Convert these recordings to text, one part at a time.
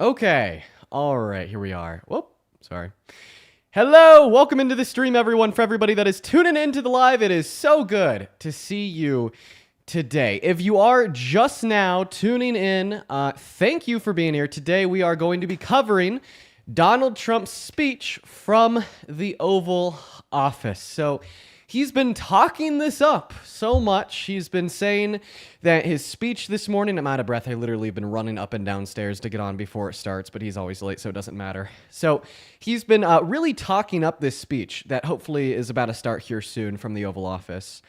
Okay. All right. Here we are. Whoop. Sorry. Hello. Welcome into the stream, everyone. For everybody that is tuning into the live, it is so good to see you today. If you are just now tuning in, thank you for being here. Today, we are going to be covering Donald Trump's speech from the Oval Office. So he's been talking this up so much. He's been saying that his speech this morning, I'm out of breath. I literally have been running up and down stairs to get on before it starts, but he's always late, so it doesn't matter. So he's been really talking up this speech that hopefully is about to start here soon from the Oval Office.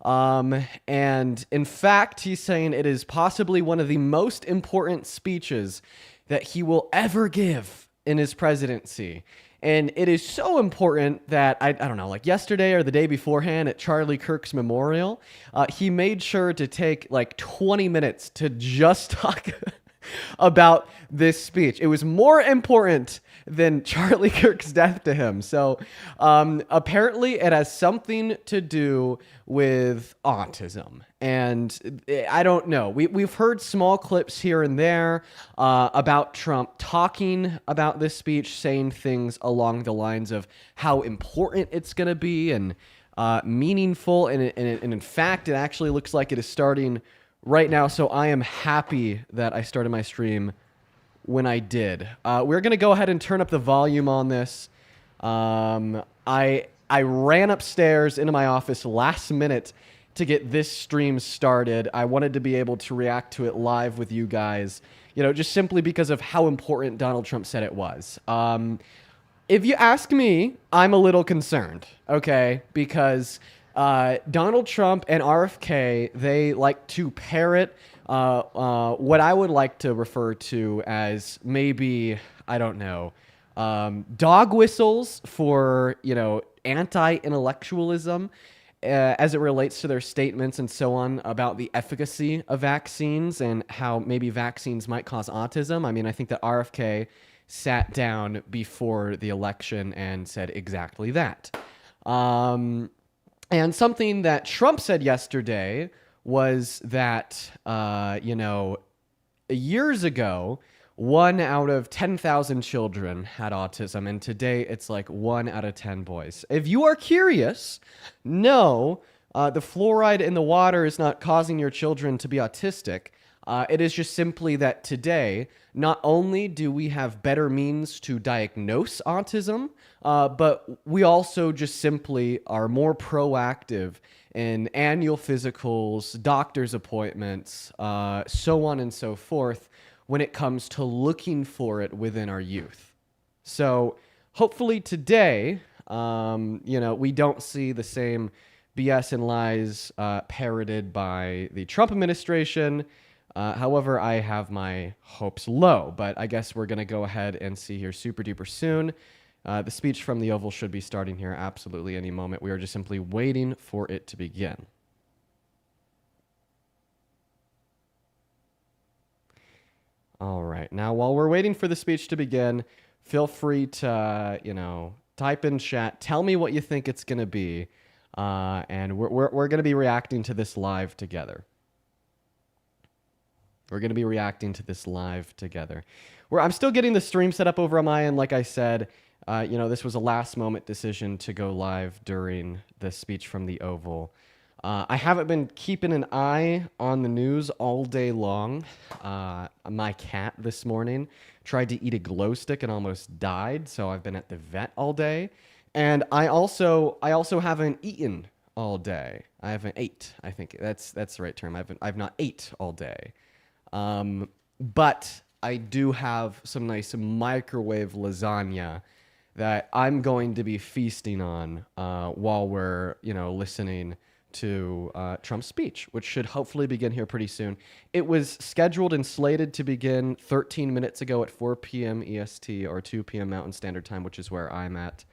And in fact, he's saying it is possibly one of the most important speeches that he will ever give in his presidency. And it is so important that, I don't know, like yesterday or the day beforehand at Charlie Kirk's memorial, he made sure to take like 20 minutes to just talk about this speech. It was more important than Charlie Kirk's death to him. So apparently it has something to do with autism. And I don't know. We've heard small clips here and there about Trump talking about this speech, saying things along the lines of how important it's going to be and meaningful. And in fact, it actually looks like it is starting right now. So I am happy that I started my stream when I did. We're going to go ahead and turn up the volume on this. I ran upstairs into my office last minute to get this stream started. I wanted to be able to react to it live with you guys, just simply because of how important Donald Trump said it was. If you ask me, I'm a little concerned, okay? Because Donald Trump and RFK, they like to parrot what I would like to refer to as maybe, I don't know, dog whistles for, anti-intellectualism as it relates to their statements and so on about the efficacy of vaccines and how maybe vaccines might cause autism. I mean, I think that RFK sat down before the election and said exactly that. And something that Trump said yesterday was that, years ago, 1 out of 10,000 children had autism, and today it's like 1 out of 10 boys. If you are curious, no, the fluoride in the water is not causing your children to be autistic. It is just simply that today, not only do we have better means to diagnose autism, but we also just simply are more proactive in annual physicals, doctor's appointments, so on and so forth, when it comes to looking for it within our youth. So hopefully today, we don't see the same BS and lies parroted by the Trump administration. However, I have my hopes low, but I guess we're going to go ahead and see here super duper soon. The speech from the Oval should be starting here absolutely any moment. We are just simply waiting for it to begin. All right. Now, while we're waiting for the speech to begin, feel free to, type in chat. Tell me what you think it's going to be. And we're going to be reacting to this live together. I'm still getting the stream set up over on my end. Like I said, this was a last moment decision to go live during the speech from the Oval. I haven't been keeping an eye on the news all day long. My cat this morning tried to eat a glow stick and almost died, so I've been at the vet all day. And I also haven't eaten all day. I haven't ate. I think that's the right term. I've not ate all day. But I do have some nice microwave lasagna that I'm going to be feasting on while we're listening to Trump's speech, which should hopefully begin here pretty soon. It was scheduled and slated to begin 13 minutes ago at 4 p.m. EST or 2 p.m. Mountain Standard Time, which is where I'm at.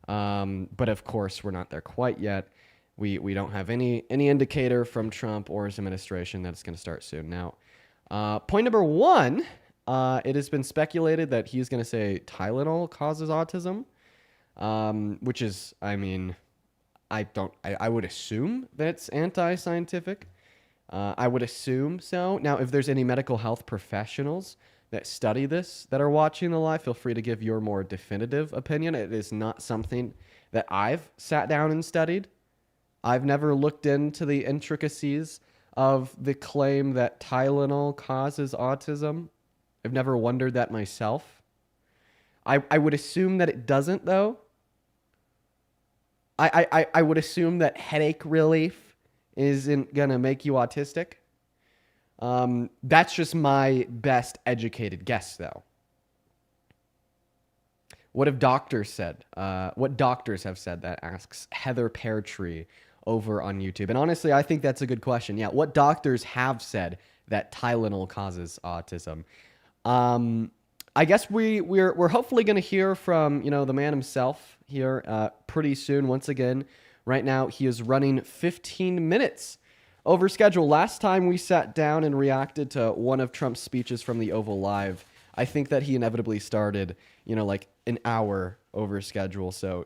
But of course, we're not there quite yet. We don't have any indicator from Trump or his administration that it's going to start soon. Now, point number one, it has been speculated that he's going to say Tylenol causes autism, which is, I mean, I would assume that's anti-scientific. I would assume so. Now, if there's any medical health professionals that study this that are watching the live, feel free to give your more definitive opinion. It is not something that I've sat down and studied. I've never looked into the intricacies of the claim that Tylenol causes autism. I've never wondered that myself. I would assume that it doesn't, though. I would assume that headache relief isn't going to make you autistic. That's just my best educated guess, though. What have doctors said? What doctors have said, that asks Heather Peartree over on YouTube. And honestly, I think that's a good question. Yeah, what doctors have said that Tylenol causes autism? I guess we're hopefully going to hear from, the man himself here pretty soon. Once again, right now he is running 15 minutes over schedule. Last time we sat down and reacted to one of Trump's speeches from the Oval Live, I think that he inevitably started, like an hour over schedule. So,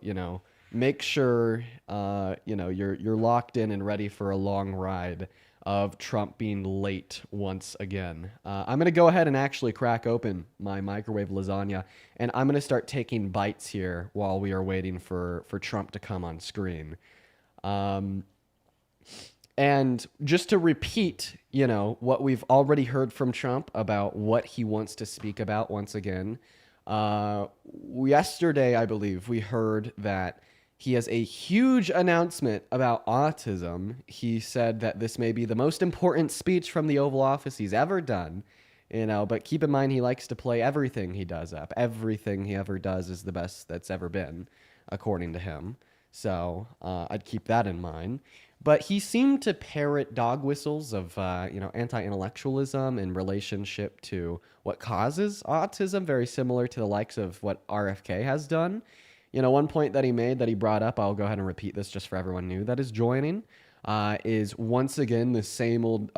make sure, you're locked in and ready for a long ride of Trump being late once again. I'm going to go ahead and actually crack open my microwave lasagna, and I'm going to start taking bites here while we are waiting for Trump to come on screen. And just to repeat, what we've already heard from Trump about what he wants to speak about once again. Yesterday, I believe, we heard that he has a huge announcement about autism. He said that this may be the most important speech from the Oval Office he's ever done, but keep in mind he likes to play everything he does up. Everything he ever does is the best that's ever been, according to him. So I'd keep that in mind. But he seemed to parrot dog whistles of, anti-intellectualism in relationship to what causes autism, very similar to the likes of what RFK has done. One point that he made that he brought up, I'll go ahead and repeat this just for everyone new that is joining, is once again the same old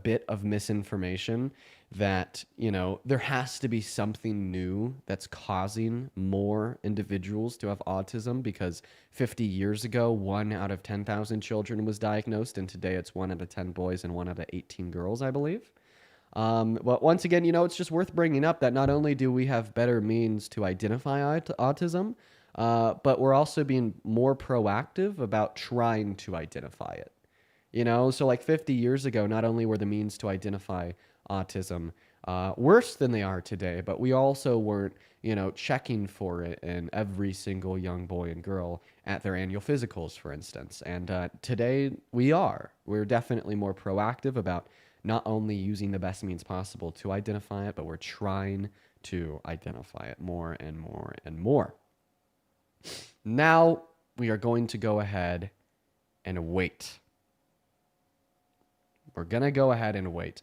bit of misinformation that, there has to be something new that's causing more individuals to have autism, because 50 years ago, 1 out of 10,000 children was diagnosed, and today it's 1 out of 10 boys and 1 out of 18 girls, I believe. But once again, it's just worth bringing up that not only do we have better means to identify autism, but we're also being more proactive about trying to identify it. So like 50 years ago, not only were the means to identify autism worse than they are today, but we also weren't, checking for it in every single young boy and girl at their annual physicals, for instance. And today we are. We're definitely more proactive about not only using the best means possible to identify it, but we're trying to identify it more and more and more. Now we are going to go ahead and wait. We're going to go ahead and wait.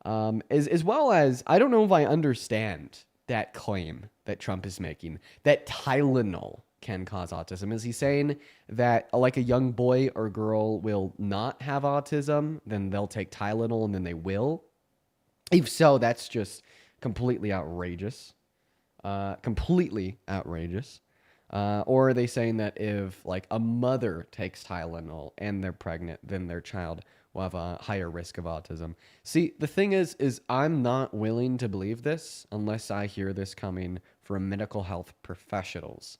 As well as, I don't know if I understand that claim that Trump is making, that Tylenol can cause autism. Is he saying that like a young boy or girl will not have autism, then they'll take Tylenol and then they will? If so, that's just completely outrageous. Completely outrageous. Or are they saying that if like a mother takes Tylenol and they're pregnant, then their child will have a higher risk of autism? See, the thing is I'm not willing to believe this unless I hear this coming from medical health professionals.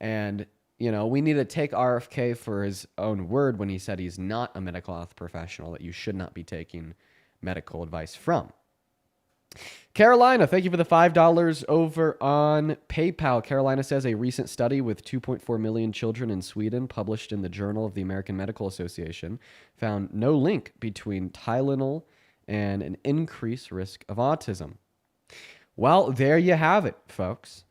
And, we need to take RFK for his own word when he said he's not a medical health professional that you should not be taking medical advice from. Carolina, thank you for the $5 over on PayPal. Carolina says a recent study with 2.4 million children in Sweden published in the Journal of the American Medical Association found no link between Tylenol and an increased risk of autism. Well, there you have it, folks.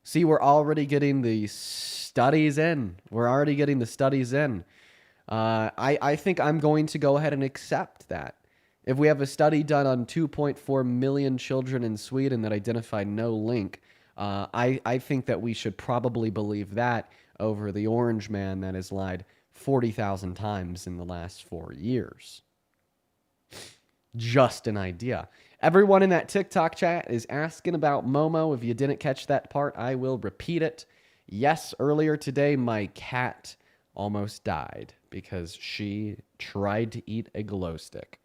See, we're already getting the studies in. I think I'm going to go ahead and accept that. If we have a study done on 2.4 million children in Sweden that identified no link, I think that we should probably believe that over the orange man that has lied 40,000 times in the last 4 years. Just an idea. Everyone in that TikTok chat is asking about Momo. If you didn't catch that part, I will repeat it. Yes, earlier today, my cat almost died. because she tried to eat a glow stick.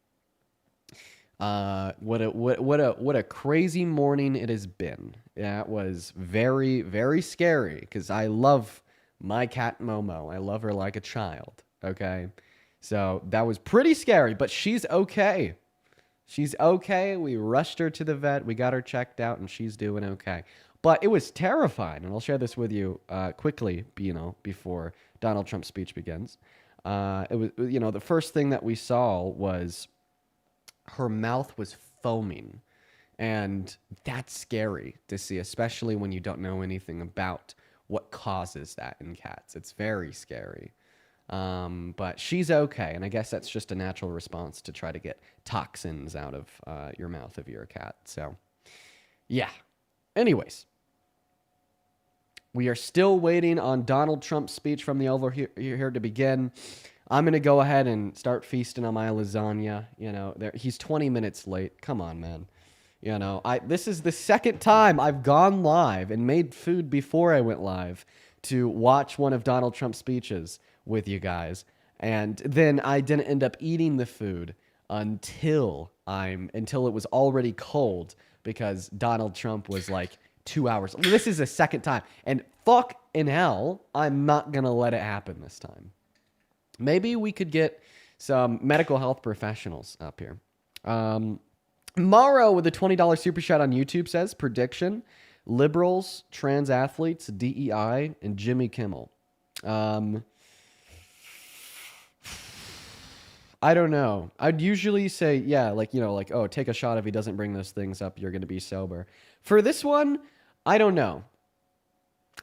What a crazy morning it has been. That was very, very scary because I love my cat Momo. I love her like a child. Okay. So that was pretty scary, but she's okay. She's okay. We rushed her to the vet. We got her checked out and she's doing okay. But it was terrifying. And I'll share this with you quickly, before Donald Trump's speech begins. It was, the first thing that we saw was her mouth was foaming. And that's scary to see, especially when you don't know anything about what causes that in cats. It's very scary. But she's okay. And I guess that's just a natural response to try to get toxins out of your mouth if you're a cat. So, yeah. Anyways, we are still waiting on Donald Trump's speech from the Oval here to begin. I'm going to go ahead and start feasting on my lasagna. He's 20 minutes late. Come on, man. This is the second time I've gone live and made food before I went live to watch one of Donald Trump's speeches with you guys. And then I didn't end up eating the food until it was already cold because Donald Trump was like 2 hours. This is the second time. And fuck in hell, I'm not going to let it happen this time. Maybe we could get some medical health professionals up here. Morrow with a $20 super chat on YouTube says, prediction, liberals, trans athletes, DEI, and Jimmy Kimmel. I don't know. I'd usually say, oh, take a shot. If he doesn't bring those things up, you're going to be sober. For this one, I don't know.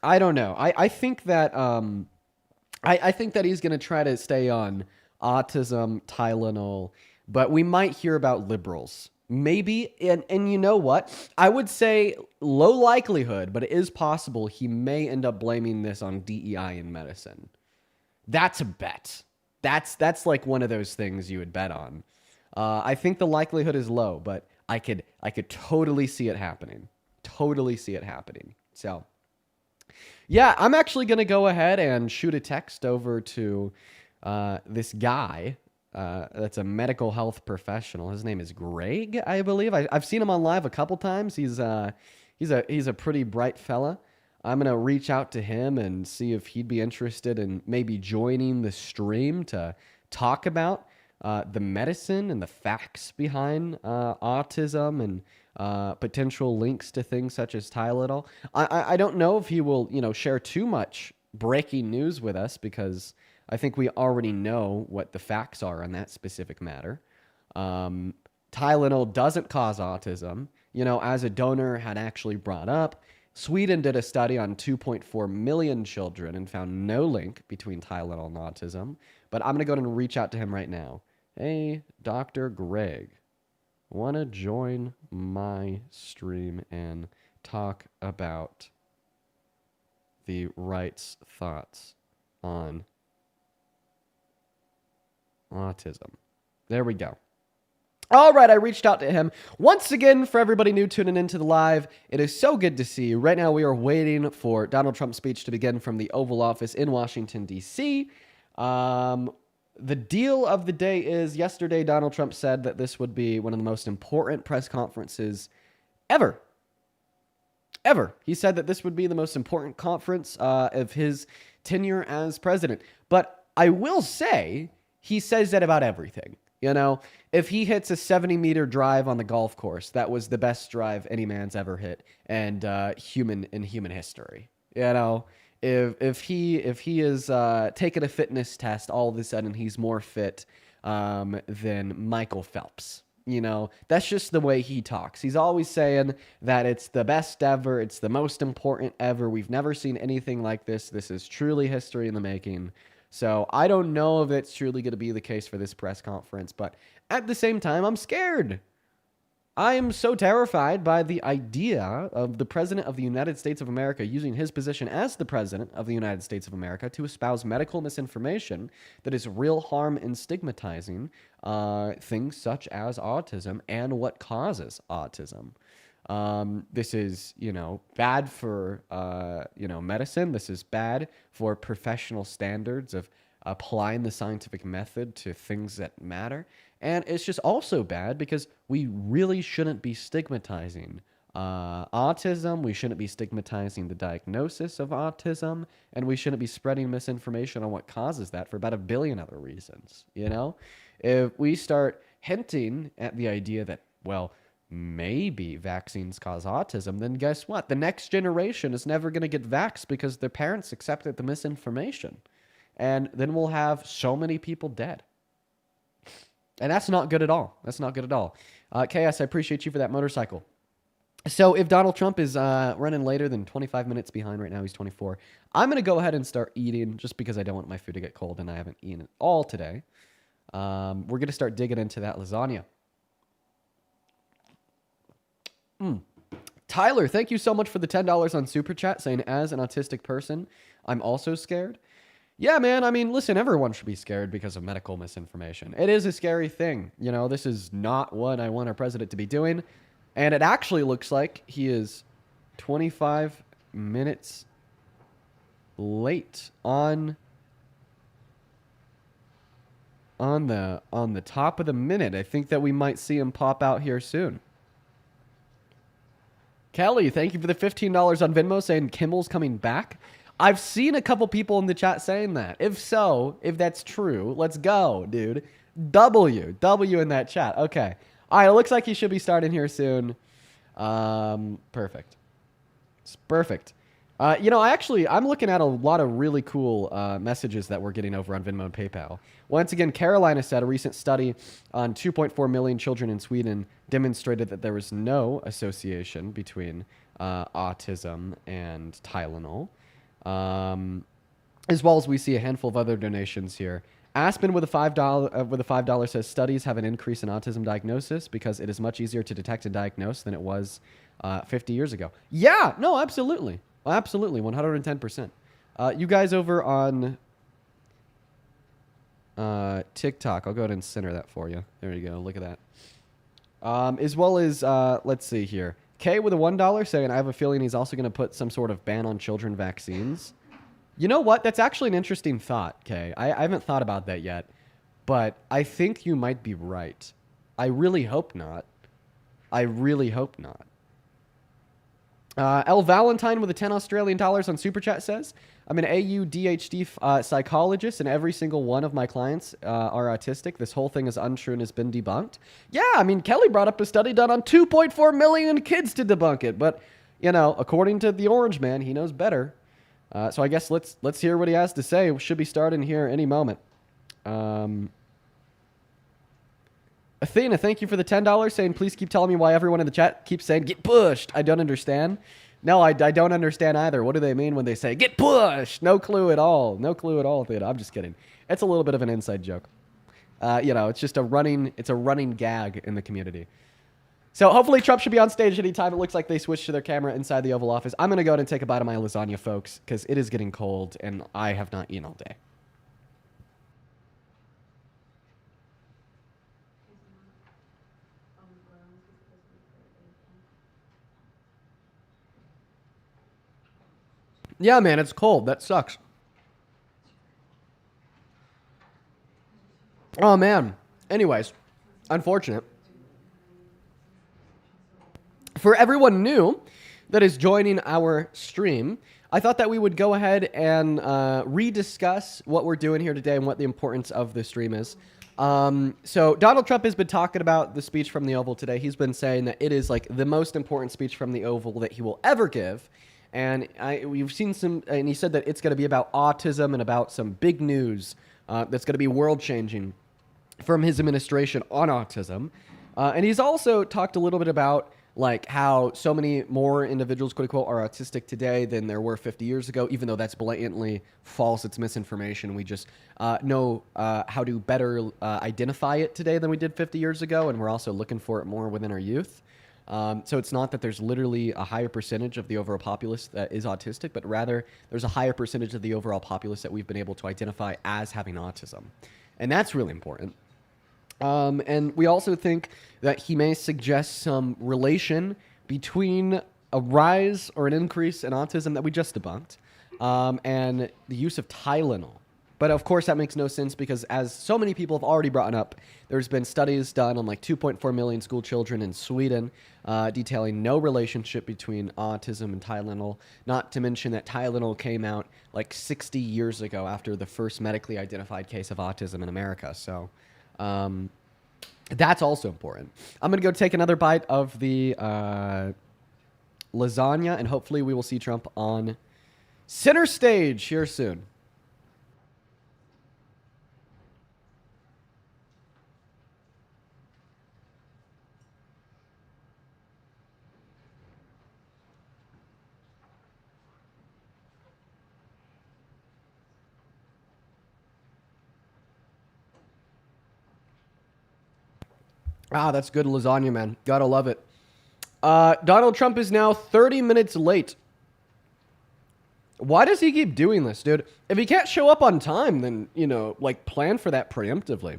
I think that I think that he's going to try to stay on autism, Tylenol, but we might hear about liberals. Maybe, and you know what? I would say low likelihood, but it is possible he may end up blaming this on DEI in medicine. That's a bet. That's like one of those things you would bet on. I think the likelihood is low, but I could totally see it happening. Totally see it happening. So, yeah, I'm actually going to go ahead and shoot a text over to this guy that's a medical health professional. His name is Greg, I believe. I've seen him on live a couple times. He's a pretty bright fella. I'm going to reach out to him and see if he'd be interested in maybe joining the stream to talk about the medicine and the facts behind autism and potential links to things such as Tylenol. I don't know if he will, share too much breaking news with us because I think we already know what the facts are on that specific matter. Tylenol doesn't cause autism. As a donor had actually brought up, Sweden did a study on 2.4 million children and found no link between Tylenol and autism. But I'm going to go ahead and reach out to him right now. Hey, Dr. Greg, want to join my stream and talk about the right's thoughts on autism? There we go. All right, I reached out to him. Once again, for everybody new tuning into the live, it is so good to see you. Right now, we are waiting for Donald Trump's speech to begin from the Oval Office in Washington, D.C. The deal of the day is yesterday, Donald Trump said that this would be one of the most important press conferences ever. Ever. He said that this would be the most important conference of his tenure as president. But I will say, he says that about everything. If he hits a 70-meter drive on the golf course, that was the best drive any man's ever hit and human history. If he is taking a fitness test, all of a sudden he's more fit than Michael Phelps. That's just the way he talks. He's always saying that it's the best ever. It's the most important ever. We've never seen anything like this. This is truly history in the making. So I don't know if it's truly going to be the case for this press conference, but at the same time, I'm scared. I am so terrified by the idea of the President of the United States of America using his position as the President of the United States of America to espouse medical misinformation that is real harm and stigmatizing things such as autism and what causes autism. This is, bad for, medicine. This is bad for professional standards of applying the scientific method to things that matter. And it's just also bad because we really shouldn't be stigmatizing autism. We shouldn't be stigmatizing the diagnosis of autism, and we shouldn't be spreading misinformation on what causes that for about a billion other reasons. If we start hinting at the idea that, well, maybe vaccines cause autism, then guess what? The next generation is never going to get vaxxed because their parents accepted the misinformation. And then we'll have so many people dead. And that's not good at all. That's not good at all. KS, I appreciate you for that motorcycle. So if Donald Trump is running later than 25 minutes behind right now, he's 24, I'm going to go ahead and start eating just because I don't want my food to get cold and I haven't eaten it all today. We're going to start digging into that lasagna. Tyler, thank you so much for the $10 on Super Chat saying, as an autistic person, I'm also scared. Yeah, man. I mean, listen, everyone should be scared because of medical misinformation. It is a scary thing. This is not what I want our president to be doing. And it actually looks like he is 25 minutes late on the top of the minute. I think that we might see him pop out here soon. Kelly, thank you for the $15 on Venmo saying Kimmel's coming back. I've seen a couple people in the chat saying that. If that's true, let's go, dude. W in that chat. Okay. All right, it looks like he should be starting here soon. Perfect. It's perfect. I'm looking at a lot of really cool messages that we're getting over on Venmo and PayPal. Once again, Carolina said a recent study on 2.4 million children in Sweden demonstrated that there was no association between autism and Tylenol. As well as we see a handful of other donations here. Aspen with a $5 says studies have an increase in autism diagnosis because it is much easier to detect and diagnose than it was 50 years ago. Yeah, no, absolutely. Absolutely, 110%. You guys over on TikTok, I'll go ahead and center that for you. There you go, look at that. As well as, let's see here. Kay with a $1 saying, I have a feeling he's also going to put some sort of ban on children vaccines. You know what? That's actually an interesting thought, Kay. I haven't thought about that yet, but I think you might be right. I really hope not. I really hope not. L Valentine with a 10 Australian dollars on Super Chat says, I'm an AUDHD psychologist, and every single one of my clients are autistic. This whole thing is untrue and has been debunked. Yeah, I mean, Kelly brought up a study done on 2.4 million kids to debunk it. But, according to the Orange Man, he knows better. So I guess let's hear what he has to say. We should be starting here any moment. Athena, thank you for the $10 saying, please keep telling me why everyone in the chat keeps saying, get pushed. I don't understand. No, I don't understand either. What do they mean when they say, get pushed? No clue at all. No clue at all, Athena. I'm just kidding. It's a little bit of an inside joke. It's just a running gag in the community. So hopefully Trump should be on stage anytime. It looks like they switched to their camera inside the Oval Office. I'm going to go ahead and take a bite of my lasagna, folks, because it is getting cold and I have not eaten all day. Yeah, man, it's cold. That sucks. Oh, man. Anyways, unfortunate. For everyone new that is joining our stream, I thought that we would go ahead and rediscuss what we're doing here today and what the importance of the stream is. So Donald Trump has been talking about the speech from the Oval today. He's been saying that it is like the most important speech from the Oval that he will ever give. And we've seen and he said that it's going to be about autism and about some big news that's going to be world-changing from his administration on autism. And he's also talked a little bit about like how so many more individuals, quote unquote, are autistic today than there were 50 years ago, even though that's blatantly false. It's misinformation. We just know how to better identify it today than we did 50 years ago. And we're also looking for it more within our youth. So it's not that there's literally a higher percentage of the overall populace that is autistic, but rather there's a higher percentage of the overall populace that we've been able to identify as having autism. And that's really important. And we also think that he may suggest some relation between a rise or an increase in autism that we just debunked, and the use of Tylenol. But of course, that makes no sense because, as so many people have already brought up, there's been studies done on like 2.4 million school children in Sweden detailing no relationship between autism and Tylenol. Not to mention that Tylenol came out like 60 years ago after the first medically identified case of autism in America. So that's also important. I'm going to go take another bite of the lasagna, and hopefully we will see Trump on center stage here soon. Ah, that's good lasagna, man. Gotta love it. Donald Trump is now 30 minutes late. Why does he keep doing this, dude? If he can't show up on time, then, like, plan for that preemptively.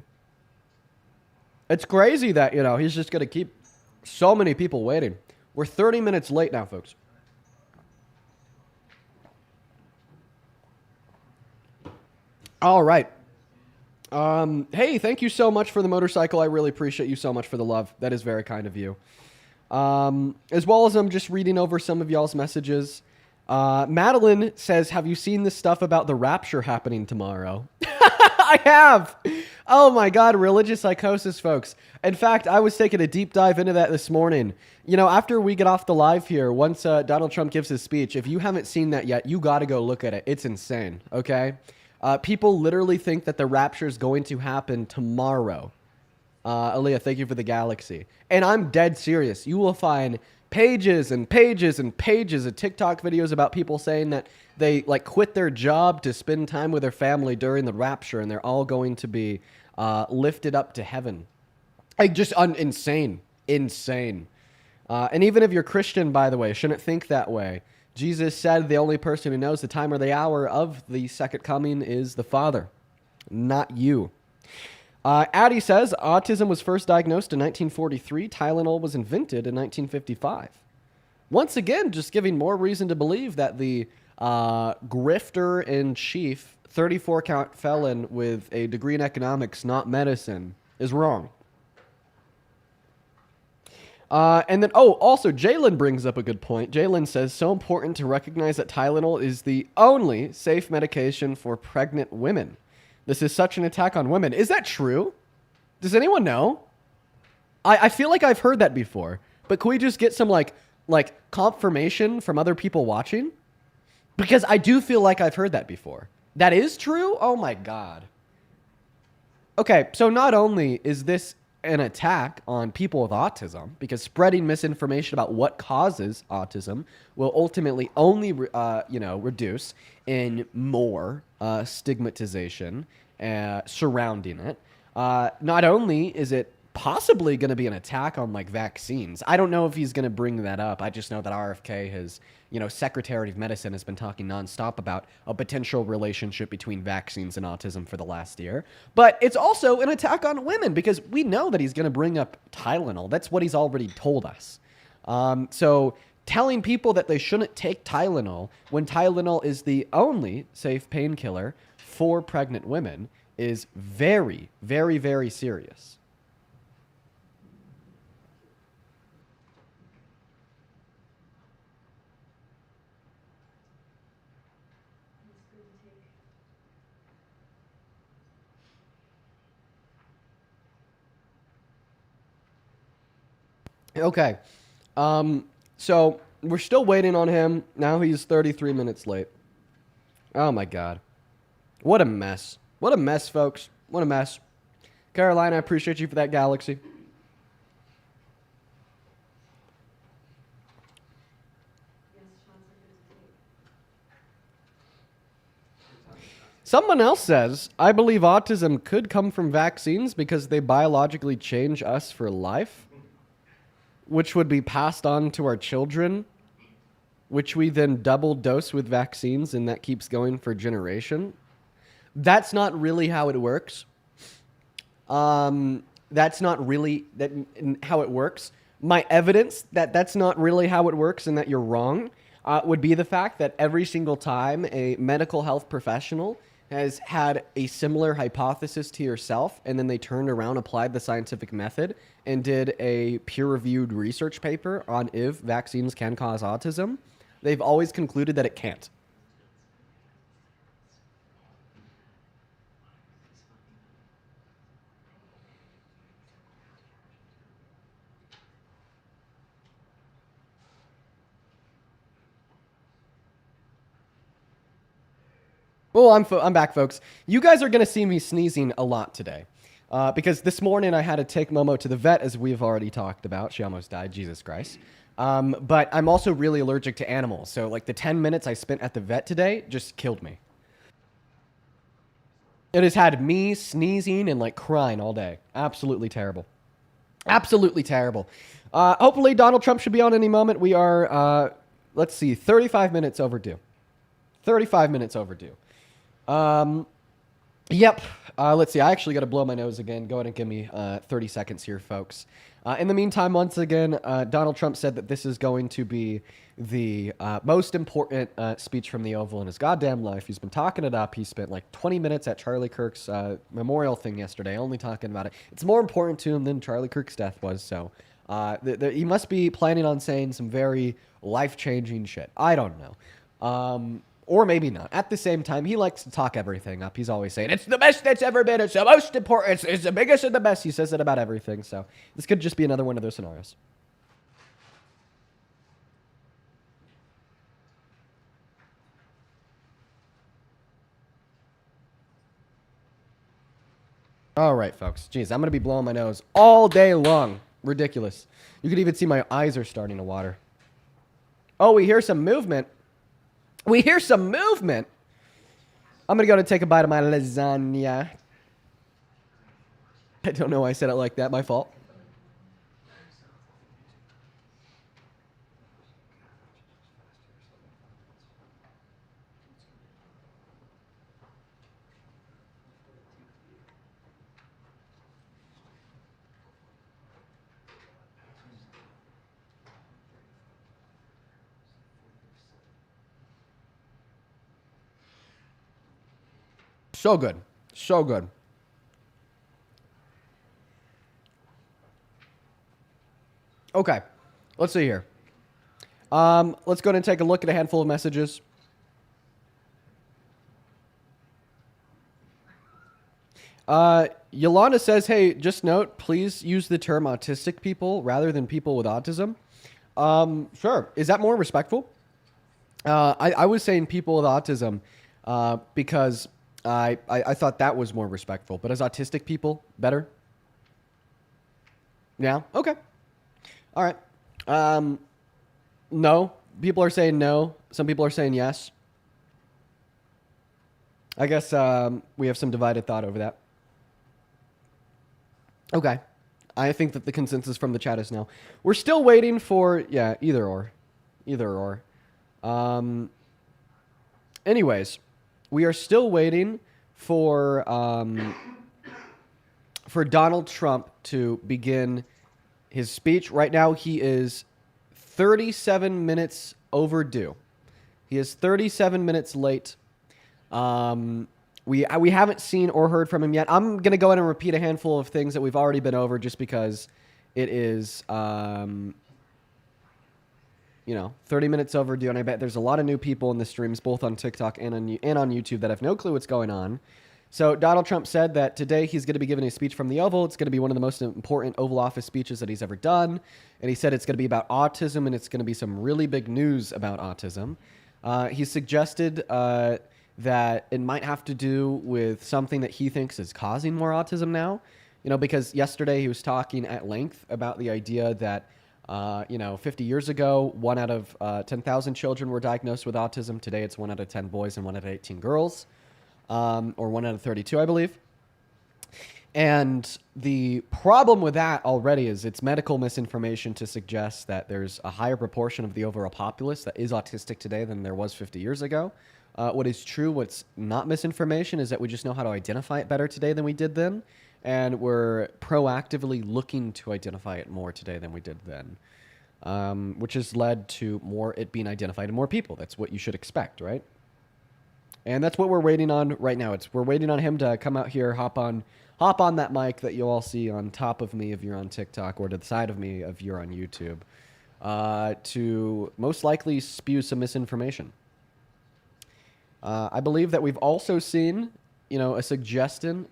It's crazy that, he's just gonna keep so many people waiting. We're 30 minutes late now, folks. All right. Hey, thank you so much for the motorcycle. I really appreciate you so much for the love. That is very kind of you. As well as I'm just reading over some of y'all's messages. Madeline says, have you seen this stuff about the rapture happening tomorrow? I have. Oh my God, religious psychosis, folks. In fact, I was taking a deep dive into that this morning. After we get off the live here, once Donald Trump gives his speech, if you haven't seen that yet, you got to go look at it. It's insane, okay? People literally think that the rapture is going to happen tomorrow. Aaliyah, thank you for the galaxy. And I'm dead serious. You will find pages and pages and pages of TikTok videos about people saying that they quit their job to spend time with their family during the rapture, and they're all going to be lifted up to heaven. Just insane. And even if you're Christian, by the way, shouldn't think that way. Jesus said the only person who knows the time or the hour of the second coming is the Father, not you. Addie says, autism was first diagnosed in 1943. Tylenol was invented in 1955. Once again, just giving more reason to believe that the grifter-in-chief, 34-count felon with a degree in economics, not medicine, is wrong. And then, also, Jalen brings up a good point. Jalen says, so important to recognize that Tylenol is the only safe medication for pregnant women. This is such an attack on women. Is that true? Does anyone know? I feel like I've heard that before, but can we just get some like confirmation from other people watching? Because I do feel like I've heard that before. That is true? Oh my God. Okay, so not only is this an attack on people with autism, because spreading misinformation about what causes autism will ultimately only, reduce in more stigmatization surrounding it. Not only is it possibly going to be an attack on vaccines. I don't know if he's going to bring that up. I just know that RFK has, Secretary of Medicine has been talking nonstop about a potential relationship between vaccines and autism for the last year. But it's also an attack on women because we know that he's going to bring up Tylenol. That's what he's already told us. So telling people that they shouldn't take Tylenol when Tylenol is the only safe painkiller for pregnant women is very, very, very serious. Okay. So we're still waiting on him. Now he's 33 minutes late. Oh my God. What a mess. What a mess, folks. What a mess. Caroline, I appreciate you for that galaxy. Someone else says, I believe autism could come from vaccines because they biologically change us for life, which would be passed on to our children, which we then double dose with vaccines, and that keeps going for a generation. That's not really how it works. That's not really how it works. My evidence that that's not really how it works and that you're wrong would be the fact that every single time a medical health professional has had a similar hypothesis to yourself, and then they turned around, applied the scientific method, and did a peer-reviewed research paper on if vaccines can cause autism, they've always concluded that it can't. Well, I'm back, folks. You guys are going to see me sneezing a lot today. Because this morning I had to take Momo to the vet, as we've already talked about. She almost died, Jesus Christ. But I'm also really allergic to animals. So, like, the 10 minutes I spent at the vet today just killed me. It has had me sneezing and, like, crying all day. Absolutely terrible. Absolutely terrible. Hopefully Donald Trump should be on any moment. We are, let's see, 35 minutes overdue. 35 minutes overdue. Yep. Let's see. I actually got to blow my nose again. Go ahead and give me 30 seconds here, folks. In the meantime, once again, Donald Trump said that this is going to be the most important speech from the Oval in his goddamn life. He's been talking it up. He spent like 20 minutes at Charlie Kirk's memorial thing yesterday, only talking about it. It's more important to him than Charlie Kirk's death was. So he must be planning on saying some very life-changing shit. I don't know. Or maybe not. At the same time, he likes to talk everything up. He's always saying, it's the best that's ever been. It's the most important. It's the biggest and the best. He says it about everything. So this could just be another one of those scenarios. All right, folks. Jeez, I'm going to be blowing my nose all day long. Ridiculous. You could even see my eyes are starting to water. Oh, we hear some movement. We hear some movement. I'm going to go and take a bite of my lasagna. I don't know why I said it like that. My fault. So good. So good. Okay. Let's see here. Let's go ahead and take a look at a handful of messages. Yolanda says, hey, just note, please use the term autistic people rather than people with autism. Sure. Is that more respectful? I was saying people with autism because I thought that was more respectful. But as autistic people, better? Yeah? Okay. All right. No. People are saying no. Some people are saying yes. I guess we have some divided thought over that. Okay. I think that the consensus from the chat is no. We're still waiting for, yeah, either or. Either or. Anyways, we are still waiting for Donald Trump to begin his speech. Right now, he is 37 minutes overdue. He is 37 minutes late. We haven't seen or heard from him yet. I'm going to go ahead and repeat a handful of things that we've already been over just because it is, 30 minutes overdue. And I bet there's a lot of new people in the streams, both on TikTok and on YouTube, that have no clue what's going on. So Donald Trump said that today he's going to be giving a speech from the Oval. It's going to be one of the most important Oval Office speeches that he's ever done. And he said it's going to be about autism, and it's going to be some really big news about autism. He suggested that it might have to do with something that he thinks is causing more autism now. Because yesterday he was talking at length about the idea that 50 years ago, 1 out of 10,000 children were diagnosed with autism. Today, it's 1 out of 10 boys and 1 out of 18 girls, or 1 out of 32, I believe. And the problem with that already is it's medical misinformation to suggest that there's a higher proportion of the overall populace that is autistic today than there was 50 years ago. What is true, what's not misinformation, is that we just know how to identify it better today than we did then. And we're proactively looking to identify it more today than we did then, which has led to more it being identified in more people. That's what you should expect, right? And that's what we're waiting on right now. We're waiting on him to come out here, hop on that mic that you'll all see on top of me if you're on TikTok, or to the side of me if you're on YouTube, to most likely spew some misinformation. I believe that we've also seen, a suggestion,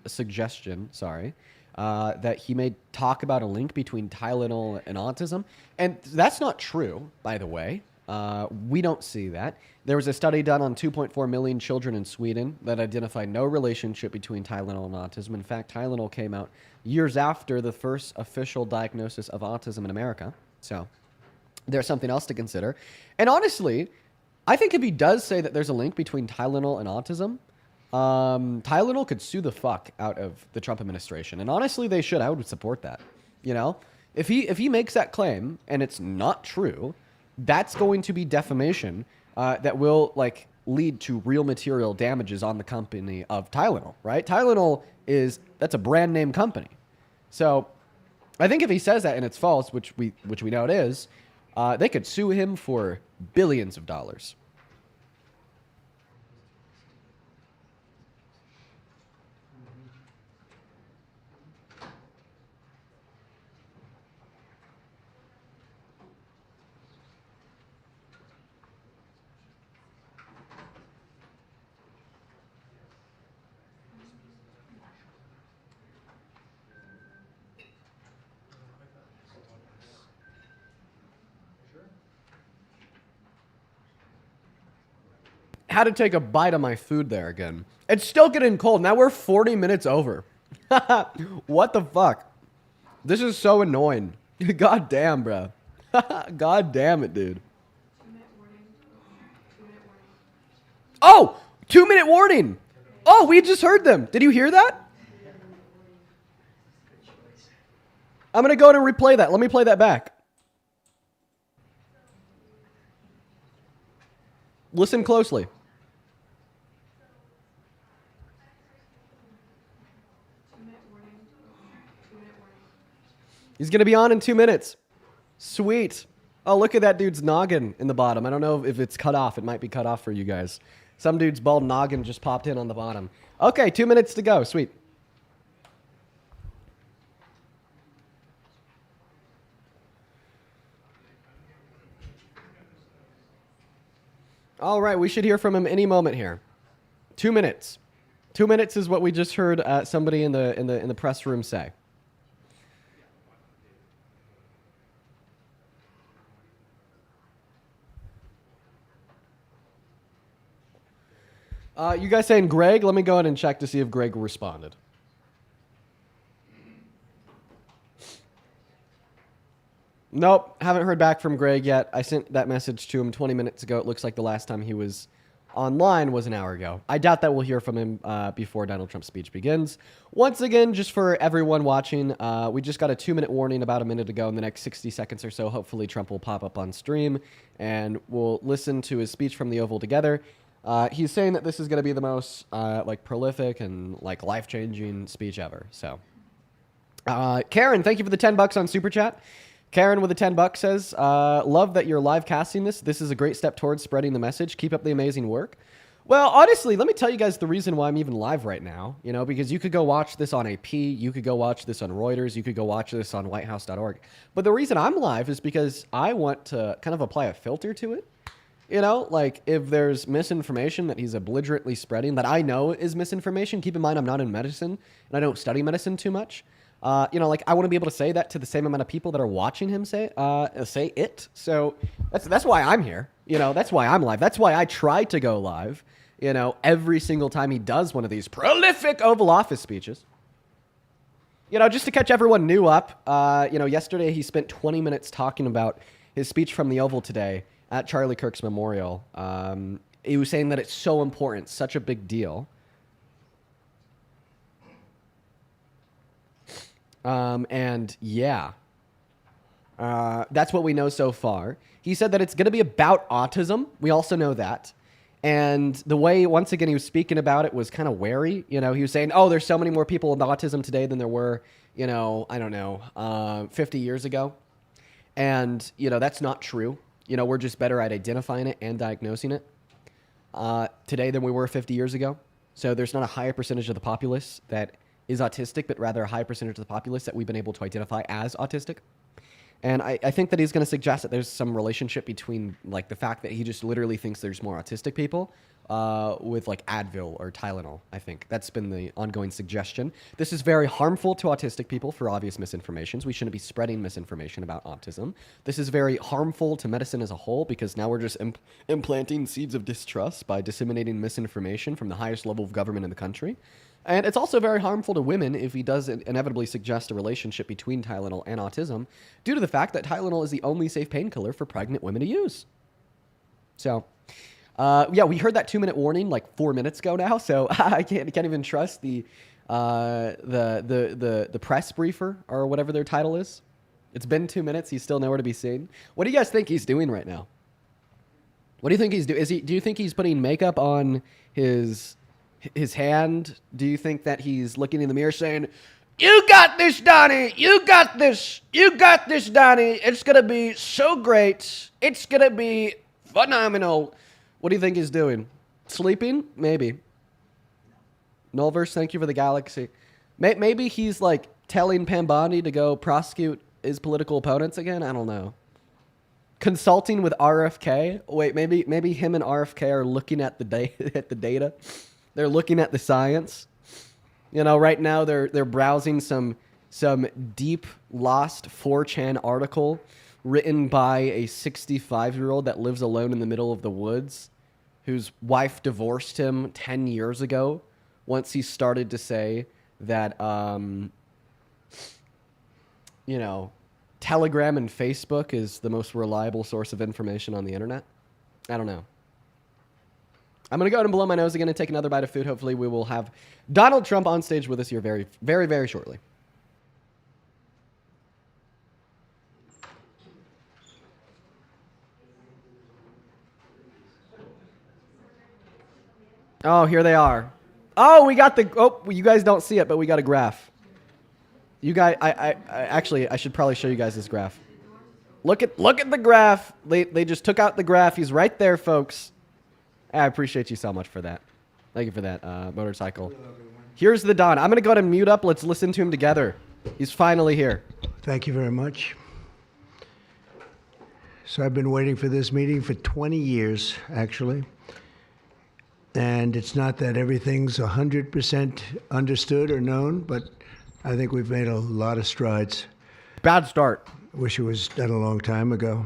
that he may talk about a link between Tylenol and autism. And that's not true, by the way. We don't see that. There was a study done on 2.4 million children in Sweden that identified no relationship between Tylenol and autism. In fact, Tylenol came out years after the first official diagnosis of autism in America. So there's something else to consider. And honestly, I think if he does say that there's a link between Tylenol and autism, Tylenol could sue the fuck out of the Trump administration. And honestly, they should. I would support that. If he makes that claim and it's not true, that's going to be defamation that will lead to real material damages on the company of Tylenol, right? Tylenol that's a brand name company. So I think if he says that and it's false, which we know it is, they could sue him for billions of dollars. Had to take a bite of my food there again. It's still getting cold. Now we're 40 minutes over. What the fuck? This is so annoying. God damn, bro. God damn it, dude. 2-minute warning. 2-minute warning. Oh, 2-minute warning. Oh, we just heard them. Did you hear that? I'm going to go and replay that. Let me play that back. Listen closely. He's going to be on in 2 minutes. Sweet. Oh, look at that dude's noggin in the bottom. I don't know if it's cut off. It might be cut off for you guys. Some dude's bald noggin just popped in on the bottom. Okay, 2 minutes to go. Sweet. All right, we should hear from him any moment here. 2 minutes. 2 minutes is what we just heard somebody in the press room say. You guys saying Greg? Let me go ahead and check to see if Greg responded. Nope, haven't heard back from Greg yet. I sent that message to him 20 minutes ago. It looks like the last time he was online was an hour ago. I doubt that we'll hear from him before Donald Trump's speech begins. Once again, just for everyone watching, we just got a 2-minute warning about a minute ago. In the next 60 seconds or so, hopefully Trump will pop up on stream, and we'll listen to his speech from the Oval together. He's saying that this is going to be the most prolific and life-changing speech ever. So, Karen, thank you for the $10 on Super Chat. Karen with the $10 says, love that you're live casting this. This is a great step towards spreading the message. Keep up the amazing work. Well, honestly, let me tell you guys the reason why I'm even live right now, because you could go watch this on AP, you could go watch this on Reuters, you could go watch this on whitehouse.org. But the reason I'm live is because I want to kind of apply a filter to it. If there's misinformation that he's belligerently spreading that I know is misinformation, keep in mind I'm not in medicine and I don't study medicine too much. I want to be able to say that to the same amount of people that are watching him say it. So that's why I'm here. That's why I'm live. That's why I try to go live, every single time he does one of these prolific Oval Office speeches. Just to catch everyone new up, yesterday he spent 20 minutes talking about his speech from the Oval today at Charlie Kirk's memorial. He was saying that it's so important, such a big deal. That's what we know so far. He said that it's going to be about autism. We also know that. And the way, once again, he was speaking about it was kind of wary. He was saying, oh, there's so many more people with autism today than there were, 50 years ago. And, that's not true. We're just better at identifying it and diagnosing it. today than we were 50 years ago. So there's not a higher percentage of the populace that is autistic, but rather a high percentage of the populace that we've been able to identify as autistic. And I think that he's going to suggest that there's some relationship between like the fact that he just literally thinks there's more autistic people with like Advil or Tylenol. I think that's been the ongoing suggestion. This is very harmful to autistic people for obvious misinformations. We shouldn't be spreading misinformation about autism. This is very harmful to medicine as a whole because now we're just implanting seeds of distrust by disseminating misinformation from the highest level of government in the country. And it's also very harmful to women if he does inevitably suggest a relationship between Tylenol and autism due to the fact that Tylenol is the only safe painkiller for pregnant women to use. So, yeah, we heard that 2-minute warning like 4 minutes ago now, so I can't even trust the press briefer or whatever their title is. It's been 2 minutes. He's still nowhere to be seen. What do you guys think he's doing right now? What do you think he's doing? Do you think he's putting makeup on his hand? Do you think that he's looking in the mirror saying, "You got this, Donnie. You got this. You got this, Donnie. It's going to be so great. It's going to be phenomenal." What do you think he's doing? Sleeping? Maybe. Nullverse, thank you for the galaxy. Maybe he's like telling Pambandi to go prosecute his political opponents again. I don't know. Consulting with RFK. Wait, maybe him and RFK are looking at the data. They're looking at the science. You know, right now they're browsing some deep lost 4chan article written by a 65-year-old that lives alone in the middle of the woods, whose wife divorced him 10 years ago once he started to say that, you know, Telegram and Facebook is the most reliable source of information on the internet. I don't know. I'm going to go ahead and blow my nose again and take another bite of food. Hopefully we will have Donald Trump on stage with us here very, very, very shortly. Oh, here they are. Oh, we got you guys don't see it, but we got a graph. You guys, I should probably show you guys this graph. Look at the graph. They just took out the graph. He's right there, folks. I appreciate you so much for that. Thank you for that, motorcycle. Here's the Don. I'm going to go ahead and mute up. Let's listen to him together. He's finally here. Thank you very much. So I've been waiting for this meeting for 20 years, actually. And it's not that everything's 100% understood or known, but I think we've made a lot of strides. Bad start. Wish it was done a long time ago.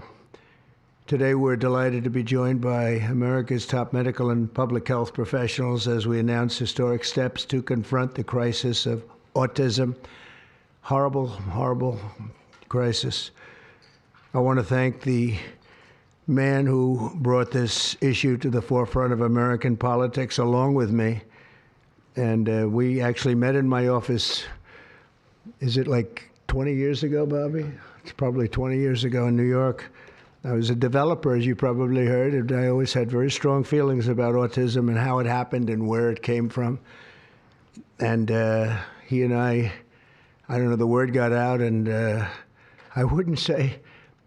Today, we're delighted to be joined by America's top medical and public health professionals as we announce historic steps to confront the crisis of autism. Horrible, horrible crisis. I want to thank the man who brought this issue to the forefront of American politics along with me. And we actually met in my office, is it like 20 years ago, Bobby? It's probably 20 years ago in New York. I was a developer, as you probably heard, and I always had very strong feelings about autism and how it happened and where it came from. And he and I don't know, the word got out, and I wouldn't say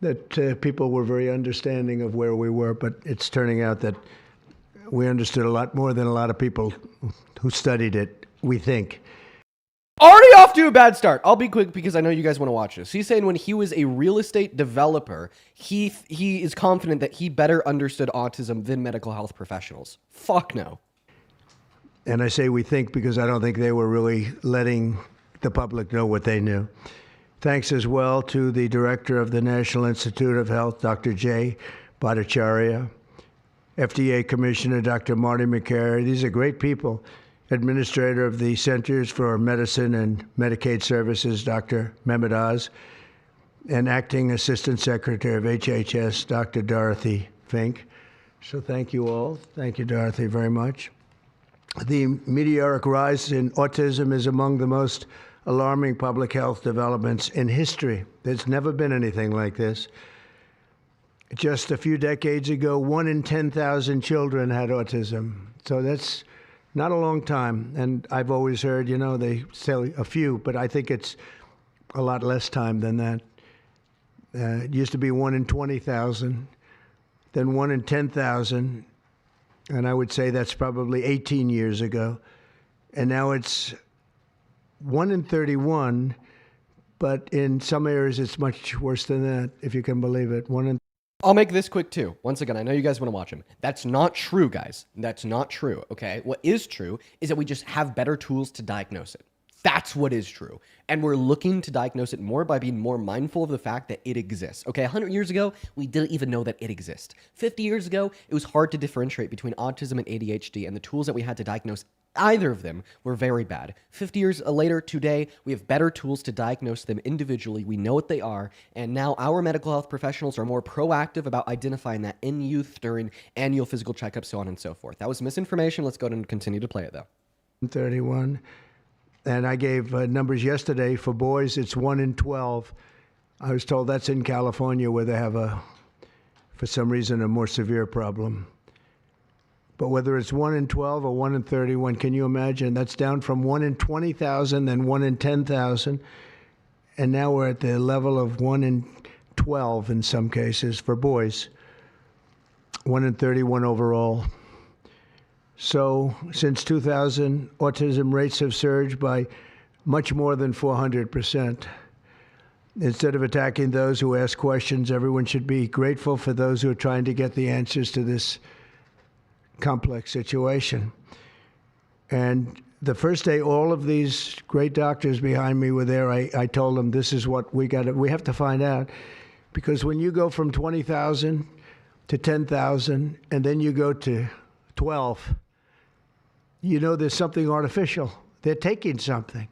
that people were very understanding of where we were, but it's turning out that we understood a lot more than a lot of people who studied it, we think. Already off to a bad start. I'll be quick because I know you guys want to watch this. He's saying when he was a real estate developer, he is confident that he better understood autism than medical health professionals. Fuck no. And I say we think because I don't think they were really letting the public know what they knew. Thanks as well to the director of the National Institute of Health, Dr. Jay Bhattacharya, FDA Commissioner Dr. Marty McCary. These are great people. Administrator of the Centers for Medicine and Medicaid Services, Dr. Mehmet Oz, and Acting Assistant Secretary of HHS, Dr. Dorothy Fink. So thank you all. Thank you, Dorothy, very much. The meteoric rise in autism is among the most alarming public health developments in history. There's never been anything like this. Just a few decades ago, 1 in 10,000 children had autism. So that's not a long time. And I've always heard, you know, they say a few, but I think it's a lot less time than that. It used to be 1 in 20,000, then 1 in 10,000, And I would say that's probably 18 years ago. And now it's 1 in 31, but in some areas it's much worse than that, if you can believe it. 1 in I'll make this quick too. Once again, I know you guys want to watch him. That's not true, guys. That's not true, okay? What is true is that we just have better tools to diagnose it. That's what is true. And we're looking to diagnose it more by being more mindful of the fact that it exists. Okay, 100 years ago, we didn't even know that it exists. 50 years ago, it was hard to differentiate between autism and ADHD, and the tools that we had to diagnose either of them were very bad. 50 years later, today, we have better tools to diagnose them individually. We know what they are, and now our medical health professionals are more proactive about identifying that in youth during annual physical checkups, so on and so forth. That was misinformation. Let's go ahead and continue to play it, though. 31. And I gave numbers yesterday. For boys, it's 1 in 12. I was told that's in California where they have for some reason, a more severe problem. But whether it's 1 in 12 or 1 in 31, can you imagine? That's down from 1 in 20,000, then 1 in 10,000. And now we're at the level of 1 in 12 in some cases for boys. 1 in 31 overall. So since 2000, autism rates have surged by much more than 400%. Instead of attacking those who ask questions, everyone should be grateful for those who are trying to get the answers to this complex situation. And the first day all of these great doctors behind me were there, I told them, this is what we have to find out. Because when you go from 20,000 to 10,000, and then you go to 12, you know there's something artificial. They're taking something.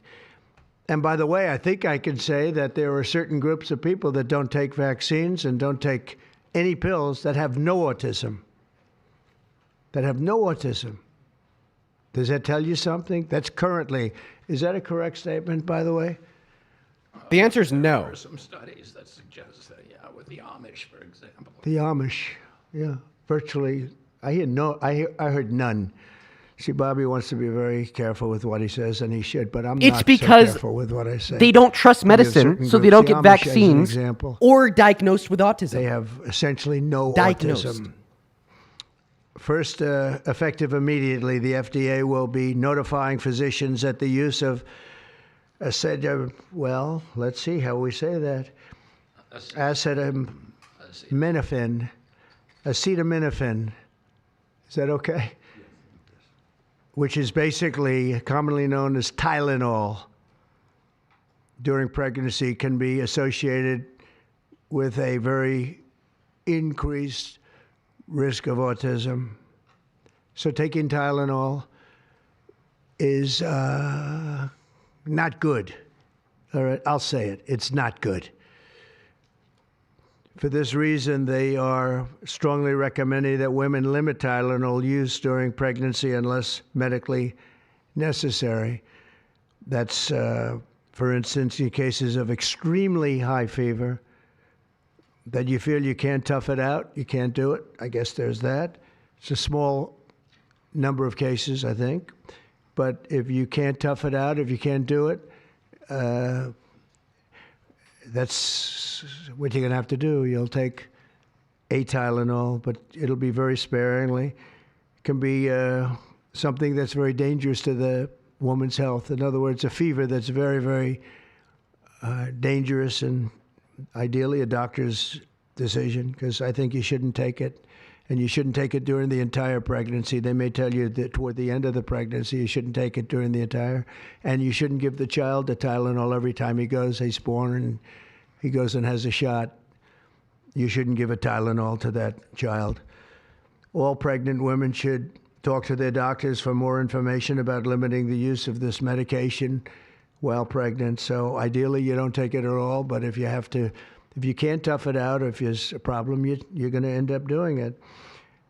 And by the way, I think I can say that there are certain groups of people that don't take vaccines and don't take any pills that have no autism. That have no autism. Does that tell you something? That's currently, is that a correct statement, by the way? The answer is no. There are some studies that suggest that, yeah, with the Amish, for example. The Amish, yeah, virtually. I heard none. See, Bobby wants to be very careful with what he says, and he should, but I'm It's not because so careful with what I say. They don't trust medicine, so they don't get vaccines or diagnosed with autism. They have essentially no Diagnosed. autism. First, effective immediately, the FDA will be notifying physicians that the use of let's see how we say that. Acetaminophen. Acetaminophen. Is that okay? Which is basically commonly known as Tylenol, during pregnancy can be associated with a very increased risk of autism. So taking Tylenol is not good. All right, I'll say it. It's not good. For this reason, they are strongly recommending that women limit Tylenol use during pregnancy unless medically necessary. That's, for instance, in cases of extremely high fever, that you feel you can't tough it out, you can't do it. I guess there's that. It's a small number of cases, I think. But if you can't tough it out, if you can't do it, that's what you're going to have to do. You'll take a Tylenol, but it'll be very sparingly. It can be something that's very dangerous to the woman's health. In other words, a fever that's very, very dangerous, and ideally a doctor's decision, because I think you shouldn't take it. And you shouldn't take it during the entire pregnancy. They may tell you that toward the end of the pregnancy, you shouldn't take it during the entire. And you shouldn't give the child a Tylenol every time he's born and he goes and has a shot. You shouldn't give a Tylenol to that child. All pregnant women should talk to their doctors for more information about limiting the use of this medication while pregnant. So ideally, you don't take it at all. But if you have to, if you can't tough it out, or if there's a problem, you're going to end up doing it.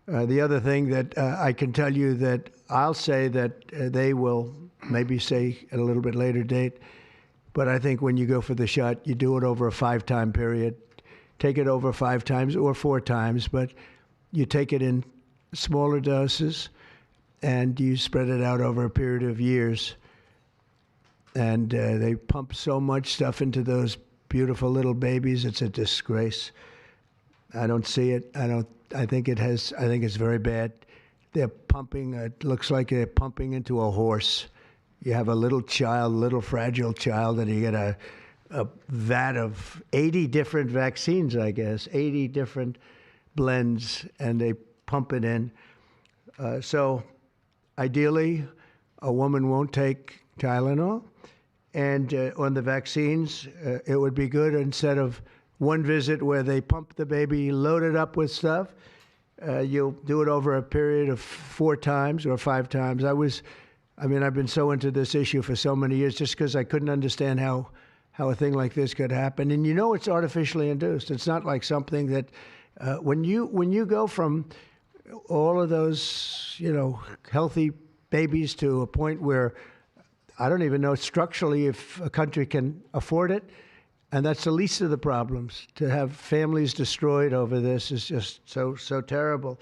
The other thing that I can tell you that I'll say that they will maybe say at a little bit later date, but I think when you go for the shot, you do it over a 5-time period. Take it over 5 times or 4 times, but you take it in smaller doses and you spread it out over a period of years. And they pump so much stuff into those beautiful little babies. It's a disgrace. I don't see it. I think it's very bad. they're pumping, it looks like they're pumping into a horse. You have a little child, little fragile child, and you get a vat of 80 different vaccines, I guess, 80 different blends, and they pump it in. So ideally, a woman won't take Tylenol. And on the vaccines, it would be good instead of one visit where they pump the baby, load it up with stuff, you'll do it over a period of 4 times or 5 times. I've been so into this issue for so many years just because I couldn't understand how a thing like this could happen. And it's artificially induced. It's not like something that when you go from all of those, healthy babies to a point where I don't even know structurally if a country can afford it. And that's the least of the problems. To have families destroyed over this is just so terrible.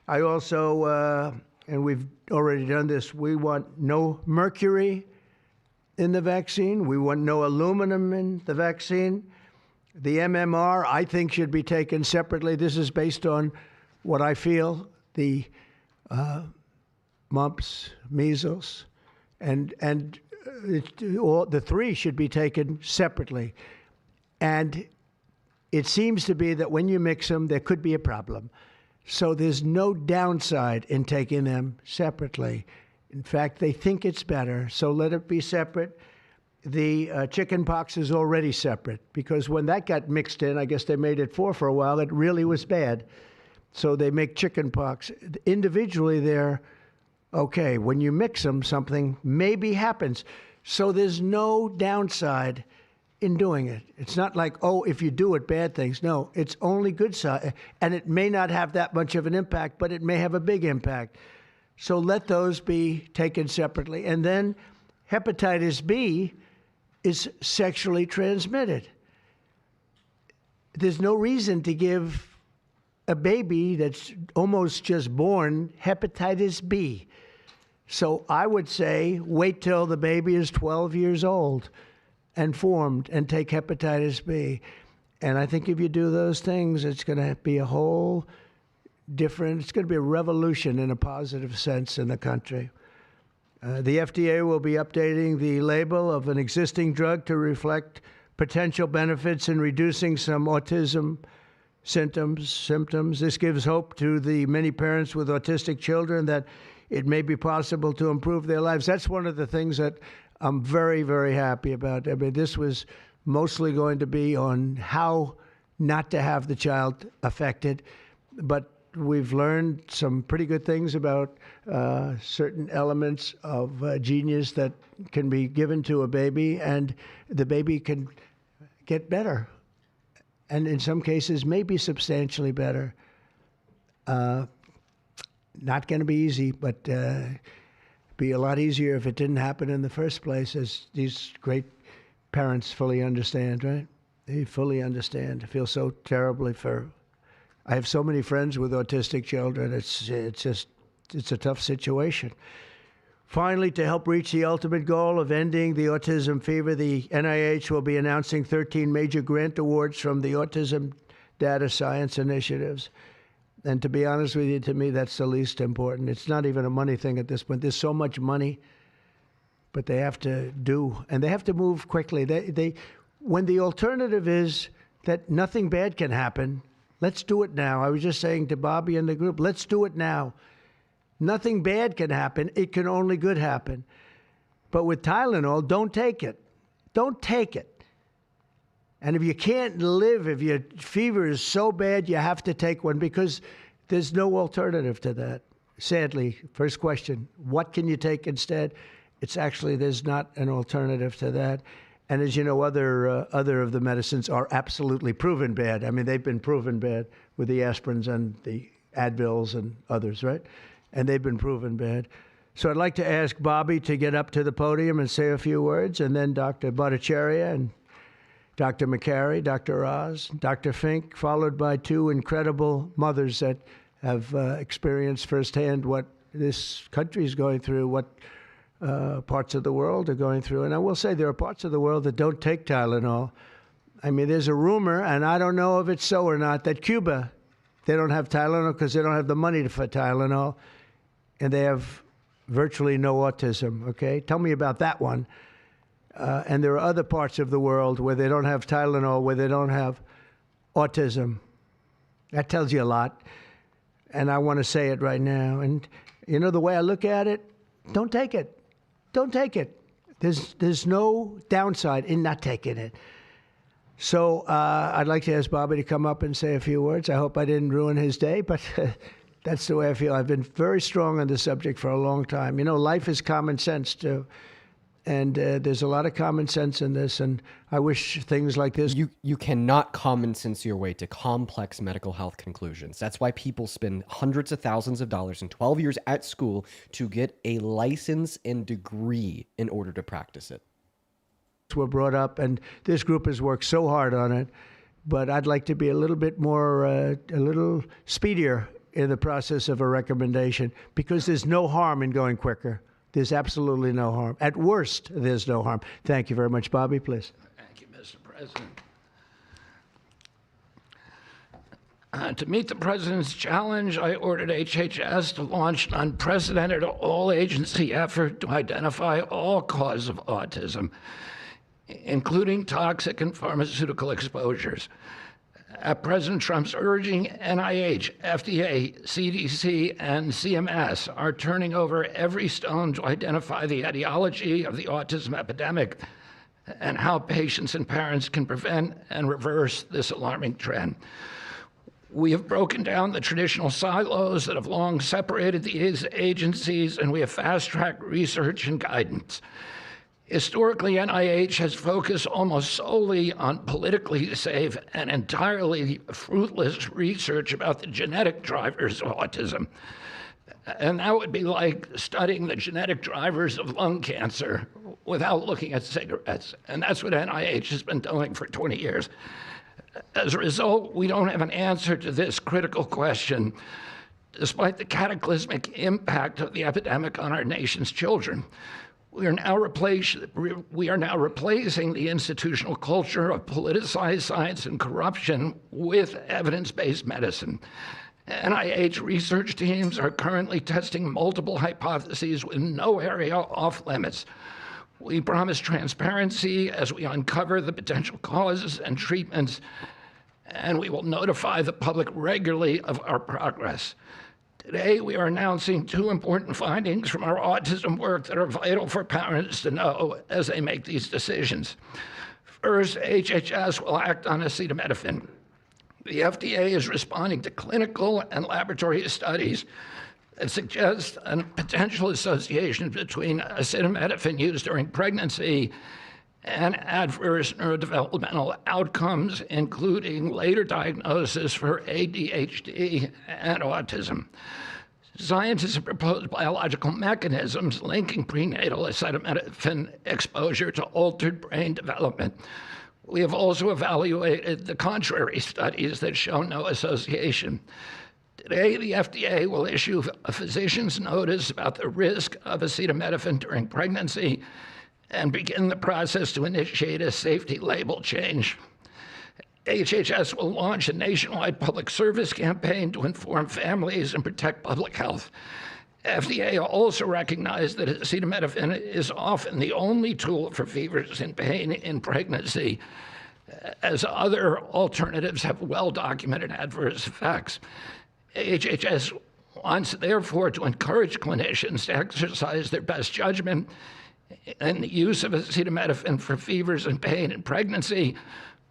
I also, and we've already done this, we want no mercury in the vaccine. We want no aluminum in the vaccine. The MMR, I think, should be taken separately. This is based on what I feel, the mumps, measles, and the 3 should be taken separately. And it seems to be that when you mix them, there could be a problem. So there's no downside in taking them separately. In fact, they think it's better, so let it be separate. The chicken pox is already separate because when that got mixed in, I guess they made it 4 for a while, it really was bad. So they make chicken pox. Individually, they're okay. When you mix them, something maybe happens. So there's no downside in doing it. It's not like, if you do it, bad things. No, it's only good side. And it may not have that much of an impact, but it may have a big impact. So let those be taken separately. And then hepatitis B is sexually transmitted. There's no reason to give a baby that's almost just born hepatitis B. So I would say wait till the baby is 12 years old and formed and take hepatitis B. And I think if you do those things, it's going to be a whole different, it's going to be a revolution in a positive sense in the country. The FDA will be updating the label of an existing drug to reflect potential benefits in reducing some autism symptoms. This gives hope to the many parents with autistic children that it may be possible to improve their lives. That's one of the things that I'm very, very happy about. I mean, this was mostly going to be on how not to have the child affected, but we've learned some pretty good things about certain elements of genius that can be given to a baby, and the baby can get better. And in some cases, maybe substantially better. Not going to be easy, but be a lot easier if it didn't happen in the first place, as these great parents fully understand, right? They fully understand. I feel so terribly for. I have so many friends with autistic children. It's a tough situation. Finally, to help reach the ultimate goal of ending the autism fever, the NIH will be announcing 13 major grant awards from the Autism Data Science Initiatives. And to be honest with you, to me, that's the least important. It's not even a money thing at this point. There's so much money, but they have to do, and they have to move quickly. When the alternative is that nothing bad can happen, let's do it now. I was just saying to Bobby and the group, let's do it now. Nothing bad can happen. It can only good happen. But with Tylenol, don't take it. Don't take it. And if you can't live, if your fever is so bad, you have to take one because there's no alternative to that. Sadly, first question, what can you take instead? It's actually, there's not an alternative to that. And as you know, other of the medicines are absolutely proven bad. I mean, they've been proven bad with the aspirins and the Advils and others, right? And they've been proven bad. So I'd like to ask Bobby to get up to the podium and say a few words, and then Dr. Bhattacharya and Dr. McCary, Dr. Oz, Dr. Fink, followed by 2 incredible mothers that have experienced firsthand what this country is going through, what parts of the world are going through. And I will say there are parts of the world that don't take Tylenol. I mean, there's a rumor, and I don't know if it's so or not, that Cuba, they don't have Tylenol because they don't have the money for Tylenol. and they have virtually no autism, okay? Tell me about that one. And there are other parts of the world where they don't have Tylenol, where they don't have autism. That tells you a lot. And I want to say it right now. And, you know, the way I look at it, don't take it. Don't take it. There's no downside in not taking it. So I'd like to ask Bobby to come up and say a few words. I hope I didn't ruin his day, but that's the way I feel. I've been very strong on this subject for a long time. You know, life is common sense, too. And there's a lot of common sense in this, and I wish things like this. You cannot common sense your way to complex medical health conclusions. That's why people spend hundreds of thousands of dollars and 12 years at school to get a license and degree in order to practice it. Were brought up, and this group has worked so hard on it, but I'd like to be a little bit more, a little speedier in the process of a recommendation, because there's no harm in going quicker. There's absolutely no harm. At worst, there's no harm. Thank you very much. Bobby, please. Thank you, Mr. President. To meet the President's challenge, I ordered HHS to launch an unprecedented all-agency effort to identify all causes of autism, including toxic and pharmaceutical exposures. At President Trump's urging, NIH, FDA, CDC, and CMS are turning over every stone to identify the etiology of the autism epidemic and how patients and parents can prevent and reverse this alarming trend. We have broken down the traditional silos that have long separated these agencies, and we have fast-tracked research and guidance. Historically, NIH has focused almost solely on politically safe and entirely fruitless research about the genetic drivers of autism. And that would be like studying the genetic drivers of lung cancer without looking at cigarettes. And that's what NIH has been doing for 20 years. As a result, we don't have an answer to this critical question, despite the cataclysmic impact of the epidemic on our nation's children. We are now replacing the institutional culture of politicized science and corruption with evidence-based medicine. NIH research teams are currently testing multiple hypotheses with no area off limits. We promise transparency as we uncover the potential causes and treatments, and we will notify the public regularly of our progress. Today, we are announcing two important findings from our autism work that are vital for parents to know as they make these decisions. First, HHS will act on acetaminophen. The FDA is responding to clinical and laboratory studies that suggest a potential association between acetaminophen use during pregnancy and adverse neurodevelopmental outcomes, including later diagnosis for ADHD and autism. Scientists have proposed biological mechanisms linking prenatal acetaminophen exposure to altered brain development. We have also evaluated the contrary studies that show no association. Today, the FDA will issue a physician's notice about the risk of acetaminophen during pregnancy and begin the process to initiate a safety label change. HHS will launch a nationwide public service campaign to inform families and protect public health. FDA also recognized that acetaminophen is often the only tool for fevers and pain in pregnancy, as other alternatives have well-documented adverse effects. HHS wants, therefore, to encourage clinicians to exercise their best judgment in the use of acetaminophen for fevers and pain in pregnancy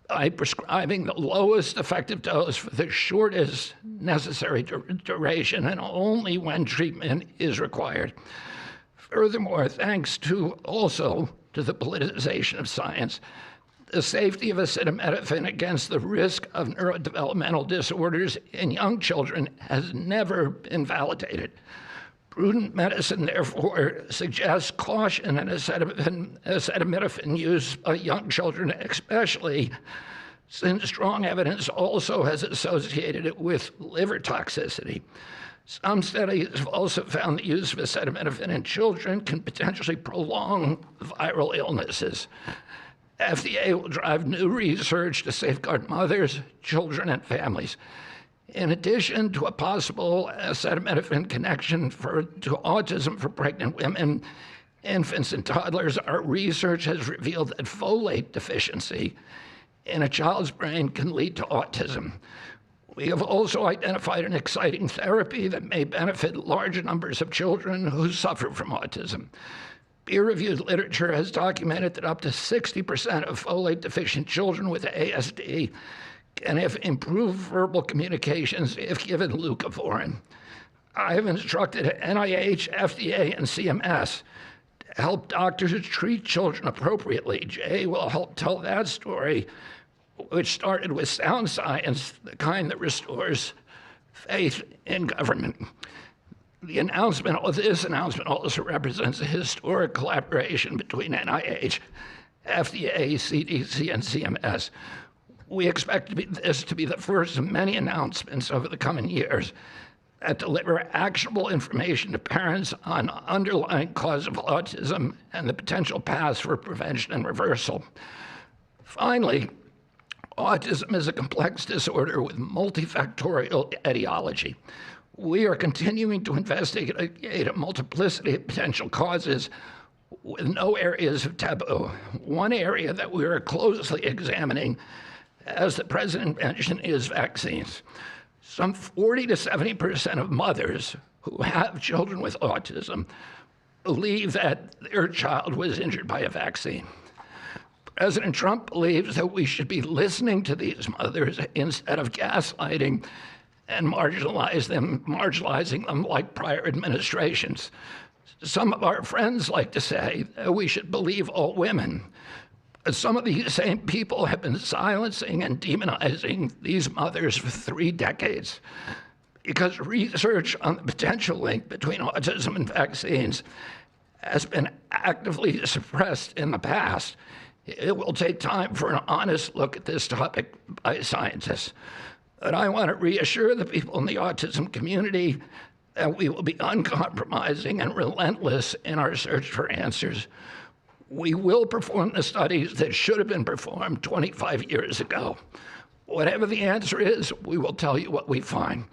by prescribing the lowest effective dose for the shortest necessary duration and only when treatment is required. Furthermore, thanks to the politicization of science, the safety of acetaminophen against the risk of neurodevelopmental disorders in young children has never been validated. Prudent medicine, therefore, suggests caution in acetaminophen use by young children, especially since strong evidence also has associated it with liver toxicity. Some studies have also found the use of acetaminophen in children can potentially prolong viral illnesses. FDA will drive new research to safeguard mothers, children, and families. In addition to a possible acetaminophen connection to autism for pregnant women, infants, and toddlers, our research has revealed that folate deficiency in a child's brain can lead to autism. We have also identified an exciting therapy that may benefit large numbers of children who suffer from autism. Peer-reviewed literature has documented that up to 60% of folate-deficient children with ASD can have improved verbal communications if given leucovorin. I have instructed NIH, FDA, and CMS to help doctors treat children appropriately. Jay will help tell that story, which started with sound science, the kind that restores faith in government. This announcement also represents a historic collaboration between NIH, FDA, CDC, and CMS. We expect this to be the first of many announcements over the coming years that deliver actionable information to parents on underlying cause of autism and the potential paths for prevention and reversal. Finally, autism is a complex disorder with multifactorial etiology. We are continuing to investigate a multiplicity of potential causes with no areas of taboo. One area that we are closely examining, as the president mentioned, is vaccines. Some 40 to 70% of mothers who have children with autism believe that their child was injured by a vaccine. President Trump believes that we should be listening to these mothers instead of gaslighting and marginalizing them like prior administrations. Some of our friends like to say that we should believe all women. Some of these same people have been silencing and demonizing these mothers for 3 decades because research on the potential link between autism and vaccines has been actively suppressed in the past. It will take time for an honest look at this topic by scientists. But I want to reassure the people in the autism community that we will be uncompromising and relentless in our search for answers. We will perform the studies that should have been performed 25 years ago. Whatever the answer is, we will tell you what we find.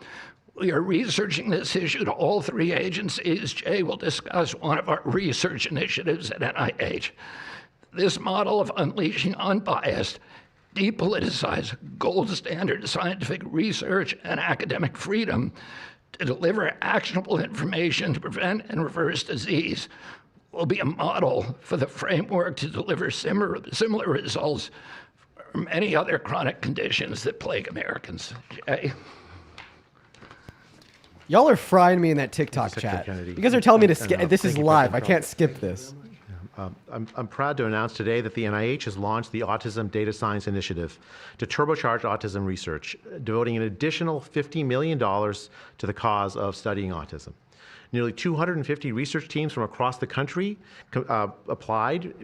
We are researching this issue to all 3 agencies. Jay will discuss one of our research initiatives at NIH. This model of unleashing unbiased, depoliticized, gold standard scientific research and academic freedom to deliver actionable information to prevent and reverse disease will be a model for the framework to deliver similar results for many other chronic conditions that plague Americans. Jay? Y'all are frying me in that TikTok chat. Kennedy. You guys are telling me to skip. This is Thank you, live. I President can't skip this. I'm proud to announce today that the NIH has launched the Autism Data Science Initiative to turbocharge autism research, devoting an additional $50 million to the cause of studying autism. Nearly 250 research teams from across the country applied,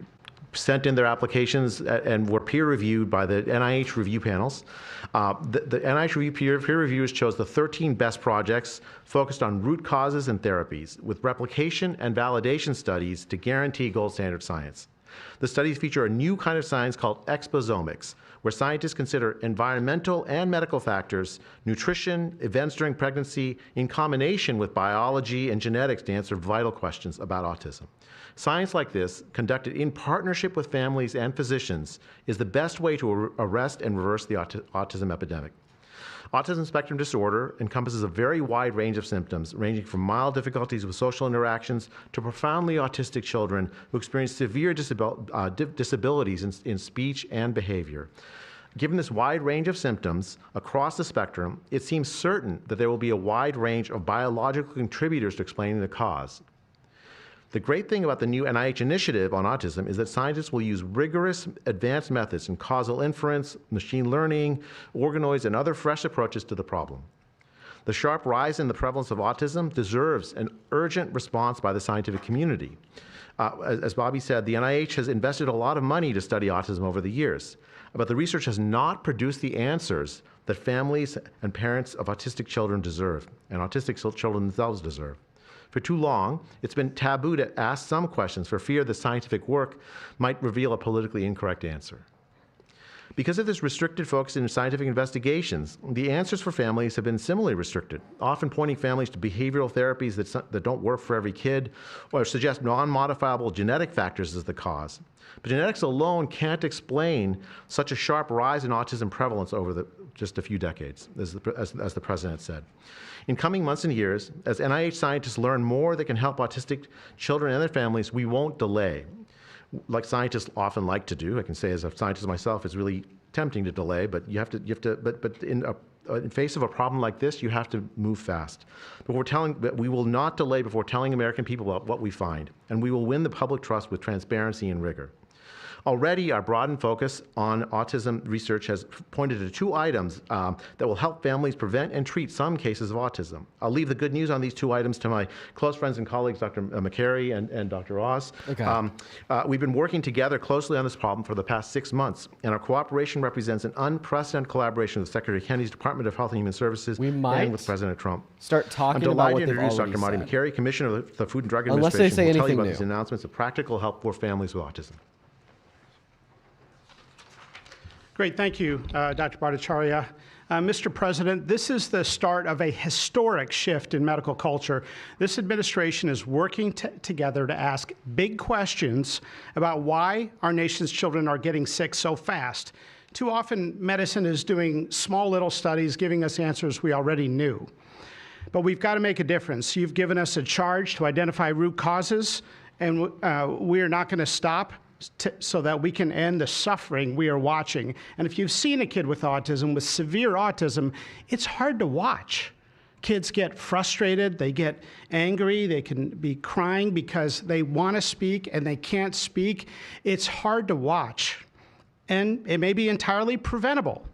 sent in their applications, and were peer-reviewed by the NIH review panels. The NIH peer reviewers chose the 13 best projects focused on root causes and therapies, with replication and validation studies to guarantee gold standard science. The studies feature a new kind of science called exposomics, where scientists consider environmental and medical factors, nutrition, events during pregnancy, in combination with biology and genetics to answer vital questions about autism. Science like this, conducted in partnership with families and physicians, is the best way to arrest and reverse the autism epidemic. Autism spectrum disorder encompasses a very wide range of symptoms, ranging from mild difficulties with social interactions to profoundly autistic children who experience severe disabilities in speech and behavior. Given this wide range of symptoms across the spectrum, it seems certain that there will be a wide range of biological contributors to explaining the cause. The great thing about the new NIH initiative on autism is that scientists will use rigorous advanced methods in causal inference, machine learning, organoids, and other fresh approaches to the problem. The sharp rise in the prevalence of autism deserves an urgent response by the scientific community. As Bobby said, the NIH has invested a lot of money to study autism over the years, but the research has not produced the answers that families and parents of autistic children deserve, and autistic children themselves deserve. For too long, it's been taboo to ask some questions for fear the scientific work might reveal a politically incorrect answer. Because of this restricted focus in scientific investigations, the answers for families have been similarly restricted, often pointing families to behavioral therapies that don't work for every kid or suggest non-modifiable genetic factors as the cause. But genetics alone can't explain such a sharp rise in autism prevalence over just a few decades, as the president said. In coming months and years, as NIH scientists learn more that can help autistic children and their families, we won't delay. Like scientists often like to do. I can say as a scientist myself, it's really tempting to delay, but but in face of a problem like this, you have to move fast. But we will not delay before telling American people about what we find, and we will win the public trust with transparency and rigor. Already, our broadened focus on autism research has pointed to 2 items that will help families prevent and treat some cases of autism. I'll leave the good news on these 2 items to my close friends and colleagues, Dr. McCary and Dr. Oz. Okay. We've been working together closely on this problem for the past 6 months, and our cooperation represents an unprecedented collaboration with Secretary Kennedy's Department of Health and Human Services and with President Trump. Start talking I'm about delighted what to they've introduce already Dr. Marty said. McCary, Commissioner of the Food and Drug Unless they Administration, say who will tell you anything about new. these announcements of practical help for families with autism. Great, thank you, Dr. Bhattacharya. Mr. President, this is the start of a historic shift in medical culture. This administration is working together to ask big questions about why our nation's children are getting sick so fast. Too often, medicine is doing small little studies, giving us answers we already knew. But we've got to make a difference. You've given us a charge to identify root causes, and we are not going to stop so that we can end the suffering we are watching. And if you've seen a kid with autism, with severe autism, it's hard to watch. Kids get frustrated, they get angry, they can be crying because they want to speak and they can't speak. It's hard to watch, and it may be entirely preventable.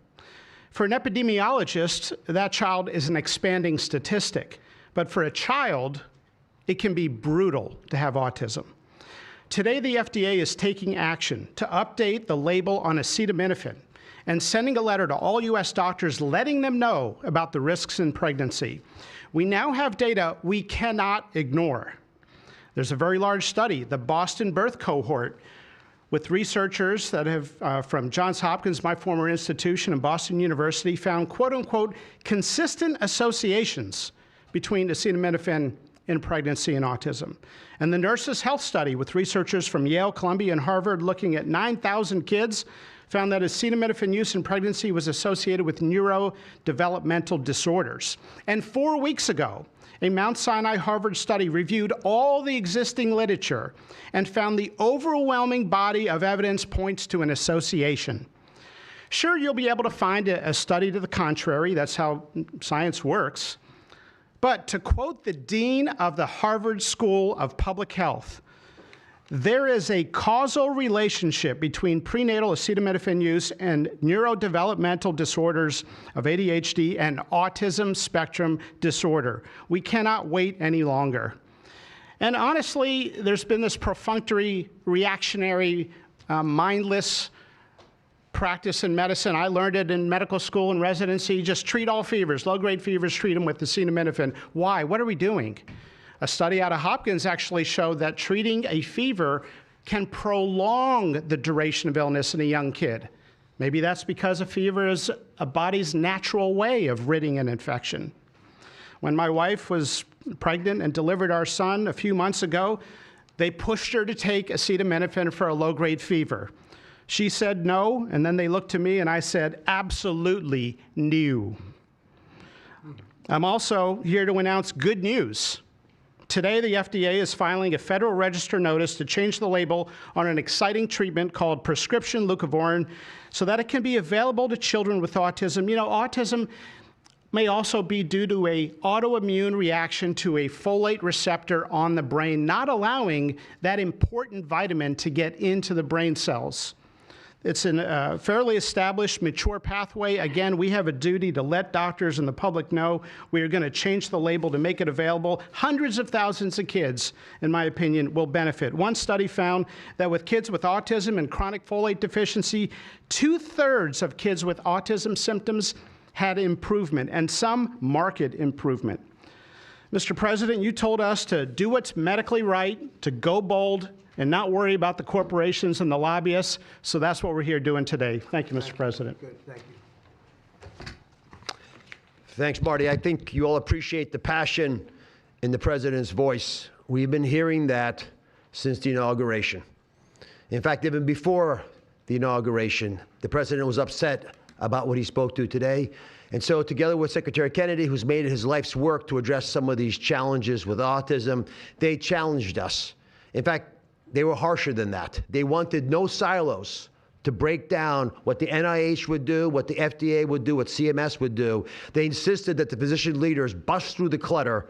For an epidemiologist, that child is an expanding statistic. But for a child, it can be brutal to have autism. Today, the FDA is taking action to update the label on acetaminophen and sending a letter to all U.S. doctors letting them know about the risks in pregnancy. We now have data we cannot ignore. There's a very large study, the Boston Birth Cohort, with researchers that have, from Johns Hopkins, my former institution, and Boston University, found quote-unquote consistent associations between acetaminophen in pregnancy and autism. And the Nurses' Health Study with researchers from Yale, Columbia, and Harvard looking at 9,000 kids found that acetaminophen use in pregnancy was associated with neurodevelopmental disorders. And 4 weeks ago, a Mount Sinai Harvard study reviewed all the existing literature and found the overwhelming body of evidence points to an association. Sure, you'll be able to find a study to the contrary. That's how science works. But to quote the dean of the Harvard School of Public Health, there is a causal relationship between prenatal acetaminophen use and neurodevelopmental disorders of ADHD and autism spectrum disorder. We cannot wait any longer. And honestly, there's been this perfunctory, reactionary, mindless practice in medicine. I learned it in medical school and residency. Just treat all fevers, low-grade fevers, treat them with acetaminophen. Why? What are we doing? A study out of Hopkins actually showed that treating a fever can prolong the duration of illness in a young kid. Maybe that's because a fever is a body's natural way of ridding an infection. When my wife was pregnant and delivered our son a few months ago, they pushed her to take acetaminophen for a low-grade fever. She said no, and then they looked to me and I said, absolutely no. I'm also here to announce good news. Today, the FDA is filing a Federal Register notice to change the label on an exciting treatment called prescription leucovorin so that it can be available to children with autism. You know, autism may also be due to an autoimmune reaction to a folate receptor on the brain, not allowing that important vitamin to get into the brain cells. It's a fairly established, mature pathway. Again, we have a duty to let doctors and the public know we are going to change the label to make it available. Hundreds of thousands of kids, in my opinion, will benefit. One study found that with kids with autism and chronic folate deficiency, 2/3 of kids with autism symptoms had improvement, and some marked improvement. Mr. President, you told us to do what's medically right, to go bold, and not worry about the corporations and the lobbyists. So that's what we're here doing today. Thank you, Mr. President. Good, thank you. Thanks, Marty. I think you all appreciate the passion in the president's voice. We've been hearing that since the inauguration. In fact, even before the inauguration, the president was upset about what he spoke to today. And so together with Secretary Kennedy, who's made it his life's work to address some of these challenges with autism, they challenged us. In fact, they were harsher than that. They wanted no silos to break down what the NIH would do, what the FDA would do, what CMS would do. They insisted that the physician leaders bust through the clutter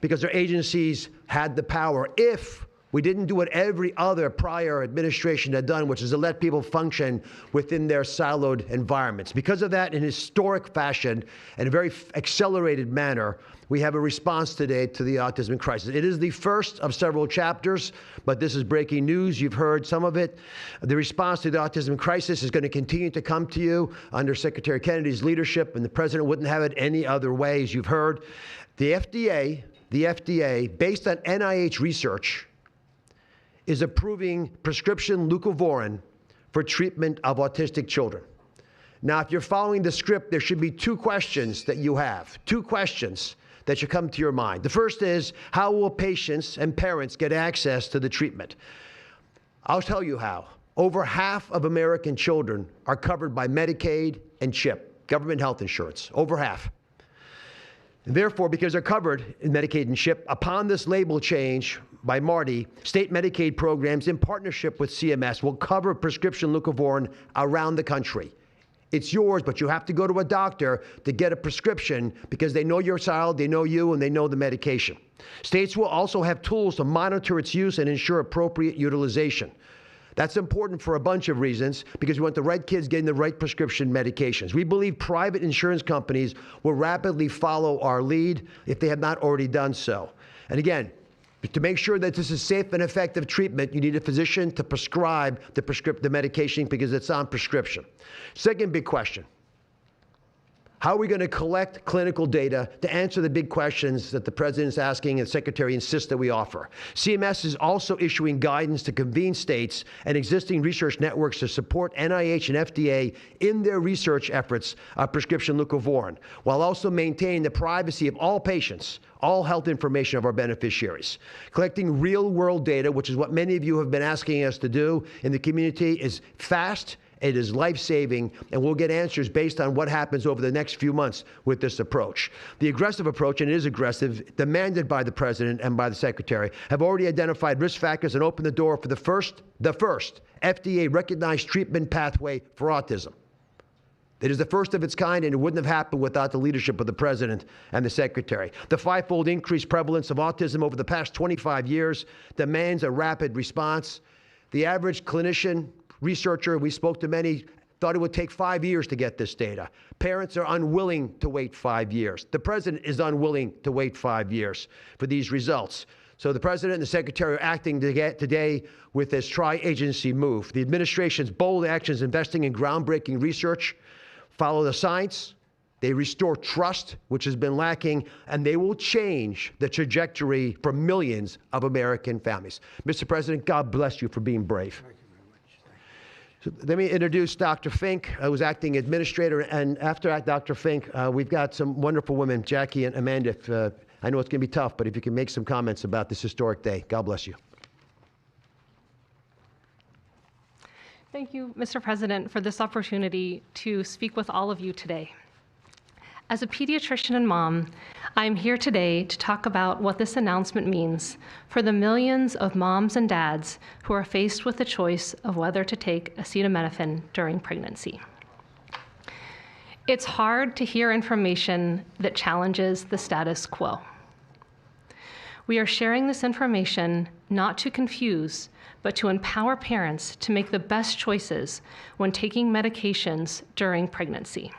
because their agencies had the power if we didn't do what every other prior administration had done, which is to let people function within their siloed environments. Because of that, in historic fashion and a very accelerated manner, we have a response today to the autism crisis. It is the first of several chapters, but this is breaking news. You've heard some of it. The response to the autism crisis is going to continue to come to you under Secretary Kennedy's leadership, and the president wouldn't have it any other way, as you've heard. The FDA, based on NIH research, is approving prescription leucovorin for treatment of autistic children. Now, if you're following the script, there should be two questions that you have, two questions that should come to your mind. The first is, how will patients and parents get access to the treatment? I'll tell you how. Over half of American children are covered by Medicaid and CHIP, government health insurance, over half. Therefore, because they're covered in Medicaid and CHIP, upon this label change by Marty, state Medicaid programs in partnership with CMS will cover prescription leucovorin around the country. It's yours, but you have to go to a doctor to get a prescription because they know your child, they know you, and they know the medication. States will also have tools to monitor its use and ensure appropriate utilization. That's important for a bunch of reasons because we want the right kids getting the right prescription medications. We believe private insurance companies will rapidly follow our lead if they have not already done so. And again, to make sure that this is safe and effective treatment, you need a physician to prescribe the medication because it's on prescription. Second big question. How are we going to collect clinical data to answer the big questions that the president is asking and the secretary insists that we offer? CMS is also issuing guidance to convene states and existing research networks to support NIH and FDA in their research efforts of prescription leucovorin, while also maintaining the privacy of all patients, all health information of our beneficiaries. Collecting real-world data, which is what many of you have been asking us to do in the community, is fast. It is life-saving, and we'll get answers based on what happens over the next few months with this approach. The aggressive approach, and it is aggressive, demanded by the president and by the secretary, have already identified risk factors and opened the door for the first FDA-recognized treatment pathway for autism. It is the first of its kind, and it wouldn't have happened without the leadership of the president and the secretary. The five-fold increased prevalence of autism over the past 25 years demands a rapid response. The average clinician, researcher, we spoke to many, thought it would take 5 years to get this data. Parents are unwilling to wait 5 years. The president is unwilling to wait 5 years for these results. So the president and the secretary are acting today with this tri-agency move. The administration's bold actions investing in groundbreaking research follow the science. They restore trust, which has been lacking, and they will change the trajectory for millions of American families. Mr. President, God bless you for being brave. So let me introduce Dr. Fink, who's acting administrator, and after Dr. Fink, we've got some wonderful women, Jackie and Amanda. I know it's going to be tough, but if you can make some comments about this historic day, God bless you. Thank you, Mr. President, for this opportunity to speak with all of you today. As a pediatrician and mom, I'm here today to talk about what this announcement means for the millions of moms and dads who are faced with the choice of whether to take acetaminophen during pregnancy. It's hard to hear information that challenges the status quo. We are sharing this information not to confuse, but to empower parents to make the best choices when taking medications during pregnancy.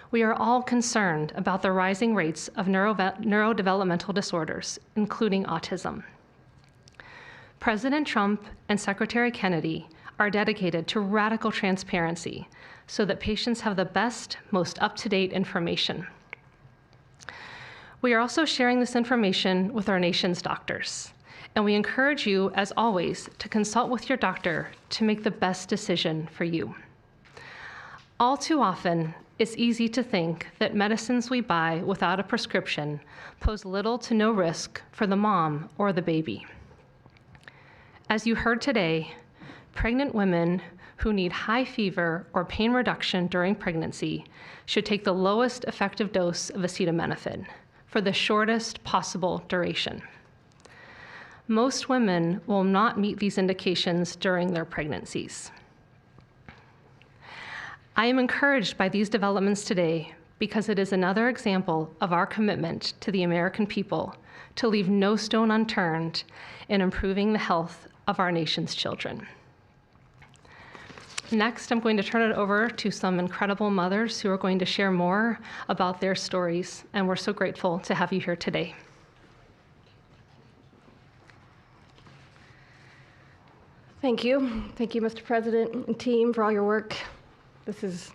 We are all concerned about the rising rates of neurodevelopmental disorders, including autism. President Trump and Secretary Kennedy are dedicated to radical transparency so that patients have the best, most up-to-date information. We are also sharing this information with our nation's doctors, and we encourage you, as always, to consult with your doctor to make the best decision for you. All too often, it's easy to think that medicines we buy without a prescription pose little to no risk for the mom or the baby. As you heard today, pregnant women who need high fever or pain reduction during pregnancy should take the lowest effective dose of acetaminophen for the shortest possible duration. Most women will not meet these indications during their pregnancies. I am encouraged by these developments today because it is another example of our commitment to the American people to leave no stone unturned in improving the health of our nation's children. Next, I'm going to turn it over to some incredible mothers who are going to share more about their stories, and we're so grateful to have you here today. Thank you. Thank you, Mr. President and team, for all your work. This is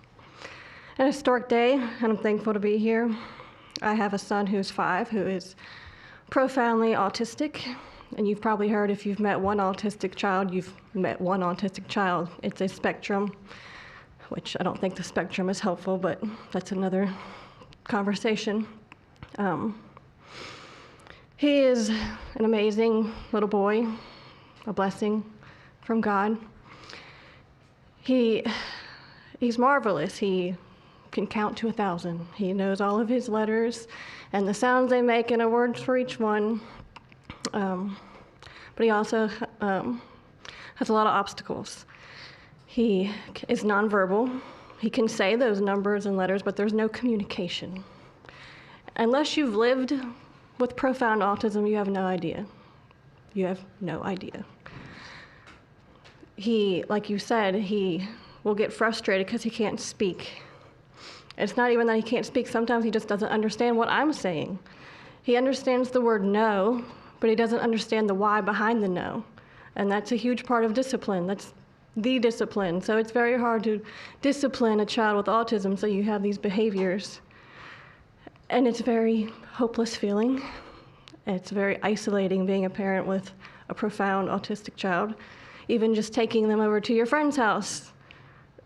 an historic day, and I'm thankful to be here. I have a son who's 5 who is profoundly autistic, and you've probably heard if you've met one autistic child, you've met one autistic child. It's a spectrum, which I don't think the spectrum is helpful, but that's another conversation. He is an amazing little boy, a blessing from God. He's marvelous. He can count to 1,000. He knows all of his letters and the sounds they make and a word for each one. But he also has a lot of obstacles. He is nonverbal. He can say those numbers and letters, but there's no communication. Unless you've lived with profound autism, you have no idea. You have no idea. He, like you said, he will get frustrated because he can't speak. It's not even that he can't speak. Sometimes he just doesn't understand what I'm saying. He understands the word no, but he doesn't understand the why behind the no. And that's a huge part of discipline. That's the discipline. So it's very hard to discipline a child with autism so you have these behaviors. And it's a very hopeless feeling. It's very isolating being a parent with a profound autistic child. Even just taking them over to your friend's house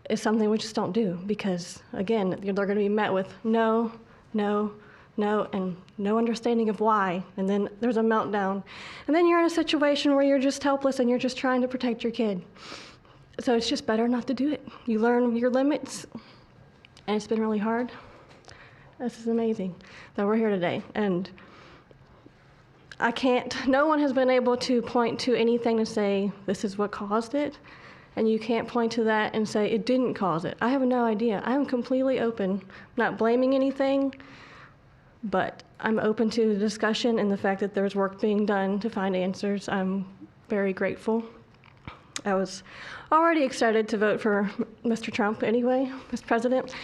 is something we just don't do because, again, they're going to be met with no, no, no, and no understanding of why. And then there's a meltdown. And then you're in a situation where you're just helpless and you're just trying to protect your kid. So it's just better not to do it. You learn your limits, and it's been really hard. This is amazing that we're here today. And no one has been able to point to anything to say, this is what caused it. And you can't point to that and say, it didn't cause it. I have no idea. I'm completely open. I'm not blaming anything, but I'm open to the discussion and the fact that there's work being done to find answers. I'm very grateful. I was already excited to vote for Mr. Trump anyway, Mr. President.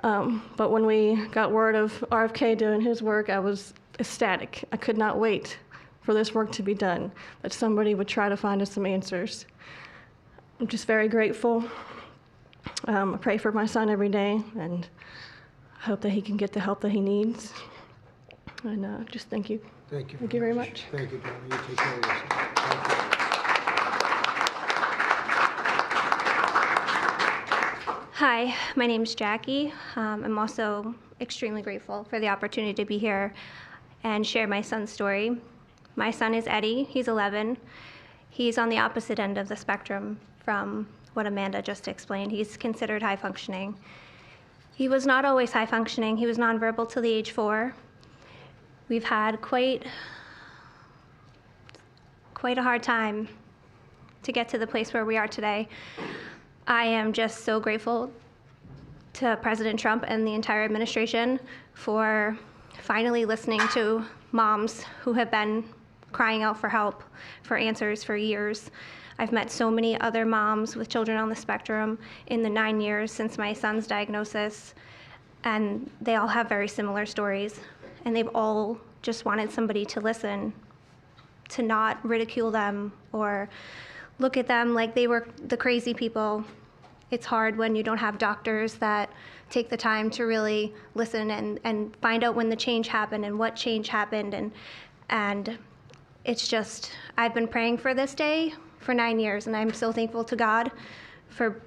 But when we got word of RFK doing his work, I was ecstatic. I could not wait for this work to be done, that somebody would try to find us some answers. I'm just very grateful. I pray for my son every day and hope that he can get the help that he needs. And just thank you. Thank you. Thank you very much. Thank you, Johnny. You take care of yourself. Thank you. Hi, my name's Jackie. I'm also extremely grateful for the opportunity to be here and share my son's story. My son is Eddie. He's 11. He's on the opposite end of the spectrum from what Amanda just explained. He's considered high functioning. He was not always high functioning. He was nonverbal till the age 4. We've had quite a hard time to get to the place where we are today. I am just so grateful to President Trump and the entire administration for finally listening to moms who have been crying out for help, for answers for years. I've met so many other moms with children on the spectrum in the 9 years since my son's diagnosis, and they all have very similar stories. And they've all just wanted somebody to listen, to not ridicule them or look at them like they were the crazy people it's hard when you don't have doctors that take the time to really listen and find out when the change happened and what change happened. And it's just, I've been praying for this day for 9 years, and I'm so thankful to God for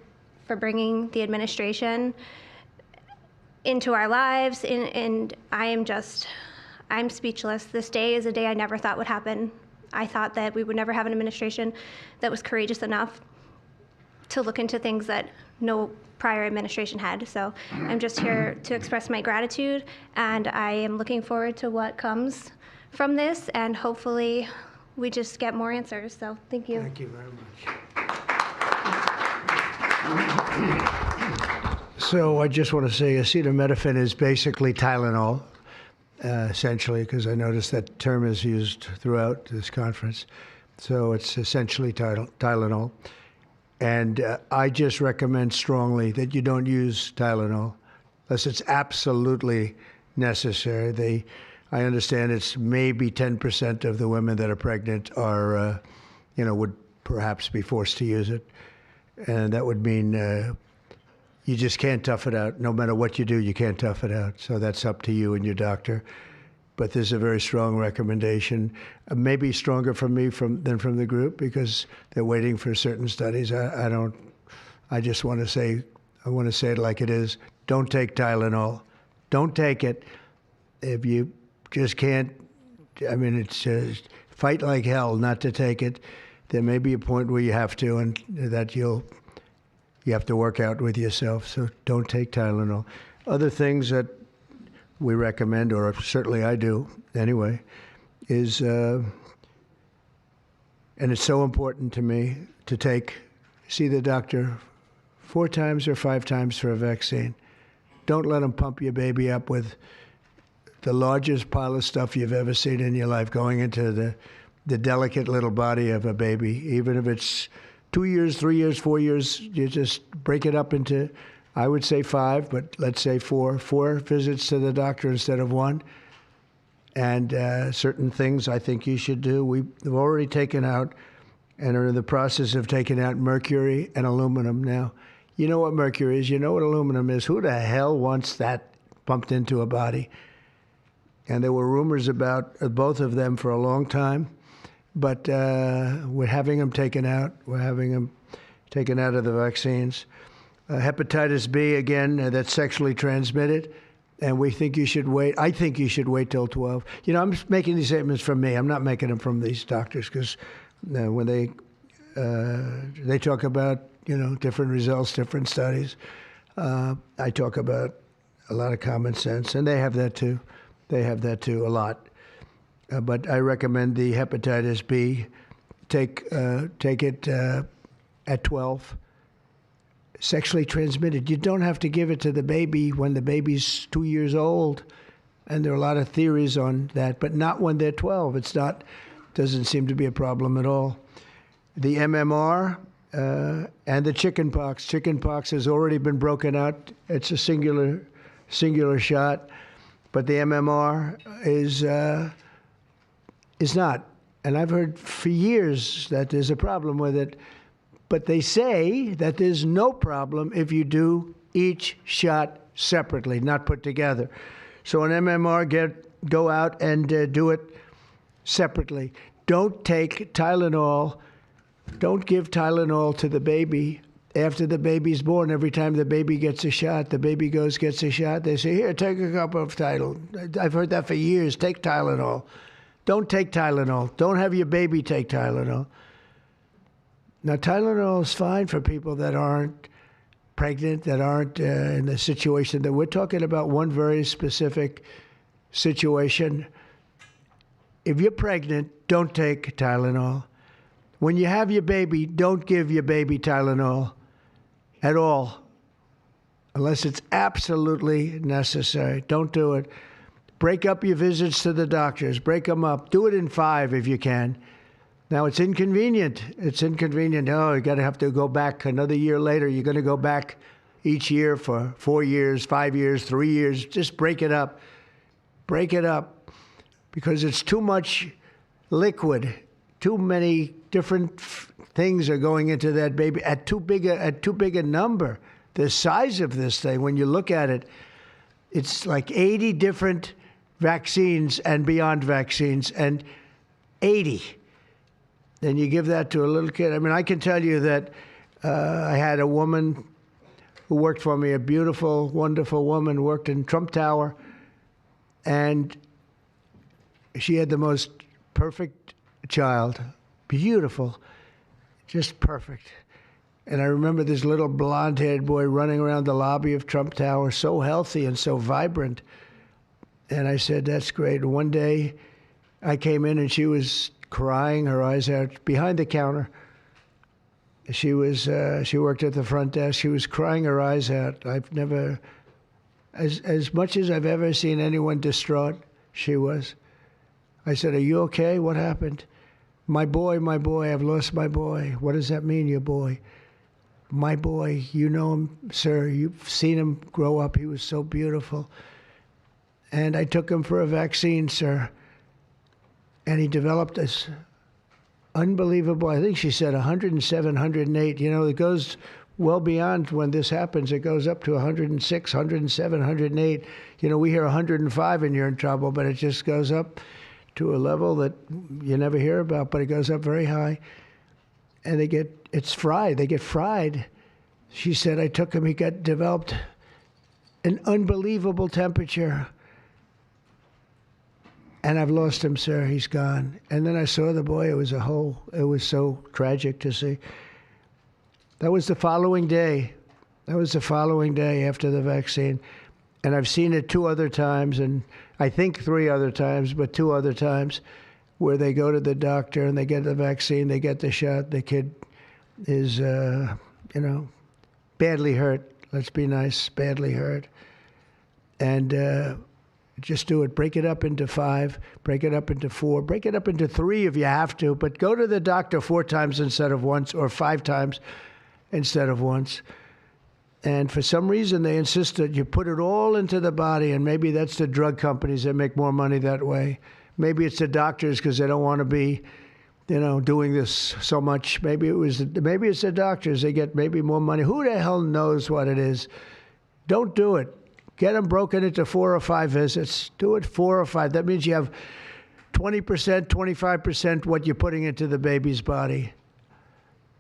bringing the administration into our lives. And I'm speechless. This day is a day I never thought would happen. I thought that we would never have an administration that was courageous enough to look into things that no prior administration had. So I'm just here to express my gratitude, and I am looking forward to what comes from this, and hopefully we just get more answers. So thank you. Thank you very much. So I just want to say acetaminophen is basically Tylenol, essentially, because I noticed that term is used throughout this conference. So it's essentially Tylenol. And I just recommend strongly that you don't use Tylenol unless it's absolutely necessary. I understand it's maybe 10% of the women that are pregnant are, would perhaps be forced to use it. And that would mean you just can't tough it out. No matter what you do, you can't tough it out. So that's up to you and your doctor. But there's a very strong recommendation, maybe stronger from me than from the group, because they're waiting for certain studies. I just want to say, I want to say it like it is. Don't take Tylenol. Don't take it. If you just can't, it's just fight like hell not to take it. There may be a point where you have to, and that you have to work out with yourself. So don't take Tylenol. Other things that we recommend, or certainly I do anyway, is, and it's so important to me to see the doctor 4 times or 5 times for a vaccine. Don't let them pump your baby up with the largest pile of stuff you've ever seen in your life going into the delicate little body of a baby. Even if it's 2 years, 3 years, 4 years, you just break it up into, I would say 5, but let's say 4 visits to the doctor instead of 1. And certain things I think you should do. We've already taken out and are in the process of taking out mercury and aluminum now. You know what mercury is. You know what aluminum is. Who the hell wants that pumped into a body? And there were rumors about both of them for a long time. But we're having them taken out. We're having them taken out of the vaccines. Hepatitis B, again, that's sexually transmitted. And we think you should wait. I think you should wait till 12. I'm making these statements from me. I'm not making them from these doctors, because when they talk about, different results, different studies, I talk about a lot of common sense. And they have that too. They have that too, a lot. But I recommend the hepatitis B. Take it at 12. Sexually transmitted. You don't have to give it to the baby when the baby's 2 years old. And there are a lot of theories on that, but not when they're 12. Doesn't seem to be a problem at all. The MMR and the chickenpox. Chickenpox has already been broken out. It's a singular shot. But the MMR is not. And I've heard for years that there's a problem with it. But they say that there's no problem if you do each shot separately, not put together. So an MMR, go out and do it separately. Don't take Tylenol. Don't give Tylenol to the baby after the baby's born. Every time the baby gets a shot, the baby gets a shot. They say, here, take a cup of Tylenol. I've heard that for years. Take Tylenol. Don't take Tylenol. Don't have your baby take Tylenol. Now, Tylenol is fine for people that aren't pregnant, that aren't in the situation that we're talking about. One very specific situation. If you're pregnant, don't take Tylenol. When you have your baby, don't give your baby Tylenol at all, unless it's absolutely necessary. Don't do it. Break up your visits to the doctors. Break them up. Do it in 5 if you can. Now, it's inconvenient. It's inconvenient. Oh, you have to go back another year later. You're going to go back each year for 4 years, 5 years, 3 years. Just break it up. Break it up, because it's too much liquid too many different things are going into that baby at too big a number. The size of this thing, when you look at it, it's like 80 different vaccines and beyond vaccines, and 80. Then you give that to a little kid. I mean, I can tell you that I had a woman who worked for me, a beautiful, wonderful woman, worked in Trump Tower, and she had the most perfect child, beautiful, just perfect. And I remember this little blonde-haired boy running around the lobby of Trump Tower, so healthy and so vibrant. And I said, that's great. And one day I came in and she was crying her eyes out behind the counter. She worked at the front desk. She was crying her eyes out. I've never, as much as I've ever seen anyone distraught, she was. I said, are you okay? What happened? My boy, I've lost my boy. What does that mean, your boy? My boy, you know him, sir. You've seen him grow up. He was so beautiful. And I took him for a vaccine, sir. And he developed this unbelievable, I think she said 107, 108. You know, it goes well beyond when this happens. It goes up to 106, 107, 108. You know, we hear 105 and you're in trouble, but it just goes up to a level that you never hear about, but it goes up very high. And it's fried. They get fried. She said, I took him, he developed an unbelievable temperature. And I've lost him, sir. He's gone. And then I saw the boy. It was so tragic to see. That was the following day. After the vaccine. And I've seen it 2 other times, and I think 3 other times, but 2 other times, where they go to the doctor and they get the vaccine, they get the shot. The kid is, badly hurt. Let's be nice, badly hurt. And just do it. Break it up into 5, break it up into 4, break it up into 3 if you have to, but go to the doctor 4 times instead of once, or 5 times instead of once. And for some reason, they insist that you put it all into the body, and maybe that's the drug companies that make more money that way. Maybe it's the doctors because they don't want to be, doing this so much. Maybe it's the doctors. They get maybe more money. Who the hell knows what it is? Don't do it. Get them broken into 4 or 5 visits. Do it 4 or 5. That means you have 20%, 25% what you're putting into the baby's body.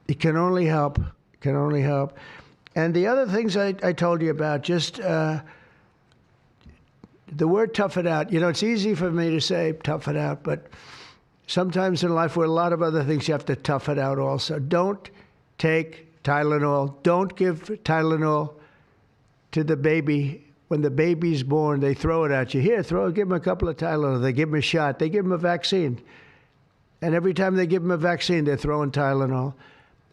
It can only help. It can only help. And the other things I told you about, just the word tough it out. It's easy for me to say tough it out, but sometimes in life with a lot of other things, you have to tough it out also. Don't take Tylenol. Don't give Tylenol to the baby. When the baby's born, they throw it at you. Here, give them a couple of Tylenol. They give them a shot. They give them a vaccine. And every time they give them a vaccine, they're throwing Tylenol.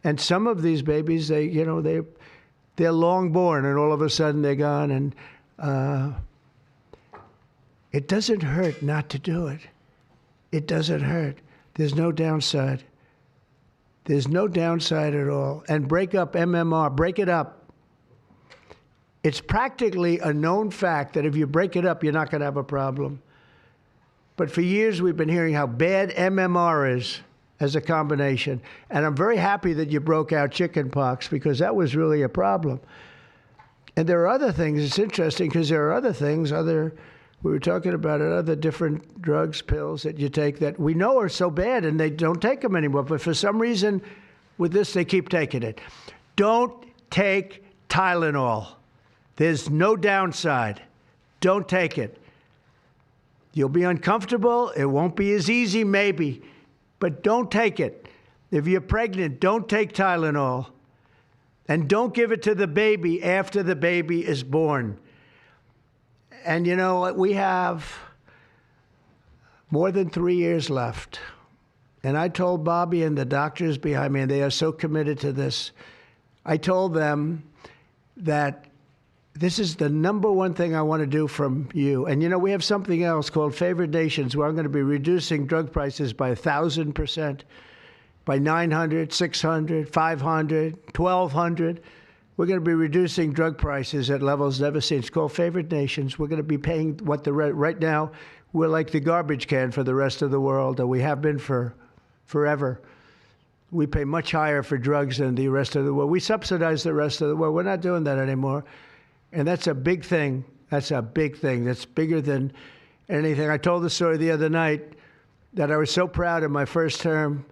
And some of these babies, they're long born, and all of a sudden they're gone. And it doesn't hurt not to do it. It doesn't hurt. There's no downside. There's no downside at all. And break up MMR. Break it up. It's practically a known fact that if you break it up, you're not going to have a problem. But for years, we've been hearing how bad MMR is as a combination. And I'm very happy that you broke out chickenpox, because that was really a problem. And there are other things. It's interesting because there are other things, we were talking about it, other different drugs, pills that you take that we know are so bad and they don't take them anymore. But for some reason, with this, they keep taking it. Don't take Tylenol. There's no downside. Don't take it. You'll be uncomfortable. It won't be as easy, maybe, but don't take it. If you're pregnant, don't take Tylenol. And don't give it to the baby after the baby is born. And we have more than 3 years left. And I told Bobby and the doctors behind me, and they are so committed to this, I told them that this is the number one thing I want to do from you. And we have something else called Favored Nations, where I'm going to be reducing drug prices by 1,000%, by 900, 600, 500, 1,200. We're going to be reducing drug prices at levels never seen. It's called Favored Nations. We're going to be paying what right now, we're like the garbage can for the rest of the world, and we have been for forever. We pay much higher for drugs than the rest of the world. We subsidize the rest of the world. We're not doing that anymore. And that's a big thing. That's a big thing. That's bigger than anything. I told the story the other night that I was so proud in my first term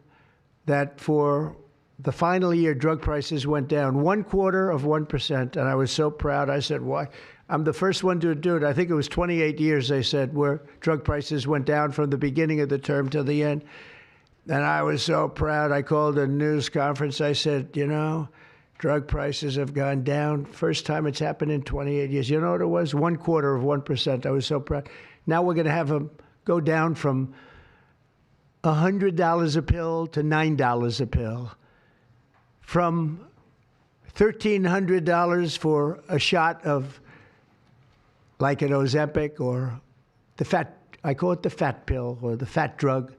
that for the final year, drug prices went down 0.25%. And I was so proud. I said, why? I'm the first one to do it. I think it was 28 years, they said, where drug prices went down from the beginning of the term to the end. And I was so proud. I called a news conference. I said, you know, drug prices have gone down. First time it's happened in 28 years. You know what it was? 0.25%. I was so proud. Now we're going to have them go down from $100 a pill to $9 a pill. From $1,300 for a shot of like an Ozempic or the fat, I call it the fat pill or the fat drug.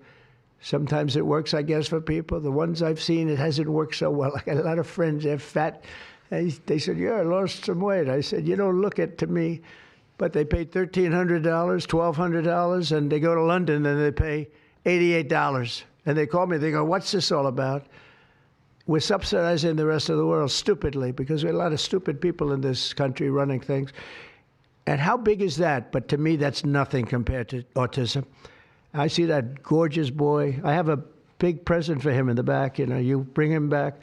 Sometimes it works, I guess, for people. The ones I've seen, it hasn't worked so well. I got a lot of friends, they're fat. They said, yeah, I lost some weight. I said, you don't look it to me. But they pay $1,300, $1,200, and they go to London and they pay $88. And they call me, they go, what's this all about? We're subsidizing the rest of the world stupidly because we have a lot of stupid people in this country running things. And how big is that? But to me, that's nothing compared to autism. I see that gorgeous boy. I have a big present for him in the back. You know, you bring him back.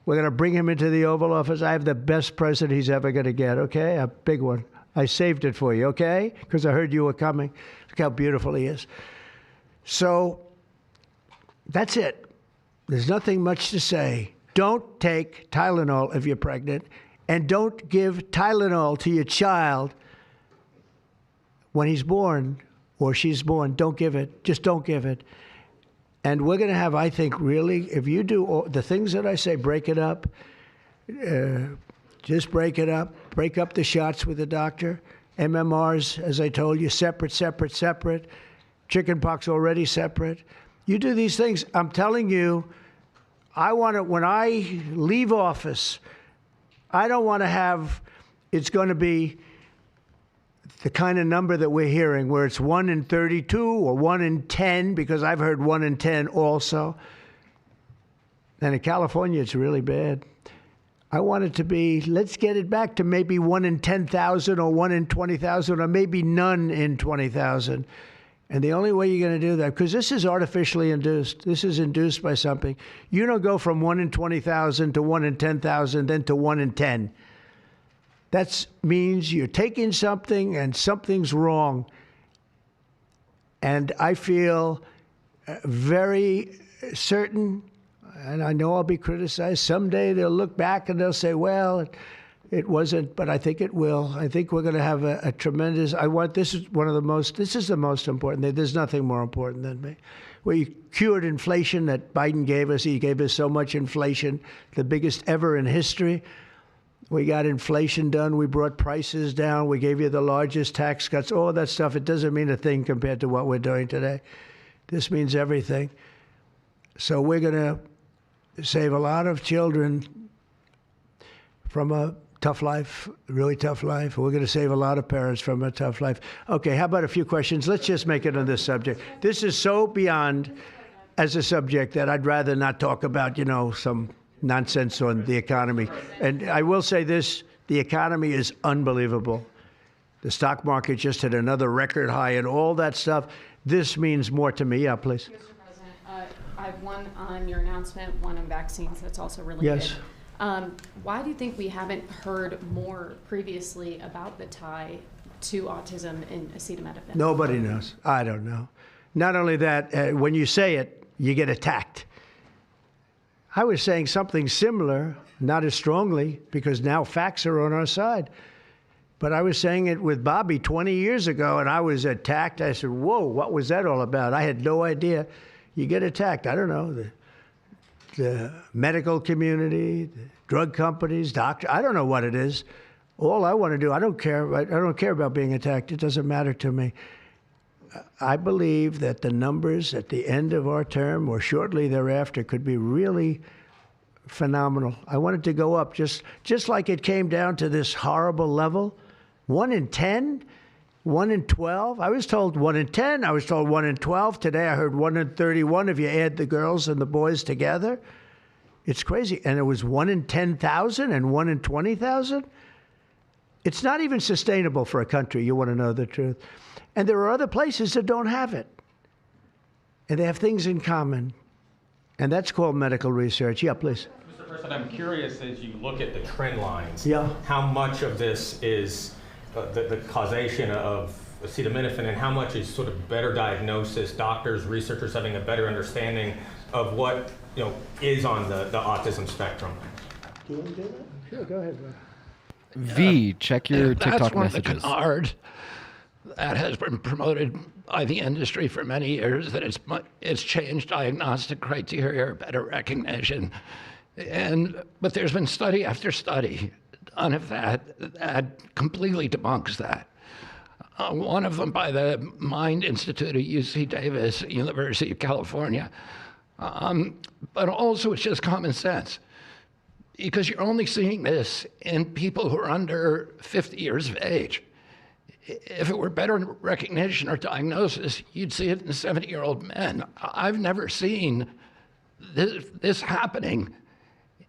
We're going to bring him into the Oval Office. I have the best present he's ever going to get, okay? A big one. I saved it for you, okay? Because I heard you were coming. Look how beautiful he is. So that's it. There's nothing much to say. Don't take Tylenol if you're pregnant, and don't give Tylenol to your child when he's born or she's born. Don't give it. Just don't give it. And we're going to have, I think, really, if you do all the things that I say, break it up. Just break it up. Break up the shots with the doctor. MMRs, as I told you, separate, separate, separate. Chickenpox already separate. You do these things. I'm telling you, I want to, when I leave office, I don't want to have, it's going to be the kind of number that we're hearing where it's 1 in 32 or 1 in 10, because I've heard 1 in 10 also. And in California, it's really bad. I want it to be, let's get it back to maybe 1 in 10,000 or 1 in 20,000 or maybe none in 20,000. And the only way you're going to do that, because this is artificially induced. This is induced by something. You don't go from 1 in 20,000 to 1 in 10,000, then to 1 in 10. That means you're taking something and something's wrong. And I feel very certain, and I know I'll be criticized. Someday they'll look back and they'll say, well, it wasn't, but I think it will. I think we're going to have a tremendous, this is the most important thing. There's nothing more important than me. We cured inflation that Biden gave us. He gave us so much inflation, the biggest ever in history. We got inflation done. We brought prices down. We gave you the largest tax cuts, all that stuff. It doesn't mean a thing compared to what we're doing today. This means everything. So we're going to save a lot of children from a tough life, really tough life. We're going to save a lot of parents from a tough life. Okay, how about a few questions? Let's just make it on this subject. This is so beyond as a subject that I'd rather not talk about, you know, some nonsense on the economy. And I will say this, the economy is unbelievable. The stock market just hit another record high and all that stuff. This means more to me. Yeah, please. Mr. President, I have one on your announcement, one on vaccines that's also related. Yes. Why do you think we haven't heard more previously about the tie to autism in acetaminophen? Nobody knows. I don't know. Not only that, when you say it, you get attacked. I was saying something similar, not as strongly, because now facts are on our side. But I was saying it with Bobby 20 years ago, and I was attacked. I said, whoa, what was that all about? I had no idea. You get attacked. I don't know. The medical community, the drug companies, doctors, I don't know what it is. All I want to do, I don't care. I don't care about being attacked. It doesn't matter to me. I believe that the numbers at the end of our term or shortly thereafter could be really phenomenal. I want it to go up just like it came down to this horrible level. 1 in 10? 1 in 12. I was told 1 in 10. I was told 1 in 12. Today I heard 1 in 31 if you add the girls and the boys together. It's crazy. And it was 1 in 10,000 and 1 in 20,000. It's not even sustainable for a country, you want to know the truth. And there are other places that don't have it. And they have things in common. And that's called medical research. Yeah, please. Mr. President, I'm curious, as you look at the trend lines, Yeah. how much of this is the causation of acetaminophen and how much is sort of better diagnosis, doctors, researchers having a better understanding of what is on the autism spectrum? Do you want to do that? Sure, go ahead. V, check your TikTok That's one messages. of the canard that has been promoted by the industry for many years, that it's changed diagnostic criteria, better recognition. But there's been study after study done of that completely debunks that. One of them by the Mind Institute at UC Davis, University of California. But also it's just common sense, because you're only seeing this in people who are under 50 years of age. If it were better recognition or diagnosis, you'd see it in 70-year-old men. I've never seen this happening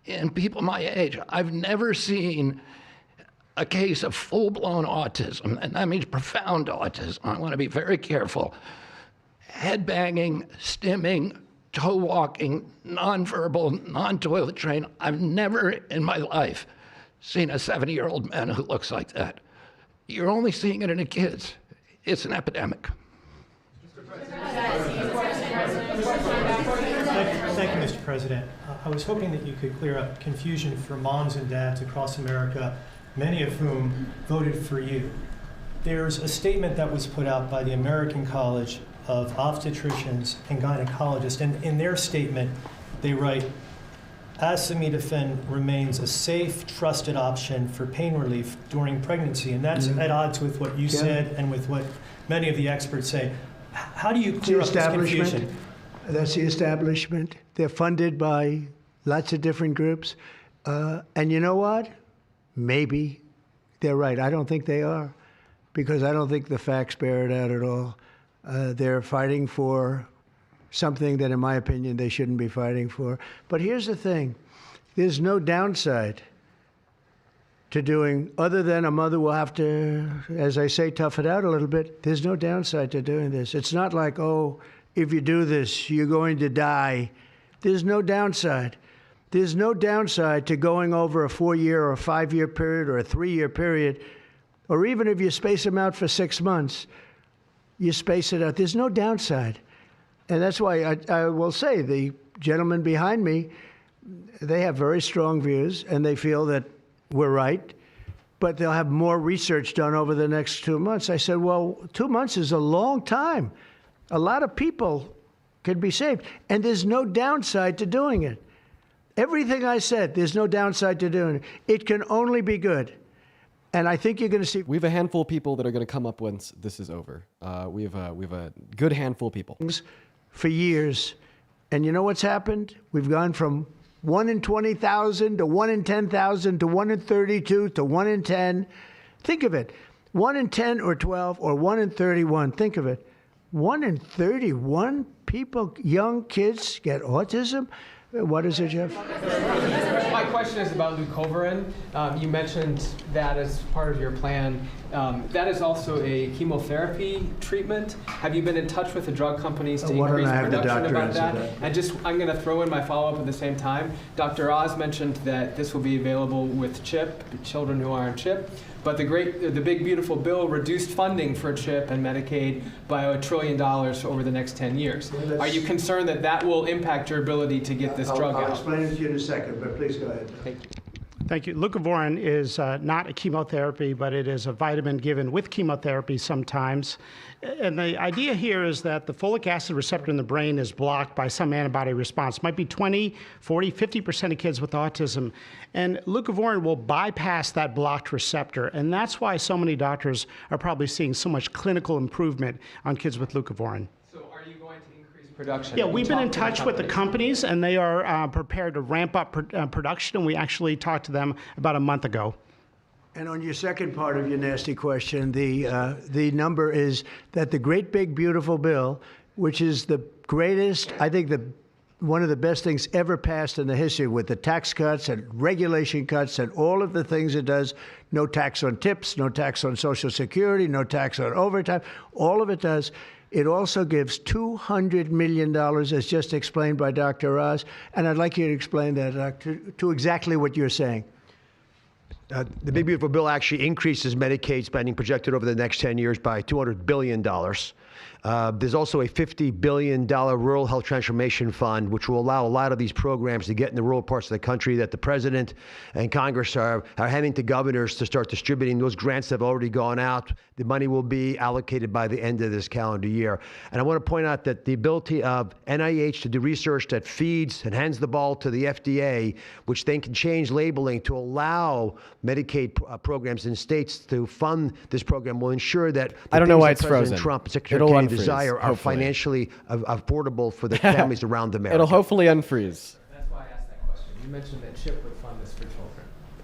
in people my age. I've never seen a case of full-blown autism, and that means profound autism. I want to be very careful. Head banging, stimming, toe walking, nonverbal, non-toilet trained. I've never in my life seen a 70-year-old man who looks like that. You're only seeing it in the kids. It's an epidemic. Thank you, Mr. President. I was hoping that you could clear up confusion for moms and dads across America, many of whom voted for you. There's a statement that was put out by the American College of Obstetricians and Gynecologists, and in their statement, they write, acetaminophen remains a safe, trusted option for pain relief during pregnancy, and that's at odds with what you said and with what many of the experts say. How do you clear up this confusion? That's the establishment. They're funded by lots of different groups. And you know what? Maybe they're right. I don't think they are, because I don't think the facts bear it out at all. They're fighting for something that, in my opinion, they shouldn't be fighting for. But here's the thing. There's no downside to doing, other than a mother will have to, as I say, tough it out a little bit. There's no downside to doing this. It's not like, oh, if you do this, you're going to die. There's no downside. There's no downside to going over a 4-year or a 5-year period or a 3-year period, or even if you space them out for 6 months, you space it out. There's no downside. And that's why I will say the gentleman behind me, they have very strong views, and they feel that we're right, but they'll have more research done over the next 2 months. I said, well, 2 months is a long time. A lot of people could be saved, and there's no downside to doing it. Everything I said, there's no downside to doing it. It can only be good. And I think you're going to see. We have a handful of people that are going to come up once this is over. We have a good handful of people. For years. And you know what's happened? We've gone from 1 in 20,000 to 1 in 10,000 to 1 in 32 to 1 in 10. Think of it. 1 in 10 or 12 or 1 in 31. Think of it. 1 in 31 people, young kids, get autism? What is it, Jeff? My question is about leucovorin. You mentioned that as part of your plan. That is also a chemotherapy treatment. Have you been in touch with the drug companies to increase production about that? And just, I'm going to throw in my follow-up at the same time. Dr. Oz mentioned that this will be available with CHIP, children who are on CHIP. But the big beautiful bill reduced funding for CHIP and Medicaid by $1 trillion over the next 10 years. Are you concerned that that will impact your ability to get this drug out? I'll explain it to you in a second, but please go ahead. Thank you. Thank you. Leucovorin is not a chemotherapy, but it is a vitamin given with chemotherapy sometimes. And the idea here is that the folic acid receptor in the brain is blocked by some antibody response. It might be 20, 40, 50% of kids with autism. And leucovorin will bypass that blocked receptor. And that's why so many doctors are probably seeing so much clinical improvement on kids with leucovorin. Production. Yeah, we've been in touch with the companies, and they are prepared to ramp up production, and we actually talked to them about a month ago. And on your second part of your nasty question, the number is that the great big beautiful bill, which is the greatest, I think one of the best things ever passed in the history, with the tax cuts and regulation cuts and all of the things it does. No tax on tips, no tax on Social Security, no tax on overtime. All of it does. It also gives $200 million, as just explained by Dr. Oz. And I'd like you to explain that to exactly what you're saying. The Big Beautiful Bill actually increases Medicaid spending projected over the next 10 years by $200 billion. There's also a $50 billion Rural Health Transformation Fund, which will allow a lot of these programs to get in the rural parts of the country that the President and Congress are handing to governors to start distributing. Those grants have already gone out. The money will be allocated by the end of this calendar year. And I want to point out that the ability of NIH to do research that feeds and hands the ball to the FDA, which then can change labeling to allow Medicaid programs in states to fund this program, will ensure that I don't know why it's President frozen. Trump and Secretary It'll Kennedy unfreeze, desire are hopefully. financially affordable for the families around America. It'll hopefully unfreeze. That's why I asked that question. You mentioned that CHIP would fund this for children.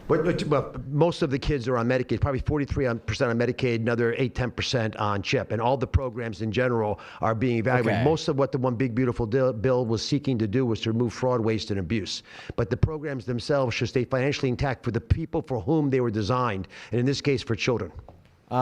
But most of the kids are on Medicaid, probably 43% on Medicaid, another 8-10% on CHIP. And all the programs in general are being evaluated. Okay. Most of what the One Big Beautiful Bill was seeking to do was to remove fraud, waste, and abuse. But the programs themselves should stay financially intact for the people for whom they were designed, and in this case, for children. The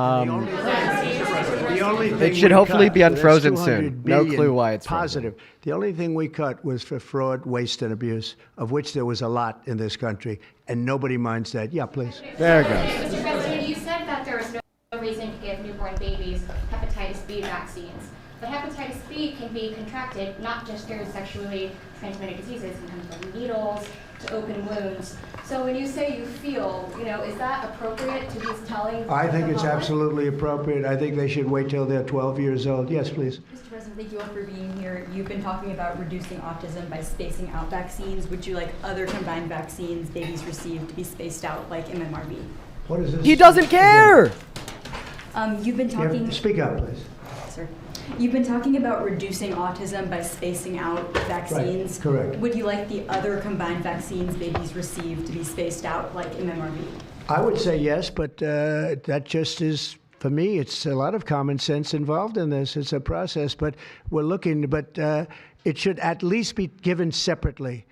only thing It should we hopefully cut, be so that's unfrozen soon. $200 No billion clue why it's positive. The only thing we cut was for fraud, waste, and abuse, of which there was a lot in this country, and nobody minds that. Yeah, please. There it goes. Mr. President, you said that there is no reason to give newborn babies hepatitis B vaccines. But hepatitis B can be contracted not just through sexually transmitted diseases. It can come from needles to open wounds. So when you say you feel, is that appropriate to be telling I think the it's public? absolutely appropriate. I think they should wait till they're 12 years old. Yes, please. Mr. President, thank you all for being here. You've been talking about reducing autism by spacing out vaccines. Would you like other combined vaccines babies receive to be spaced out like MMRV? What is this? He doesn't care! You've been talking... Speak up, please. Sir. You've been talking about reducing autism by spacing out vaccines. Right, correct. Would you like the other combined vaccines babies receive to be spaced out like MMRV? I would say yes, but that just is, for me, it's a lot of common sense involved in this. It's a process, but we're looking, but it should at least be given separately.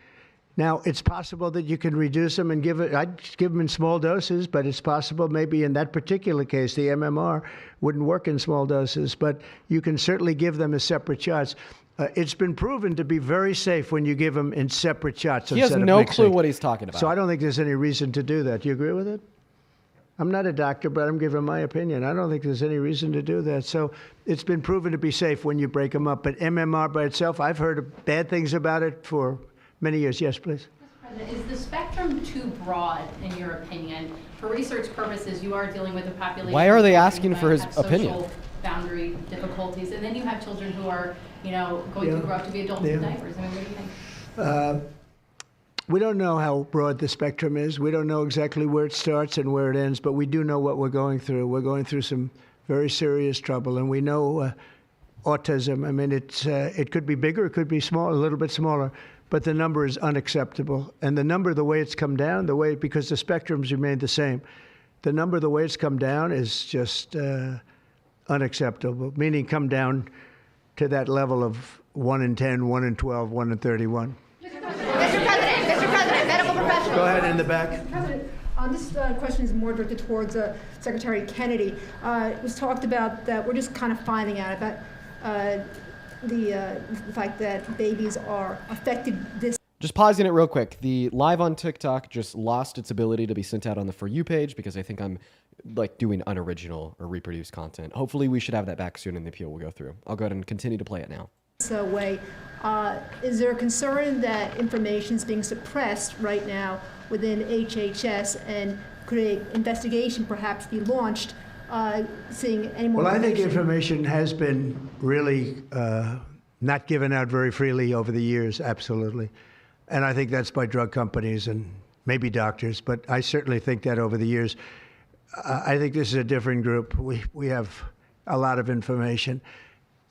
Now, it's possible that you can reduce them and give it, I'd give them in small doses, but it's possible maybe in that particular case, the MMR wouldn't work in small doses, but you can certainly give them as separate shots. It's been proven to be very safe when you give them in separate shots. He has instead of no mixing. clue what he's talking about. So I don't think there's any reason to do that. Do you agree with it? I'm not a doctor, but I'm giving my opinion. I don't think there's any reason to do that. So it's been proven to be safe when you break them up. But MMR by itself, I've heard bad things about it for many years. Yes, please. Is the spectrum too broad, in your opinion? For research purposes, you are dealing with a population. Why are they who asking for his have opinion? Social boundary difficulties, and then you have children who are, going to grow up to be adults in diapers. I mean, what do you think? We don't know how broad the spectrum is. We don't know exactly where it starts and where it ends, but we do know what we're going through. We're going through some very serious trouble, and we know autism. I mean, it could be bigger, it could be small, a little bit smaller, but the number is unacceptable. And the number, the way it's come down, because the spectrums remain the same, the number, the way it's come down is just unacceptable, meaning come down to that level of 1 in 10, 1 in 12, 1 in 31. Mr. President, medical professionals. Go ahead in the back. Mr. President, this question is more directed towards Secretary Kennedy. It was talked about that we're just kind of finding out about the fact that babies are affected this. Just pausing it real quick. The live on TikTok just lost its ability to be sent out on the For You page because I think I'm doing unoriginal or reproduced content. Hopefully we should have that back soon and the appeal will go through. I'll go ahead and continue to play it now. Way. Is there a concern that information is being suppressed right now within HHS, and could an investigation perhaps be launched seeing any more Well, I think information has been really not given out very freely over the years, absolutely. And I think that's by drug companies and maybe doctors, but I certainly think that over the years. I think this is a different group. We have a lot of information.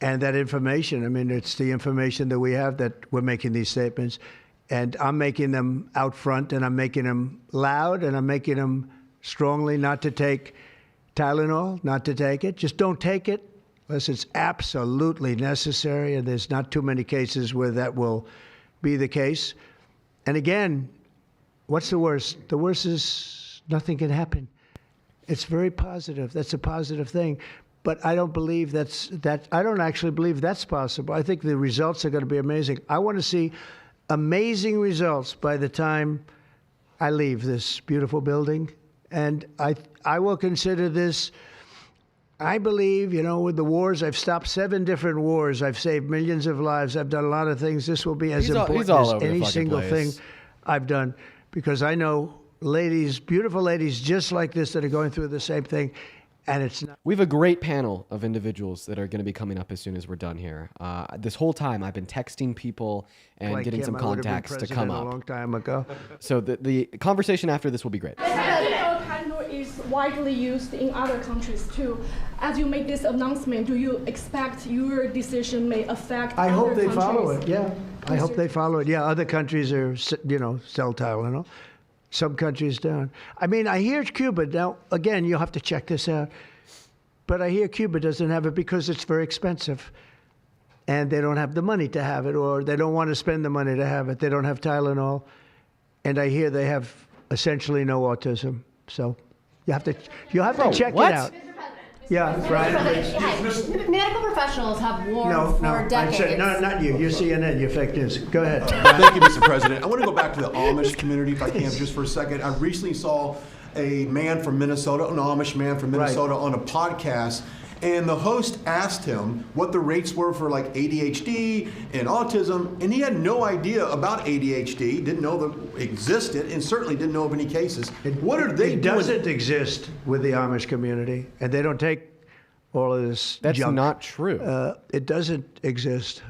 And that information, I mean, it's the information that we have that we're making these statements. And I'm making them out front, and I'm making them loud, and I'm making them strongly not to take Tylenol, not to take it. Just don't take it unless it's absolutely necessary, and there's not too many cases where that will be the case. And again, what's the worst? The worst is nothing can happen. It's very positive. That's a positive thing. But I don't believe I don't actually believe that's possible. I think the results are going to be amazing. I want to see amazing results by the time I leave this beautiful building. And I will consider this, I believe, with the wars, I've stopped 7 different wars. I've saved millions of lives. I've done a lot of things. This will be as important as any single thing I've done, because I know ladies, beautiful ladies just like this that are going through the same thing. And it's not. We have a great panel of individuals that are going to be coming up as soon as we're done here. This whole time, I've been texting people and Like getting him, some I would have been contacts to come president up. a long time ago. So the conversation after this will be great. Panel is widely used in other countries too. As you make this announcement, do you expect your decision may affect I hope other they countries? follow it, yeah. I hope they follow it. Yeah, other countries are, sell Tylenol. Some countries don't. I mean, I hear Cuba. Now, again, you'll have to check this out. But I hear Cuba doesn't have it because it's very expensive. And they don't have the money to have it, or they don't want to spend the money to have it. They don't have Tylenol. And I hear they have essentially no autism. So you'll have to check it out. Yeah, Brian. Medical professionals have warned for decades. I said, no, not you. You're CNN. You're fake news. Go ahead. Thank you, Mr. President. I want to go back to the Amish community, if I can, just for a second. I recently saw a man from Minnesota, an Amish man from Minnesota, on a podcast, and the host asked him what the rates were for like ADHD and autism, and he had no idea about ADHD, didn't know that it existed, and certainly didn't know of any cases. What are they doing? It doesn't exist with the Amish community, and they don't take all of this That's junk. not true. It doesn't exist.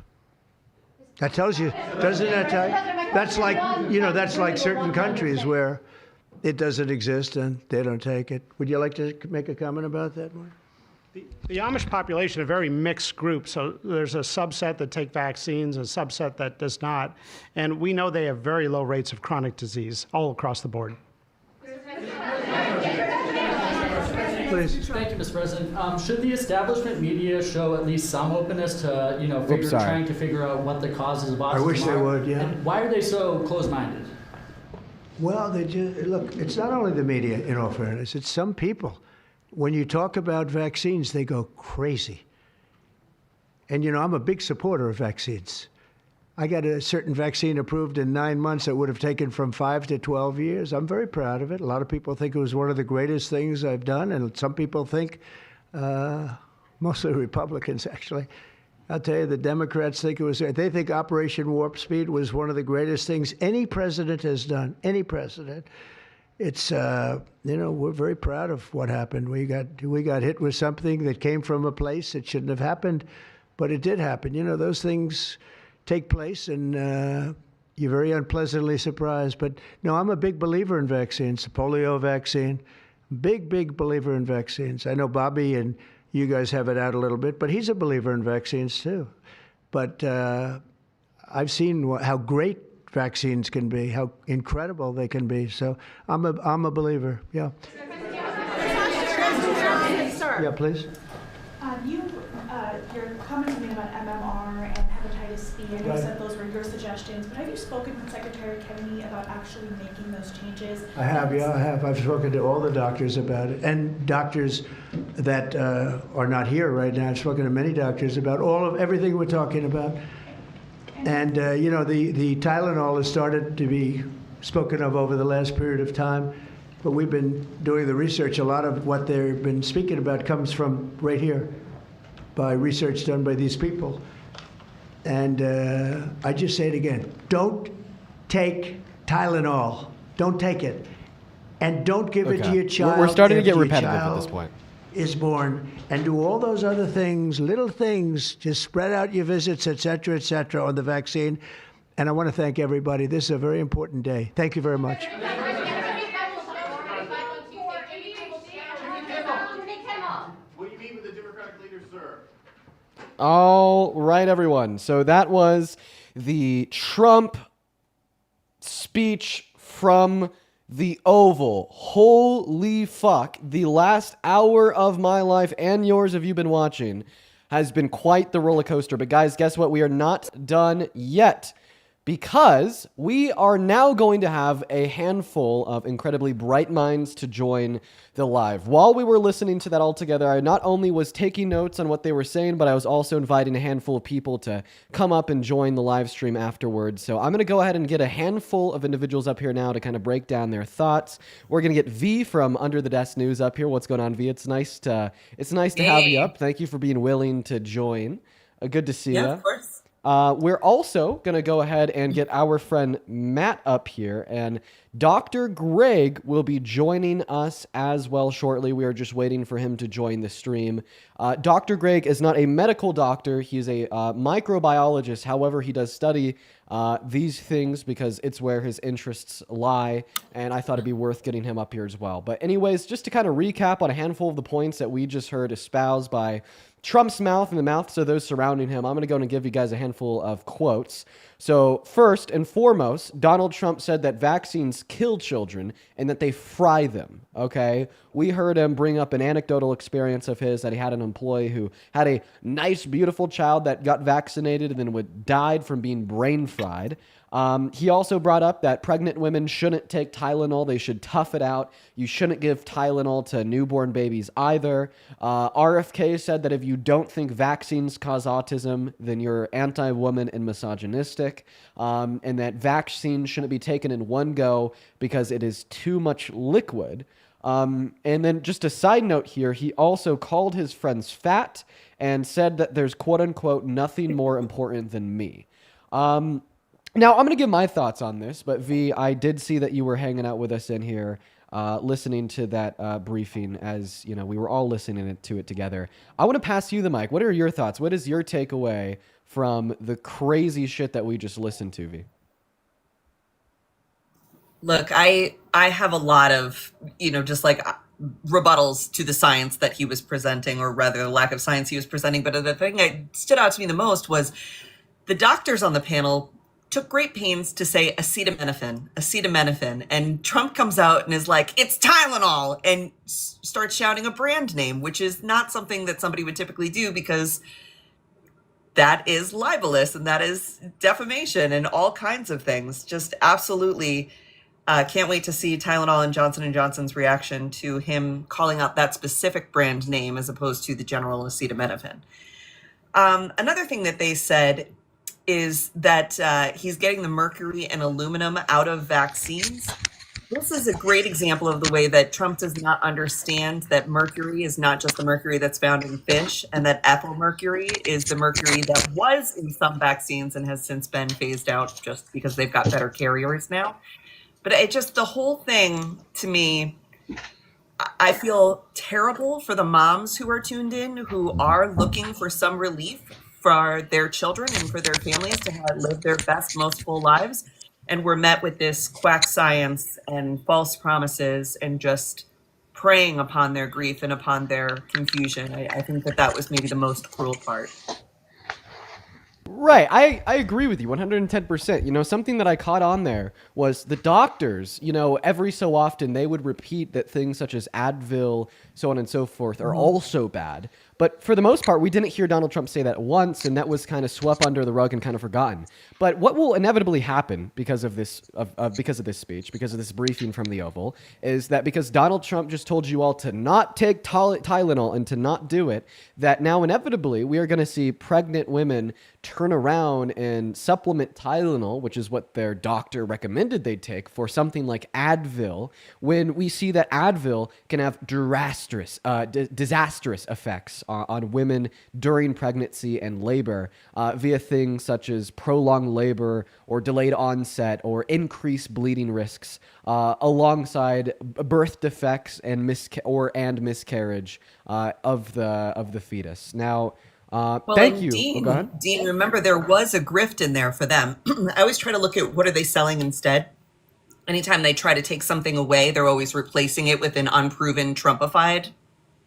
That tells you, doesn't that tell you? That's like, that's like certain countries where it doesn't exist and they don't take it. Would you like to make a comment about that, Mark? The Amish population is a very mixed group, so there's a subset that take vaccines, a subset that does not, and we know they have very low rates of chronic disease all across the board. Please. Thank you, Mr. President. Should the establishment media show at least some openness to, trying to figure out what the causes of autism are? I wish they would, yeah. And why are they so closed-minded? Well, look, it's not only the media, in all fairness, it's some people. When you talk about vaccines, they go crazy. And, I'm a big supporter of vaccines. I got a certain vaccine approved in 9 months that would have taken from 5 to 12 years. I'm very proud of it. A lot of people think it was one of the greatest things I've done, and some people think, mostly Republicans, actually. I'll tell you, the Democrats think it was, they think Operation Warp Speed was one of the greatest things any president has done, any president. It's, we're very proud of what happened. We got hit with something that came from a place that shouldn't have happened, but it did happen. Those things take place, and you're very unpleasantly surprised. But no, I'm a big believer in vaccines. The polio vaccine, big believer in vaccines. I know Bobby and you guys have it out a little bit, but he's a believer in vaccines too. But I've seen how great vaccines can be, how incredible they can be. So I'm a believer. Yeah. Sir. Yeah, please. Your comments made about MMR and hepatitis B, I know you said those were your suggestions, but have you spoken with Secretary Kennedy about actually making those changes? I have, yeah, I have. I've spoken to all the doctors about it, and doctors that are not here right now. I've spoken to many doctors about everything we're talking about. And, the Tylenol has started to be spoken of over the last period of time, but we've been doing the research. A lot of what they've been speaking about comes from right here, by research done by these people. And I just say it again, don't take Tylenol. Don't take it. And don't give it to your child. We're starting to get after your repetitive at this child point. Is born, and do all those other things, little things, just spread out your visits, et cetera, on the vaccine. And I want to thank everybody. This is a very important day. Thank you very much. All right, everyone. So that was the Trump speech from the Oval. Holy fuck. The last hour of my life and yours, if you've been watching, has been quite the roller coaster. But guys, guess what? We are not done yet, because we are now going to have a handful of incredibly bright minds to join the live. While we were listening to that all together, I not only was taking notes on what they were saying, but I was also inviting a handful of people to come up and join the live stream afterwards. So I'm going to go ahead and get a handful of individuals up here now to kind of break down their thoughts. We're going to get V from Under the Desk News up here. What's going on, V? It's nice to have you up. Thank you for being willing to join. Good to see you. Yeah, of course. We're also going to go ahead and get our friend Matt up here, and Dr. Greg will be joining us as well shortly. We are just waiting for him to join the stream. Dr. Greg is not a medical doctor. He's a microbiologist. However, he does study these things because it's where his interests lie, and I thought it'd be worth getting him up here as well. But anyways, just to kind of recap on a handful of the points that we just heard espoused by Trump's mouth and the mouths of those surrounding him, I'm going to go and give you guys a handful of quotes. So first and foremost, Donald Trump said that vaccines kill children and that they fry them, okay? We heard him bring up an anecdotal experience of his that he had an employee who had a nice, beautiful child that got vaccinated and then died from being brain fried. He also brought up that pregnant women shouldn't take Tylenol. They should tough it out. You shouldn't give Tylenol to newborn babies either. RFK said that if you don't think vaccines cause autism, then you're anti-woman and misogynistic, and that vaccines shouldn't be taken in one go because it is too much liquid. And then just a side note here, he also called his friends fat and said that there's quote-unquote nothing more important than me. Now, I'm going to give my thoughts on this, but V, I did see that you were hanging out with us in here, listening to that briefing as, you know, we were all listening to it together. I want to pass you the mic. What are your thoughts? What is your takeaway from the crazy shit that we just listened to, V? Look, I have a lot of, just like rebuttals to the science that he was presenting, or rather the lack of science he was presenting. But the thing that stood out to me the most was the doctors on the panel took great pains to say acetaminophen, and Trump comes out and is like, it's Tylenol, and starts shouting a brand name, which is not something that somebody would typically do, because that is libelous and that is defamation and all kinds of things. Just absolutely can't wait to see Tylenol and Johnson & Johnson's reaction to him calling out that specific brand name as opposed to the general acetaminophen. Another thing that they said is that he's getting the mercury and aluminum out of vaccines. This is a great example of the way that Trump does not understand that mercury is not just the mercury that's found in fish, and that ethyl mercury is the mercury that was in some vaccines and has since been phased out just because they've got better carriers now. But the whole thing, to me, I feel terrible for the moms who are tuned in, who are looking for some relief for their children and for their families to live their best, most full lives. And we're met with this quack science and false promises and just preying upon their grief and upon their confusion. I think that was maybe the most cruel part. Right. I agree with you 110%. Something that I caught on there was the doctors, every so often they would repeat that things such as Advil, so on and so forth, are also bad. But for the most part, we didn't hear Donald Trump say that once, and that was kind of swept under the rug and kind of forgotten. But what will inevitably happen because of this speech, because of this briefing from the Oval, is that because Donald Trump just told you all to not take Tylenol and to not do it, that now inevitably we are going to see pregnant women turn around and supplement Tylenol, which is what their doctor recommended they take, for something like Advil, when we see that Advil can have disastrous effects on women during pregnancy and labor via things such as prolonged labor or delayed onset or increased bleeding risks alongside birth defects and miscarriage of the fetus. Now, thank you. Dean, go ahead. Dean, remember there was a grift in there for them. I always try to look at what are they selling instead. Anytime they try to take something away, they're always replacing it with an unproven Trumpified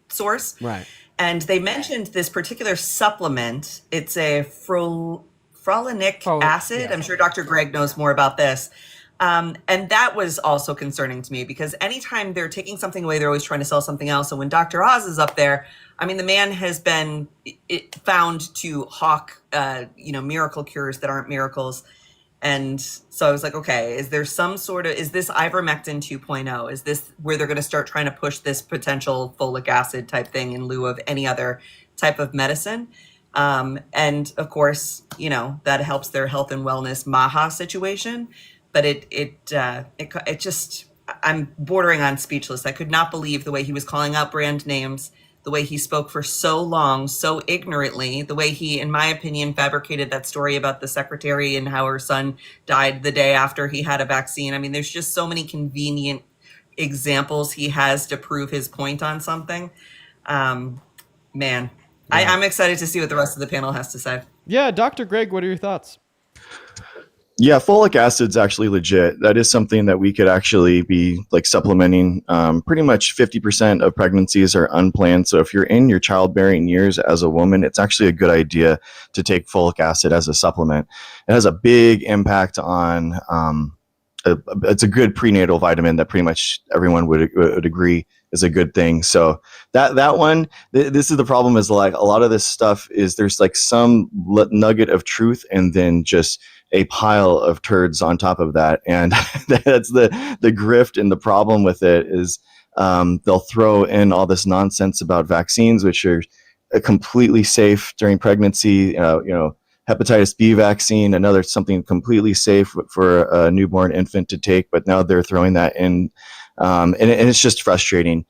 source. Right. And they mentioned this particular supplement. It's a frolinic acid. Yeah. I'm sure Dr. Greg knows more about this. And that was also concerning to me because anytime they're taking something away, they're always trying to sell something else. And when Dr. Oz is up there, I mean, the man has been found to hawk, miracle cures that aren't miracles. And so I was like, okay, is there some sort of, is this ivermectin 2.0? Is this where they're going to start trying to push this potential folic acid type thing in lieu of any other type of medicine? And of course, that helps their health and wellness MAGA situation. But it just, I'm bordering on speechless. I could not believe the way he was calling out brand names, the way he spoke for so long, so ignorantly, the way he, in my opinion, fabricated that story about the secretary and how her son died the day after he had a vaccine. I mean, there's just so many convenient examples he has to prove his point on something. Man, yeah. I'm excited to see what the rest of the panel has to say. Yeah, Dr. Greg, what are your thoughts? Yeah, folic acid's actually legit. That is something that we could actually be like supplementing. Pretty much 50% of pregnancies are unplanned. So if you're in your childbearing years as a woman, it's actually a good idea to take folic acid as a supplement. It has a big impact on, it's a good prenatal vitamin that pretty much everyone would agree is a good thing. So that one, this is the problem, is like a lot of this stuff is there's like some nugget of truth and then just a pile of turds on top of that. And that's the grift, and the problem with it is they'll throw in all this nonsense about vaccines, which are completely safe during pregnancy. Hepatitis B vaccine, another something completely safe for a newborn infant to take, but now they're throwing that in. And it's just frustrating.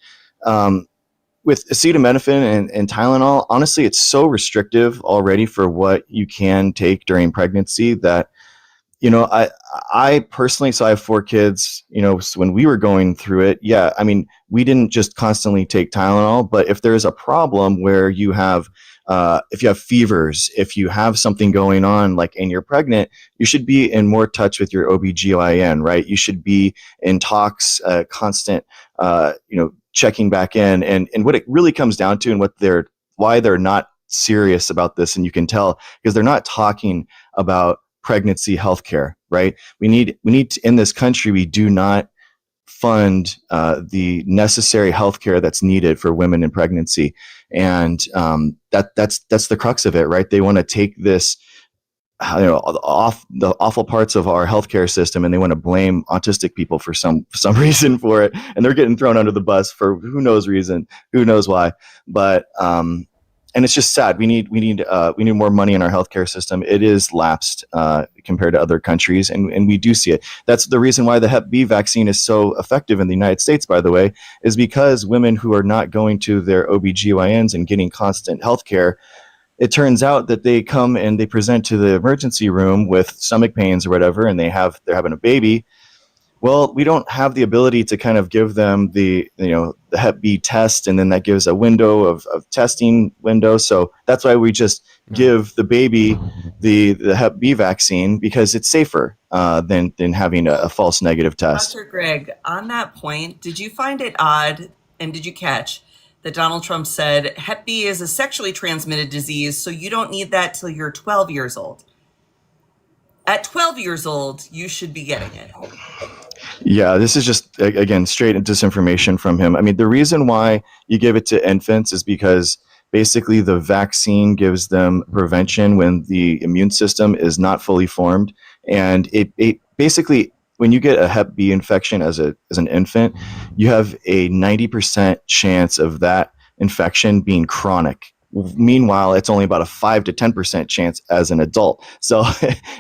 With acetaminophen and Tylenol, honestly, it's so restrictive already for what you can take during pregnancy that, I personally, so I have 4 kids, so when we were going through it, yeah, I mean, we didn't just constantly take Tylenol, but if there's a problem where you have, if you have fevers, if you have something going on, like, and you're pregnant, you should be in more touch with your OBGYN, right? You should be in talks, constant, checking back in, and what it really comes down to, and why they're not serious about this, and you can tell because they're not talking about pregnancy healthcare, right? We need to, in this country, we do not fund the necessary healthcare that's needed for women in pregnancy, and that's the crux of it, right? They want to take this, the awful parts of our healthcare system, and they want to blame autistic people for some reason for it, and they're getting thrown under the bus for who knows reason, who knows why, but and it's just sad. We need more money in our healthcare system. It is lapsed compared to other countries, and we do see it. That's the reason why the Hep B vaccine is so effective in the United States, by the way, is because women who are not going to their OBGYNs and getting constant healthcare, it turns out that they come and they present to the emergency room with stomach pains or whatever, and they're having a baby. Well, we don't have the ability to kind of give them the Hep B test, and then that gives a window of testing window. So that's why we just give the baby the Hep B vaccine, because it's safer than having a false negative test. Dr. Greg, on that point, did you find it odd, and did you catch that Donald Trump said Hep B is a sexually transmitted disease, so you don't need that till you're 12 years old? At 12 years old, you should be getting it. Yeah, this is just, again, straight disinformation from him. I mean, the reason why you give it to infants is because basically the vaccine gives them prevention when the immune system is not fully formed. And it basically, when you get a Hep B infection as an infant, you have a 90% chance of that infection being chronic. Meanwhile, it's only about a 5 to 10% chance as an adult. So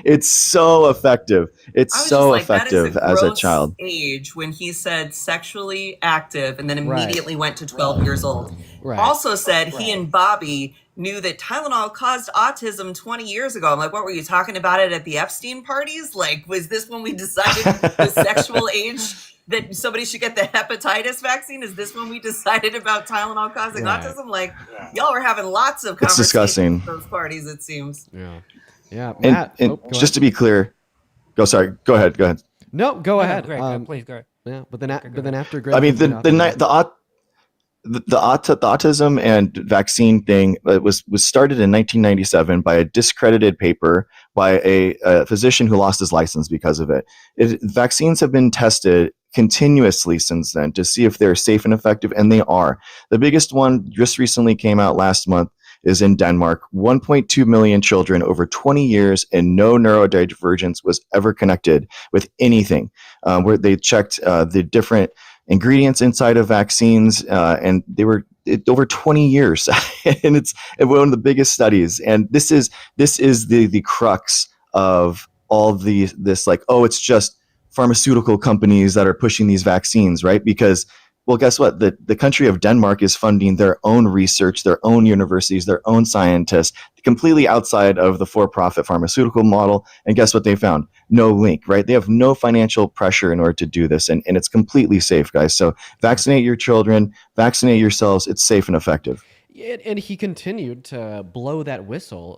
it's so effective. It's so effective as a child. Age when he said sexually active and then immediately went to 12 years old. Also said he and Bobby knew that Tylenol caused autism 20 years ago. I'm like, what were you talking about it at the Epstein parties? Like, was this when we decided the sexual age that somebody should get the hepatitis vaccine? Is this when we decided about Tylenol causing autism? Like, y'all were having lots of conversations disgusting. at those parties, it seems. Yeah. And just to be clear, go ahead. No, go ahead. Greg, please go ahead. Yeah, but then after Greg, I mean, the autism and vaccine thing was started in 1997 by a discredited paper by a physician who lost his license because of it. Vaccines have been tested continuously since then to see if they're safe and effective, and they are. The biggest one just recently came out last month is in Denmark. 1.2 million children over 20 years, and no neurodivergence was ever connected with anything. Where they checked the different ingredients inside of vaccines, and they were over 20 years, and it's one of the biggest studies. And this is the crux of all this, like, oh, it's just pharmaceutical companies that are pushing these vaccines, right? Because, well, guess what? The country of Denmark is funding their own research, their own universities, their own scientists, completely outside of the for-profit pharmaceutical model. And guess what they found? No link, right? They have no financial pressure in order to do this. And it's completely safe, guys. So vaccinate your children, vaccinate yourselves. It's safe and effective. And he continued to blow that whistle,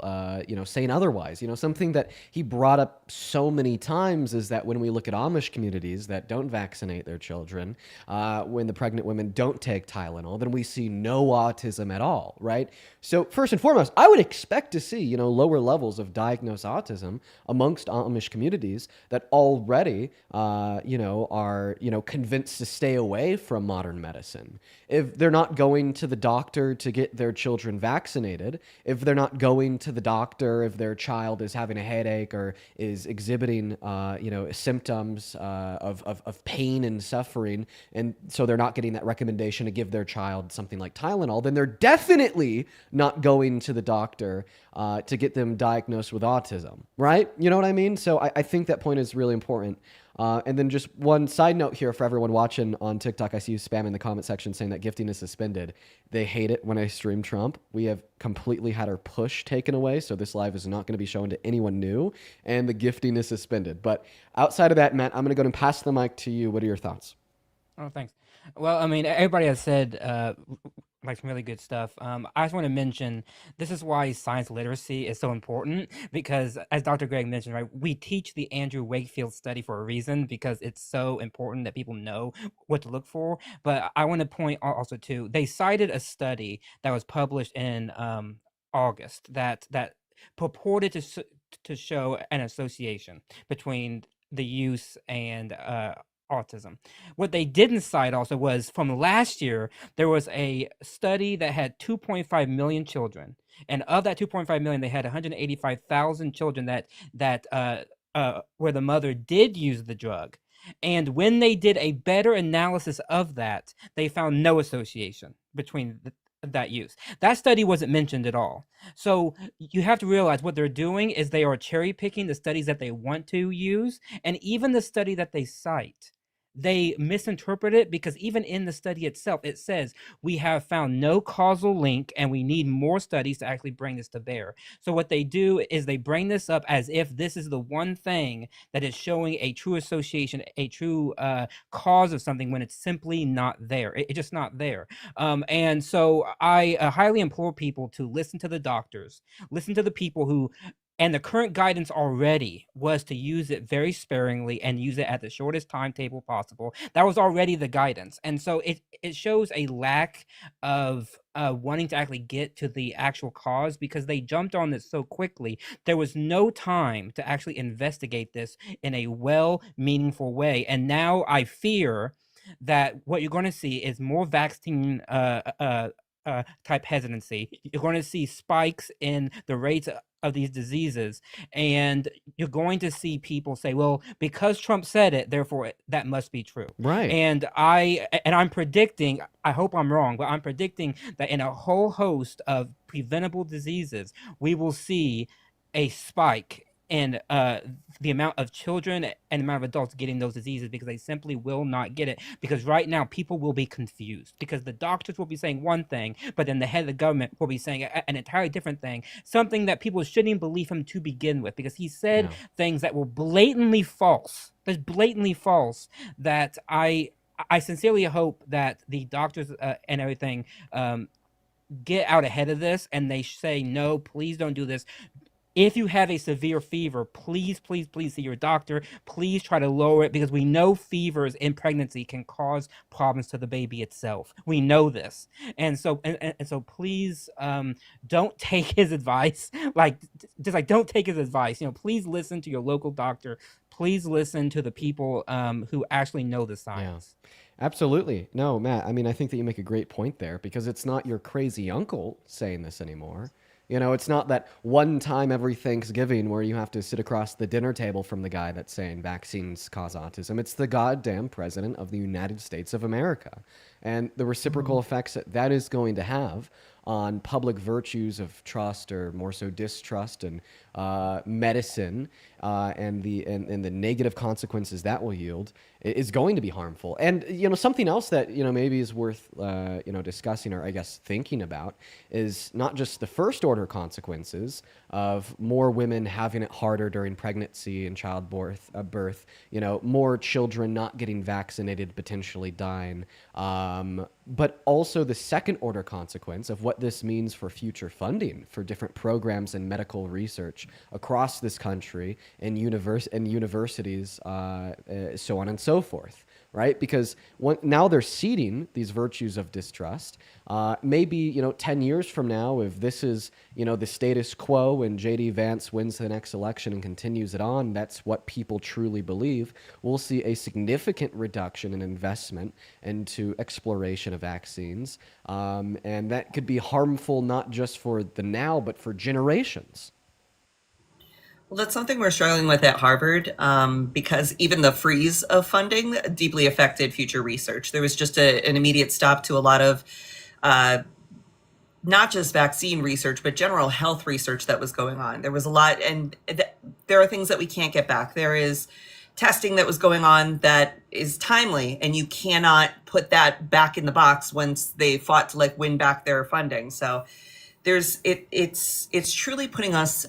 saying otherwise. Something that he brought up so many times is that when we look at Amish communities that don't vaccinate their children, when the pregnant women don't take Tylenol, then we see no autism at all, right? So first and foremost, I would expect to see, lower levels of diagnosed autism amongst Amish communities that already, are, convinced to stay away from modern medicine. If they're not going to the doctor to get their children vaccinated, if they're not going to the doctor if their child is having a headache or is exhibiting, symptoms of pain and suffering, and so they're not getting that recommendation to give their child something like Tylenol, then they're definitely not going to the doctor to get them diagnosed with autism, right? You know what I mean? So I think that point is really important. And then just one side note here for everyone watching on TikTok. I see you spamming the comment section saying that gifting is suspended. They hate it when I stream Trump. We have completely had our push taken away, so this live is not going to be shown to anyone new, and the gifting is suspended. But outside of that, Matt, I'm going to go and pass the mic to you. What are your thoughts? Oh, thanks. Well, I mean, everybody has said some really good stuff. I just want to mention this is why science literacy is so important, because as Dr. Greg mentioned, right, we teach the Andrew Wakefield study for a reason, because it's so important that people know what to look for. But I want to point also to, they cited a study that was published in August that purported to show an association between the use and autism. What they didn't cite also was from last year, there was a study that had 2.5 million children. And of that 2.5 million, they had 185,000 children that where the mother did use the drug. And when they did a better analysis of that, they found no association between that use. That study wasn't mentioned at all. So you have to realize what they're doing is they are cherry picking the studies that they want to use, and even the study that they cite, they misinterpret it, because even in the study itself, it says we have found no causal link and we need more studies to actually bring this to bear. So what they do is they bring this up as if this is the one thing that is showing a true association, a true cause of something, when it's simply not there. It's just not there. And so I highly implore people to listen to the doctors, listen to the people who, and the current guidance already was to use it very sparingly and use it at the shortest timetable possible. That was already the guidance. And so it shows a lack of wanting to actually get to the actual cause, because they jumped on this so quickly. There was no time to actually investigate this in a meaningful way. And now I fear that what you're going to see is more vaccine type hesitancy. You're going to see spikes in the rates of these diseases, and you're going to see people say, well, because Trump said it, therefore that must be true. Right. And I'm predicting, I hope I'm wrong, but I'm predicting that in a whole host of preventable diseases, we will see a spike in the amount of children and the amount of adults getting those diseases, because they simply will not get it. Because right now people will be confused, because the doctors will be saying one thing, but then the head of the government will be saying an entirely different thing, something that people shouldn't even believe him to begin with, because he said things that were blatantly false. There's blatantly false, that I sincerely hope that the doctors and everything get out ahead of this, and they say, no, please don't do this. If you have a severe fever, please, please, please see your doctor. Please try to lower it, because we know fevers in pregnancy can cause problems to the baby itself. We know this. And so so please don't take his advice. Don't take his advice. Please listen to your local doctor. Please listen to the people who actually know the science. Yeah. Absolutely. No, Matt, I mean, I think that you make a great point there, because it's not your crazy uncle saying this anymore. It's not that one time every Thanksgiving where you have to sit across the dinner table from the guy that's saying vaccines cause autism. It's the goddamn president of the United States of America. And the reciprocal effects that is going to have on public virtues of trust, or more so distrust, and medicine, and the negative consequences that will yield is going to be harmful. And something else that maybe is worth discussing, or I guess thinking about, is not just the first order consequences of more women having it harder during pregnancy and childbirth, more children not getting vaccinated, potentially dying, but also the second order consequence of what this means for future funding for different programs and medical research across this country, and universities, so on and so forth. Right? Because now they're seeding these virtues of distrust. Maybe 10 years from now, if this is the status quo and J.D. Vance wins the next election and continues it on, that's what people truly believe, we'll see a significant reduction in investment into exploration of vaccines, and that could be harmful not just for the now, but for generations. Well, that's something we're struggling with at Harvard, because even the freeze of funding deeply affected future research. There was just an immediate stop to a lot of not just vaccine research, but general health research that was going on. There was a lot, and there are things that we can't get back. There is testing that was going on that is timely, and you cannot put that back in the box once they fought to win back their funding. So it's truly putting us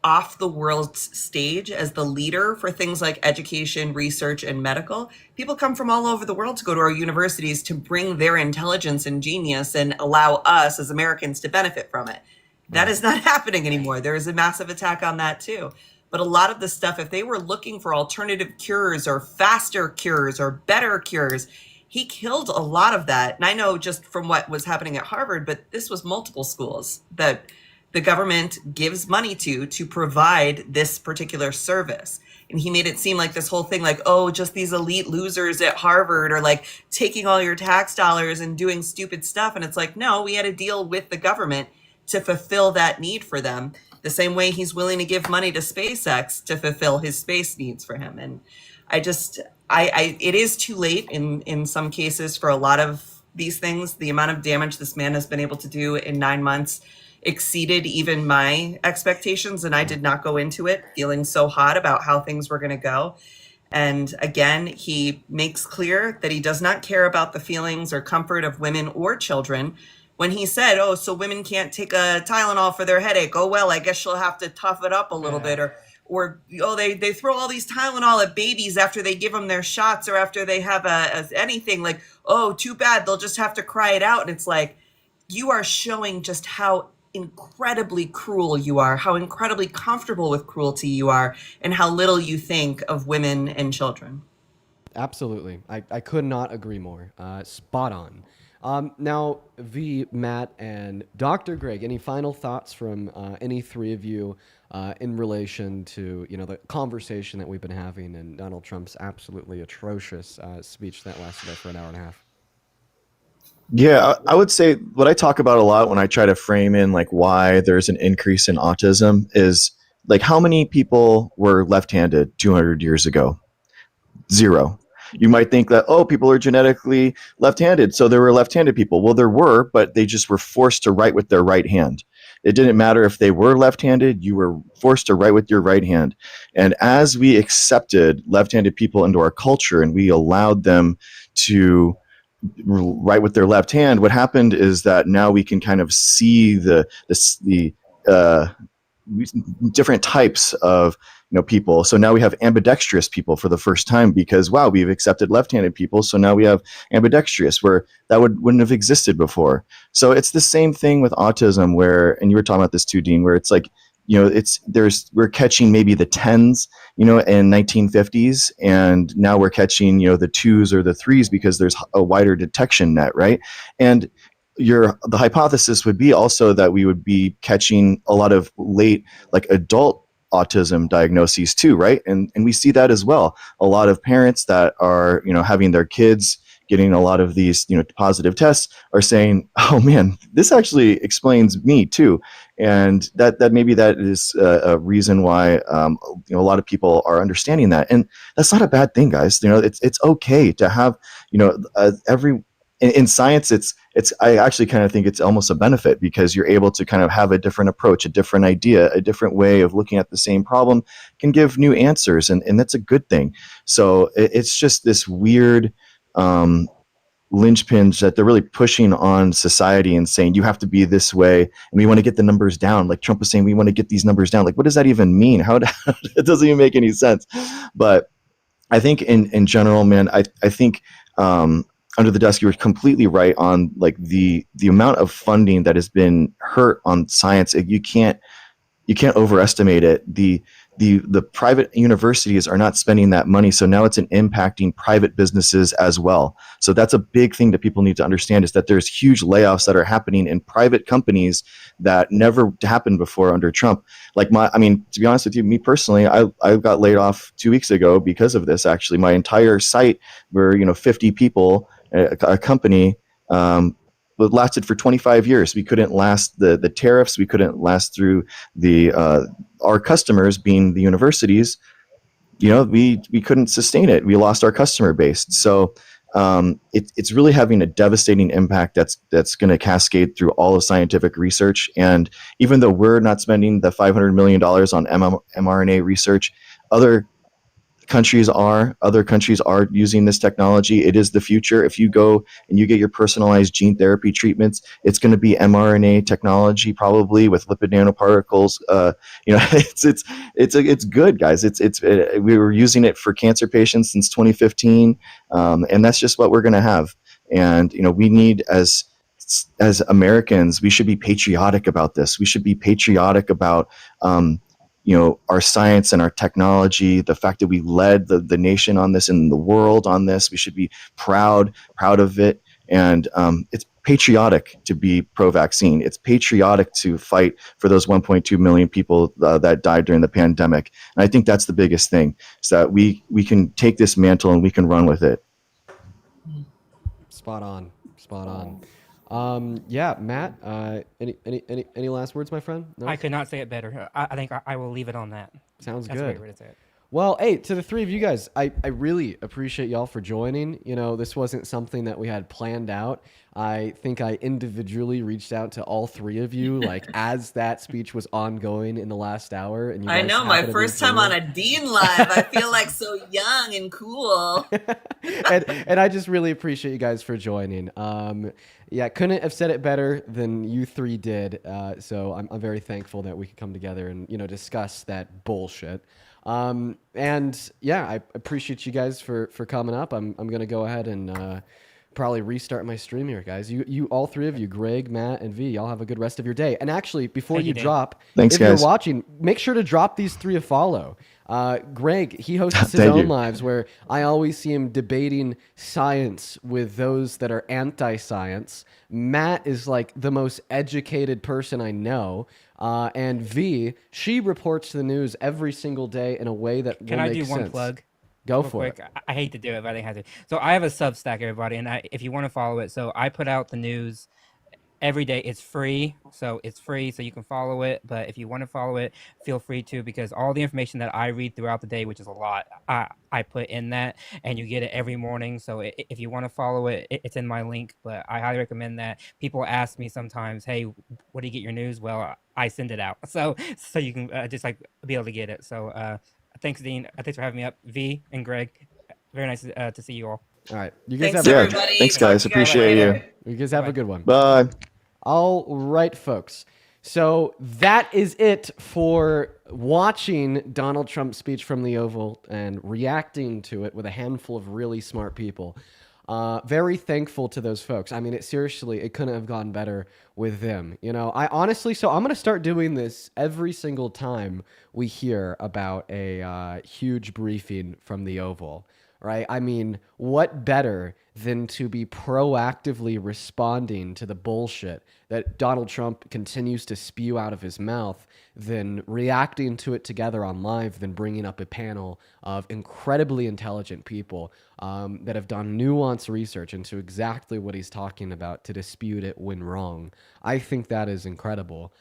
off the world's stage as the leader for things like education, research, and medical. People come from all over the world to go to our universities to bring their intelligence and genius and allow us as Americans to benefit from it. That is not happening anymore. There is a massive attack on that too. But a lot of the stuff, if they were looking for alternative cures or faster cures or better cures, he killed a lot of that. And I know just from what was happening at Harvard, but this was multiple schools that the government gives money to provide this particular service. And he made it seem like this whole thing, just these elite losers at Harvard are taking all your tax dollars and doing stupid stuff. And it's no, we had a deal with the government to fulfill that need for them. The same way he's willing to give money to SpaceX to fulfill his space needs for him. And it is too late in some cases for a lot of these things. The amount of damage this man has been able to do in 9 months exceeded even my expectations, and I did not go into it feeling so hot about how things were going to go. And again, he makes clear that he does not care about the feelings or comfort of women or children. When he said, so women can't take a Tylenol for their headache, well, I guess she'll have to tough it up a little bit, or they throw all these Tylenol at babies after they give them their shots, or after they have anything, too bad, they'll just have to cry it out. And it's you are showing just how incredibly cruel you are, how incredibly comfortable with cruelty you are, and how little you think of women and children. Absolutely. I could not agree more. Spot on. Now, V, Matt, and Dr. Greg, any final thoughts from any three of you in relation to the conversation that we've been having and Donald Trump's absolutely atrocious speech that lasted for an hour and a half? Yeah, I would say what I talk about a lot when I try to frame in why there's an increase in autism is how many people were left-handed 200 years ago? Zero. You might think that, people are genetically left-handed, so there were left-handed people. Well, there were, but they just were forced to write with their right hand. It didn't matter if they were left-handed, you were forced to write with your right hand. And as we accepted left-handed people into our culture and we allowed them to write with their left hand, what happened is that now we can kind of see the different types of people. So now we have ambidextrous people for the first time because we've accepted left-handed people, so now we have ambidextrous, where that wouldn't have existed before. So it's the same thing with autism, where, and you were talking about this too, Dean, where it's we're catching maybe the 10s, in 1950s, and now we're catching, the 2s or the 3s because there's a wider detection net, right? And the hypothesis would be also that we would be catching a lot of late, like adult autism diagnoses too, right? And we see that as well. A lot of parents that are, having their kids getting a lot of these, positive tests are saying, oh man, this actually explains me too. And that maybe that is a reason why, a lot of people are understanding that. And that's not a bad thing, guys. It's okay to have, in science, I actually kind of think it's almost a benefit because you're able to kind of have a different approach, a different idea, a different way of looking at the same problem can give new answers. And that's a good thing. So it's just this weird linchpins that they're really pushing on society and saying, you have to be this way. And we want to get the numbers down. Like Trump was saying, we want to get these numbers down. Like, what does that even mean? It doesn't even make any sense. But I think in general, man, I think, Under the Desk, you were completely right on like the amount of funding that has been hurt on science. You can't overestimate it. The private universities are not spending that money, so now it's impacting private businesses as well. So that's a big thing that people need to understand, is that there's huge layoffs that are happening in private companies that never happened before under Trump. Like to be honest with you, me personally, I got laid off 2 weeks ago because of this. Actually, my entire site, where 50 people, a company, but lasted for 25 years. We couldn't last the tariffs. We couldn't last through our customers being the universities. We couldn't sustain it. We lost our customer base. So it's really having a devastating impact that's going to cascade through all of scientific research. And even though we're not spending the $500 million on mRNA research, other countries are using this technology. It is the future. If you go and you get your personalized gene therapy treatments, it's going to be mRNA technology, probably with lipid nanoparticles. It's good, guys. We were using it for cancer patients since 2015, and that's just what we're going to have. And we need, as Americans, we should be patriotic about this. We should be patriotic about our science and our technology, the fact that we led the nation on this and the world on this. We should be proud of it. And it's patriotic to be pro-vaccine. It's patriotic to fight for those 1.2 million people that died during the pandemic. And I think that's the biggest thing, is that we can take this mantle and we can run with it. Spot on. Yeah, Matt, any last words, my friend? No? I could not say it better. I think I will leave it on that. Sounds That's good. a great way to say it. Well, hey, to the three of you guys, I really appreciate y'all for joining. This wasn't something that we had planned out. I think I individually reached out to all three of you, like as that speech was ongoing in the last hour. And you I guys know, my happened to be first time free. on a Dean Live. I feel like so young and cool. and I just really appreciate you guys for joining. Yeah, couldn't have said it better than you three did. So I'm very thankful that we could come together and discuss that bullshit. And yeah, I appreciate you guys for coming up. I'm gonna go ahead and probably restart my stream here, guys. You all three of you, Greg, Matt, and V, y'all have a good rest of your day. And actually, before you drop, Thanks, if guys. you're watching, make sure to drop these three a follow. Greg, he hosts his own lives where I always see him debating science with those that are anti-science. Matt is like the most educated person I know. And V, she reports the news every single day in a way that Can will I make do sense. one plug? Go Real for quick. it. I hate to do it, but I think I have to. So I have a Substack, everybody, and if you want to follow it, so I put out the news every day. It's free, so you can follow it. But if you want to follow it, feel free to, because all the information that I read throughout the day, which is a lot, I put in that, and you get it every morning. So if you want to follow it, it's in my link. But I highly recommend that. People ask me sometimes, "Hey, where do you get your news?" Well, I send it out, so you can just like be able to get it. So thanks, Dean. Thanks for having me up, V and Greg. Very nice to see you all. All right. You guys Thanks, have everybody. Thanks, guys. Talk to you guys Appreciate later. you. You guys have a good one. Bye. All right, folks. So that is it for watching Donald Trump's speech from the Oval and reacting to it with a handful of really smart people. Very thankful to those folks. I mean, it couldn't have gone better with them. You know, I honestly, so I'm going to start doing this every single time we hear about a huge briefing from the Oval, right? I mean, what better than to be proactively responding to the bullshit that Donald Trump continues to spew out of his mouth, than reacting to it together on live, than bringing up a panel of incredibly intelligent people that have done nuanced research into exactly what he's talking about to dispute it when wrong. I think that is incredible.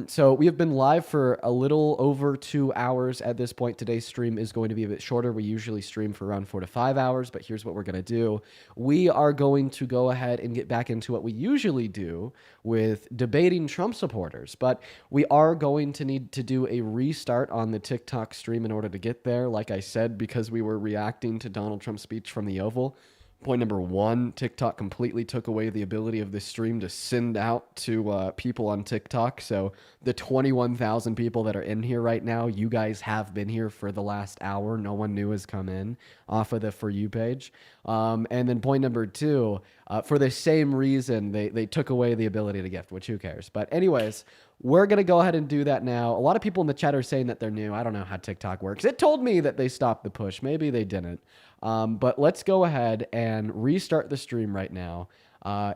So we have been live for a little over 2 hours at this point. Today's stream is going to be a bit shorter. We usually stream for around 4 to 5 hours, but here's what we're going to do. We are going to go ahead and get back into what we usually do with debating Trump supporters, but we are going to need to do a restart on the TikTok stream in order to get there. Like I said, because we were reacting to Donald Trump's speech from the Oval. Point number one, TikTok completely took away the ability of this stream to send out to people on TikTok. So the 21,000 people that are in here right now, you guys have been here for the last hour. No one new has come in off of the For You page. And then point number two, for the same reason, they took away the ability to gift, which who cares? But anyways, we're going to go ahead and do that now. A lot of people in the chat are saying that they're new. I don't know how TikTok works. It told me that they stopped the push. Maybe they didn't. But let's go ahead and restart the stream right now.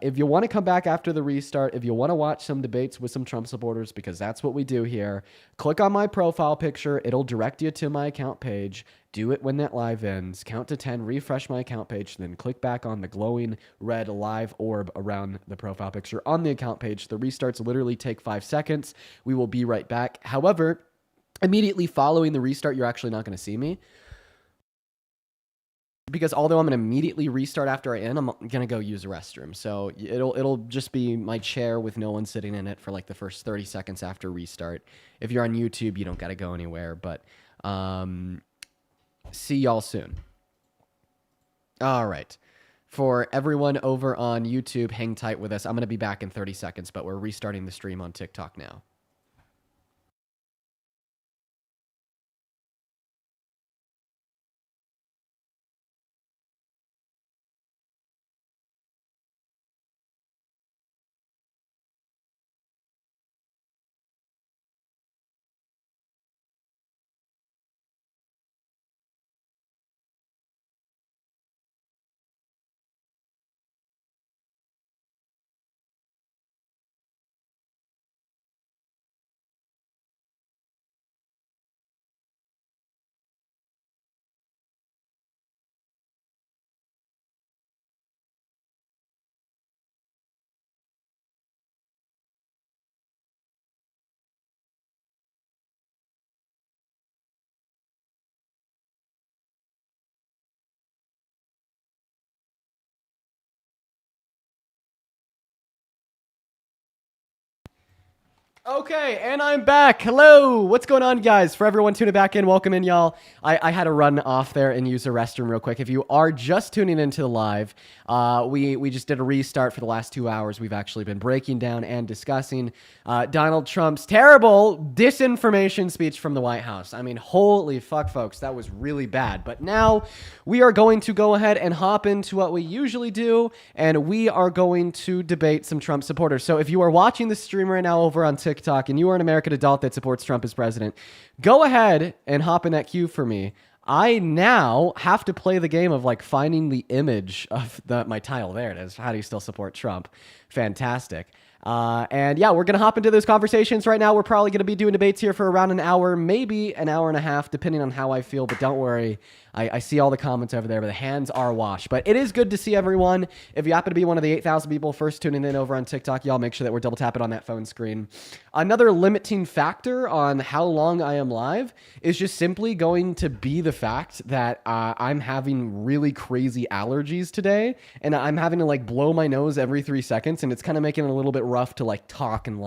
If you want to come back after the restart, if you want to watch some debates with some Trump supporters, because that's what we do here, click on my profile picture. It'll direct you to my account page. Do it when that live ends. Count to 10, refresh my account page, then click back on the glowing red live orb around the profile picture on the account page. The restarts literally take 5 seconds. We will be right back. However, immediately following the restart, you're actually not going to see me. Because although I'm going to immediately restart after I end, I'm going to go use the restroom. So it'll just be my chair with no one sitting in it for like the first 30 seconds after restart. If you're on YouTube, you don't got to go anywhere. But see y'all soon. All right. For everyone over on YouTube, hang tight with us. I'm going to be back in 30 seconds, but we're restarting the stream on TikTok now. Okay, and I'm back. Hello, what's going on, guys? For everyone tuning back in, welcome in, y'all. I had to run off there and use the restroom real quick. If you are just tuning into the live, we just did a restart for the last 2 hours. We've actually been breaking down and discussing Donald Trump's terrible disinformation speech from the White House. I mean, holy fuck, folks, that was really bad. But now we are going to go ahead and hop into what we usually do, and we are going to debate some Trump supporters. So if you are watching the stream right now over on TikTok and you are an American adult that supports Trump as president, go ahead and hop in that queue for me. I now have to play the game of like finding the image of my title. There it is. How do you still support Trump? Fantastic. And yeah, we're going to hop into those conversations right now. We're probably going to be doing debates here for around an hour, maybe an hour and a half, depending on how I feel. But don't worry. I see all the comments over there, but the hands are washed. But it is good to see everyone. If you happen to be one of the 8,000 people first tuning in over on TikTok, y'all make sure that we're double tapping on that phone screen. Another limiting factor on how long I am live is just simply going to be the fact that I'm having really crazy allergies today, and I'm having to like blow my nose every 3 seconds, and it's kind of making it a little bit rough to like talk on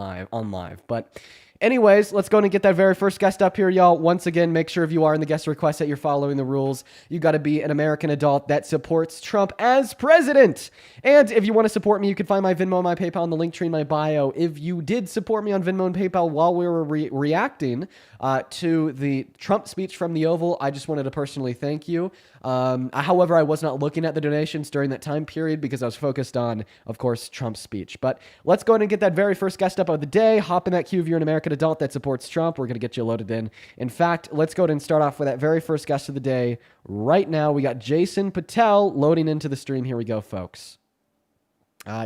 live. But Anyways, let's go and get that very first guest up here, y'all. Once again, make sure if you are in the guest request that you're following the rules. You got to be an American adult that supports Trump as president. And if you want to support me, you can find my Venmo and my PayPal in the link tree in my bio. If you did support me on Venmo and PayPal while we were reacting to the Trump speech from the Oval, I just wanted to personally thank you. However, I was not looking at the donations during that time period because I was focused on, of course, Trump's speech. But let's go ahead and get that very first guest up of the day. Hop in that queue if you're an American adult that supports Trump. We're going to get you loaded in. In fact, let's go ahead and start off with that very first guest of the day. Right now, we got Jason Patel loading into the stream. Here we go, folks.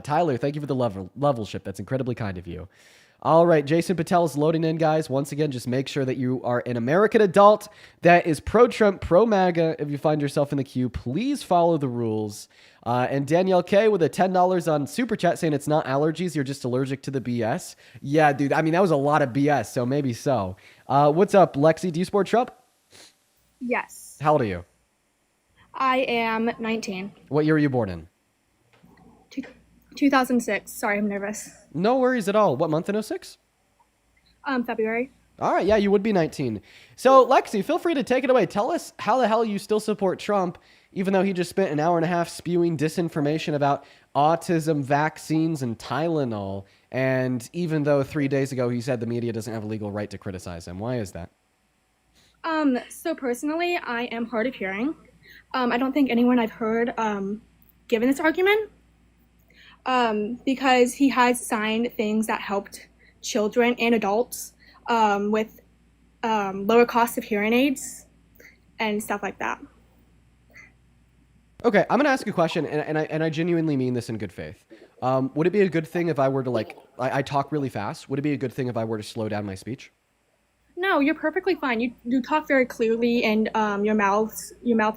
Tyler, thank you for the levelship. That's incredibly kind of you. All right, Jason Patel is loading in, guys. Once again, just make sure that you are an American adult that is pro-Trump, pro-MAGA. If you find yourself in the queue, please follow the rules. And Danielle K with a $10 on Super Chat saying it's not allergies, you're just allergic to the BS. Yeah, dude, I mean, that was a lot of BS, so maybe so. What's up, Lexi? Do you support Trump? Yes. How old are you? I am 19. What year were you born in? 2006. Sorry, I'm nervous. No worries at all. What month in 06? February. All right, yeah, you would be 19. So, Lexi, feel free to take it away. Tell us how the hell you still support Trump, even though he just spent an hour and a half spewing disinformation about autism, vaccines, and Tylenol, and even though 3 days ago he said the media doesn't have a legal right to criticize him. Why is that? So personally, I am hard of hearing. I don't think anyone I've heard given this argument. Because he has signed things that helped children and adults with lower costs of hearing aids and stuff like that. Okay, I'm going to ask you a question, and I genuinely mean this in good faith. Would it be a good thing if I were to, I talk really fast? Would it be a good thing if I were to slow down my speech? No, you're perfectly fine. You talk very clearly, and your mouth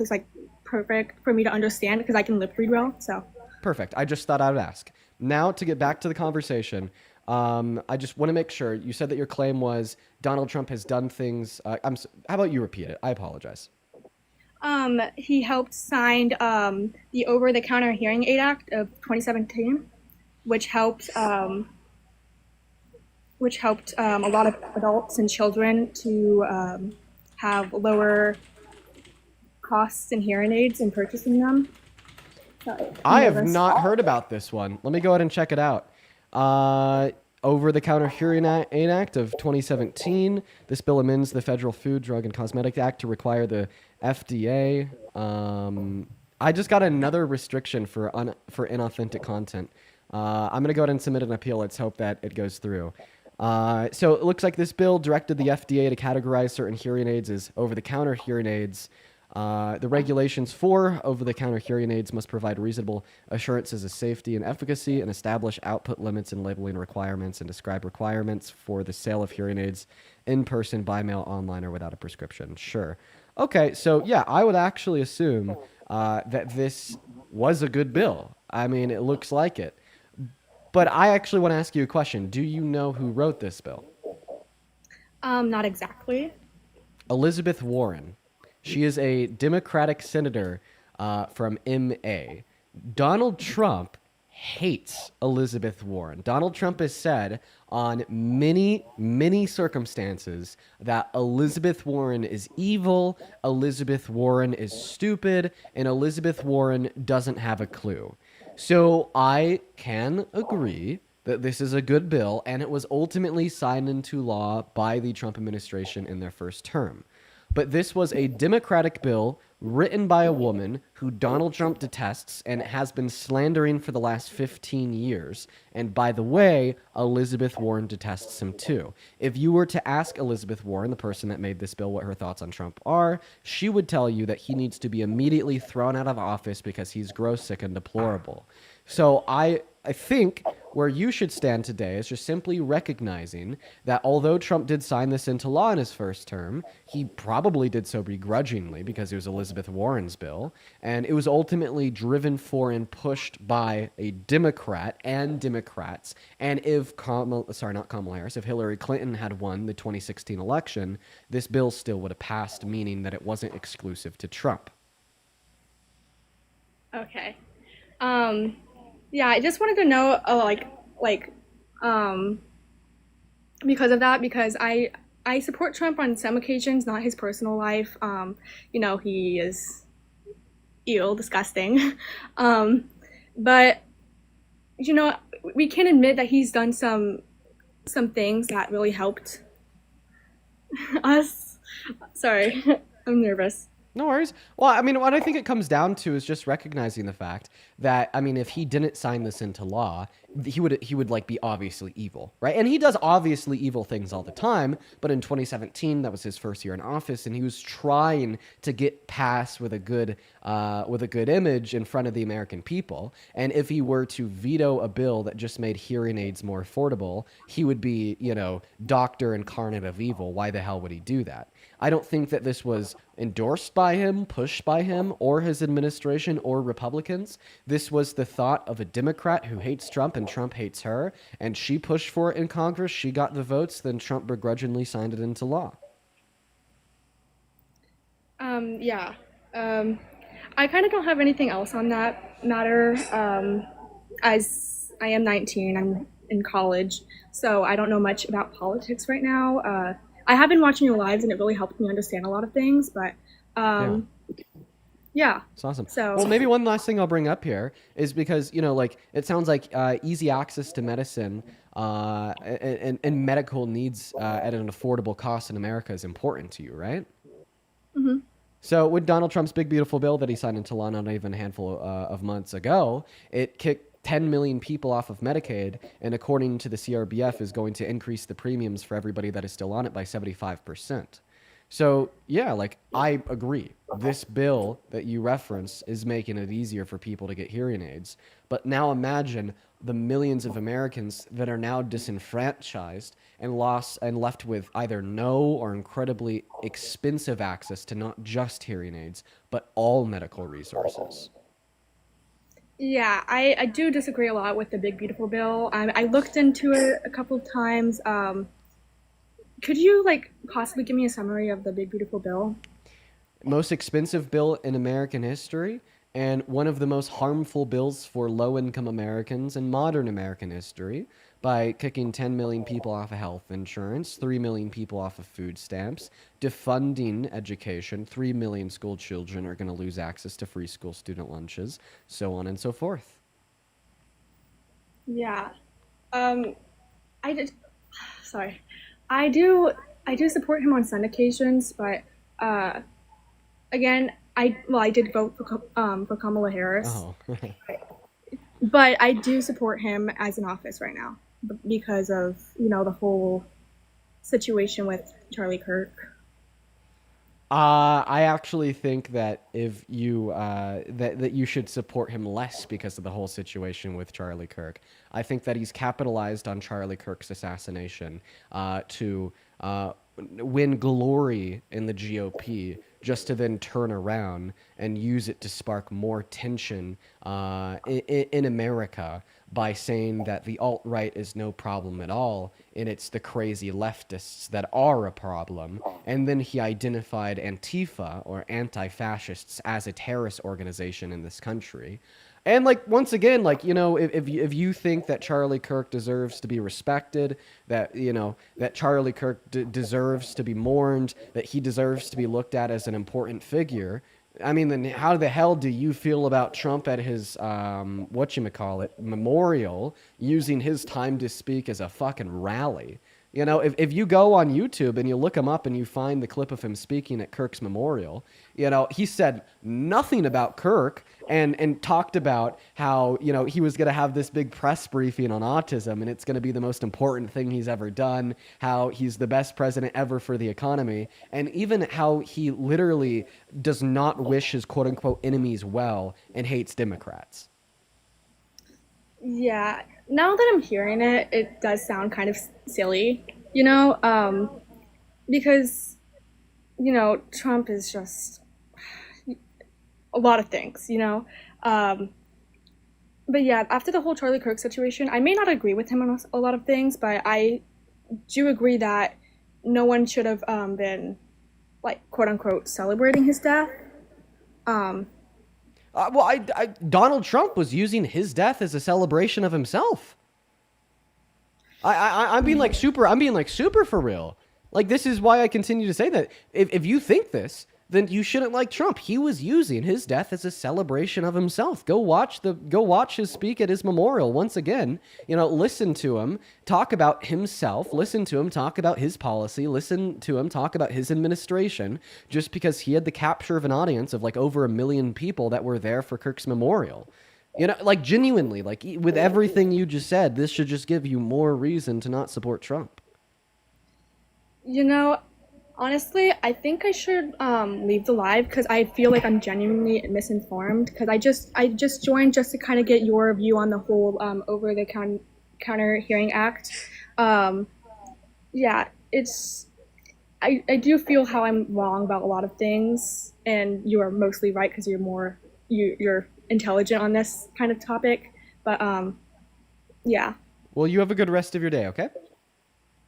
is, perfect for me to understand because I can lip read well, so... Perfect. I just thought I would ask. Now, to get back to the conversation, I just want to make sure. You said that your claim was Donald Trump has done things. How about you repeat it? I apologize. He helped sign the Over-the-Counter Hearing Aid Act of 2017, which helped a lot of adults and children to have lower costs in hearing aids and purchasing them. I have not heard about this one. Let me go ahead and check it out. Over-the-Counter Hearing Aid Act of 2017. This bill amends the Federal Food, Drug, and Cosmetic Act to require the FDA. I just got another restriction for inauthentic content. I'm going to go ahead and submit an appeal. Let's hope that it goes through. So it looks like this bill directed the FDA to categorize certain hearing aids as over-the-counter hearing aids. The regulations for over-the-counter hearing aids must provide reasonable assurances of safety and efficacy and establish output limits and labeling requirements and describe requirements for the sale of hearing aids in person, by mail, online, or without a prescription. Sure. Okay, so yeah, I would actually assume that this was a good bill. I mean, it looks like it. But I actually want to ask you a question. Do you know who wrote this bill? Not exactly. Elizabeth Warren. She is a Democratic senator from MA. Donald Trump hates Elizabeth Warren. Donald Trump has said on many, many circumstances that Elizabeth Warren is evil, Elizabeth Warren is stupid, and Elizabeth Warren doesn't have a clue. So I can agree that this is a good bill, and it was ultimately signed into law by the Trump administration in their first term. But this was a Democratic bill written by a woman who Donald Trump detests and has been slandering for the last 15 years. And by the way, Elizabeth Warren detests him too. If you were to ask Elizabeth Warren, the person that made this bill, what her thoughts on Trump are, she would tell you that he needs to be immediately thrown out of office because he's gross, sick, and deplorable. So I think where you should stand today is just simply recognizing that although Trump did sign this into law in his first term, he probably did so begrudgingly because it was Elizabeth Warren's bill, and it was ultimately driven for and pushed by a Democrat and Democrats. And if if Hillary Clinton had won the 2016 election, this bill still would have passed, meaning that it wasn't exclusive to Trump. Okay. Yeah, I just wanted to know, because of that, because I support Trump on some occasions, not his personal life. He is ew, disgusting. But we can admit that he's done some things that really helped us. Sorry, I'm nervous. No worries. Well, I mean, what I think it comes down to is just recognizing the fact that, I mean, if he didn't sign this into law, he would like be obviously evil, right? And he does obviously evil things all the time. But in 2017, that was his first year in office, and he was trying to get past with a good image in front of the American people. And if he were to veto a bill that just made hearing aids more affordable, he would be, Doctor incarnate of evil. Why the hell would he do that? I don't think that this was endorsed by him, pushed by him, or his administration, or Republicans. This was the thought of a Democrat who hates Trump and Trump hates her, and she pushed for it in Congress. She got the votes, then Trump begrudgingly signed it into law. Yeah. I kind of don't have anything else on that matter. As I am 19, I'm in college, so I don't know much about politics right now. I have been watching your lives, and it really helped me understand a lot of things. But yeah, it's awesome. So, well, maybe one last thing I'll bring up here is because it sounds like easy access to medicine and medical needs at an affordable cost in America is important to you, right? Mm-hmm. So with Donald Trump's big beautiful bill that he signed into law not even a handful of months ago, it kicked 10 million people off of Medicaid, and according to the CRBF, is going to increase the premiums for everybody that is still on it by 75%. So, yeah, I agree. This bill that you reference is making it easier for people to get hearing aids. But now imagine the millions of Americans that are now disenfranchised and left with either no or incredibly expensive access to not just hearing aids, but all medical resources. Yeah, I do disagree a lot with the big beautiful bill. I looked into it a couple of times. Could you possibly give me a summary of the big beautiful bill? Most expensive bill in American history, and one of the most harmful bills for low-income Americans in modern American history, by kicking 10 million people off of health insurance, 3 million people off of food stamps, defunding education, 3 million school children are going to lose access to free school student lunches, so on and so forth. Yeah. I do support him on some occasions, but again, I did vote for Kamala Harris. Oh. But I do support him as in office right now because of, the whole situation with Charlie Kirk. I actually think that if you that you should support him less because of the whole situation with Charlie Kirk. I think that he's capitalized on Charlie Kirk's assassination to win glory in the GOP, just to then turn around and use it to spark more tension in America by saying that the alt-right is no problem at all, and it's the crazy leftists that are a problem. And then he identified Antifa, or anti-fascists, as a terrorist organization in this country. And once again, if you think that Charlie Kirk deserves to be respected, that that Charlie Kirk deserves to be mourned, that he deserves to be looked at as an important figure, I mean, then how the hell do you feel about Trump at his memorial, using his time to speak as a fucking rally? If you go on YouTube and you look him up and you find the clip of him speaking at Kirk's memorial, he said nothing about Kirk and talked about how, he was going to have this big press briefing on autism and it's going to be the most important thing he's ever done, how he's the best president ever for the economy, and even how he literally does not wish his quote unquote enemies well and hates Democrats. Yeah, now that I'm hearing it, it does sound kind of silly, because, Trump is just a lot of things, But yeah, after the whole Charlie Kirk situation, I may not agree with him on a lot of things, but I do agree that no one should have been, quote unquote, celebrating his death. Donald Trump was using his death as a celebration of himself. I'm being like super for real. Like, this is why I continue to say that if you think this, then you shouldn't like Trump. He was using his death as a celebration of himself. Go watch his speak at his memorial once again. Listen to him talk about himself. Listen to him talk about his policy. Listen to him talk about his administration. Just because he had the capture of an audience of like over 1 million people that were there for Kirk's memorial. Like genuinely, like with everything you just said, this should just give you more reason to not support Trump. Honestly, I think I should leave the live because I feel like I'm genuinely misinformed because I just joined just to kind of get your view on the whole over-the-counter hearing act. Yeah, I do feel how I'm wrong about a lot of things, and you are mostly right because you're intelligent on this kind of topic. But yeah. Well, you have a good rest of your day, okay?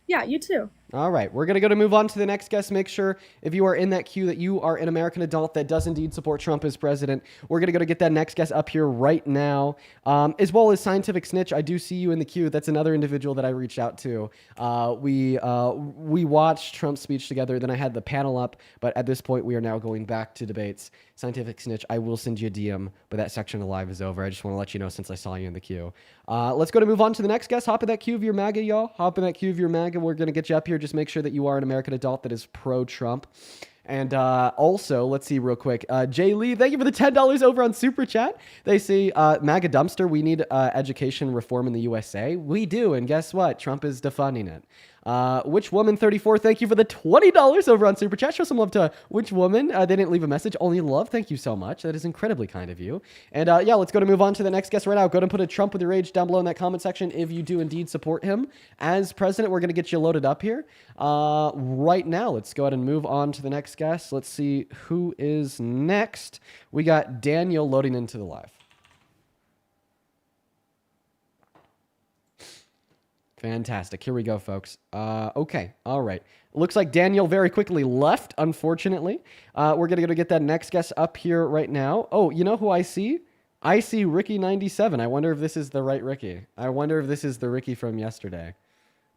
Yeah, you too. All right, we're going to move on to the next guest. Make sure if you are in that queue that you are an American adult that does indeed support Trump as president. We're going to get that next guest up here right now, as well as Scientific Snitch. I do see you in the queue. That's another individual that I reached out to. We watched Trump's speech together. Then I had the panel up, but at this point we are now going back to debates. Scientific Snitch, I will send you a DM, but that section of the live is over. I just want to let you know since I saw you in the queue. Let's move on to the next guest. Hop in that queue of your MAGA, y'all. Hop in that queue of your MAGA. We're going to get you up here. Just make sure that you are an American adult that is pro-Trump. And also, let's see real quick. Jay Lee, thank you for the $10 over on Super Chat. They say, MAGA dumpster, we need education reform in the USA. We do, and guess what? Trump is defunding it. Which Woman 34, thank you for the $20 over on Super Chat. Show some love to Which Woman. They didn't leave a message, only love. Thank you so much. That is incredibly kind of you. And yeah, let's move on to the next guest right now. Go ahead and put a Trump with your age down below in that comment section if you do indeed support him as president. We're going to get you loaded up here right now. Let's go ahead and move on to the next guest. Let's see who is next. We got Daniel loading into the live. Fantastic. Here we go, folks. Okay. All right. Looks like Daniel very quickly left, unfortunately. We're going to get that next guest up here right now. Oh, you know who I see? I see Ricky97. I wonder if this is the right Ricky. I wonder if this is the Ricky from yesterday.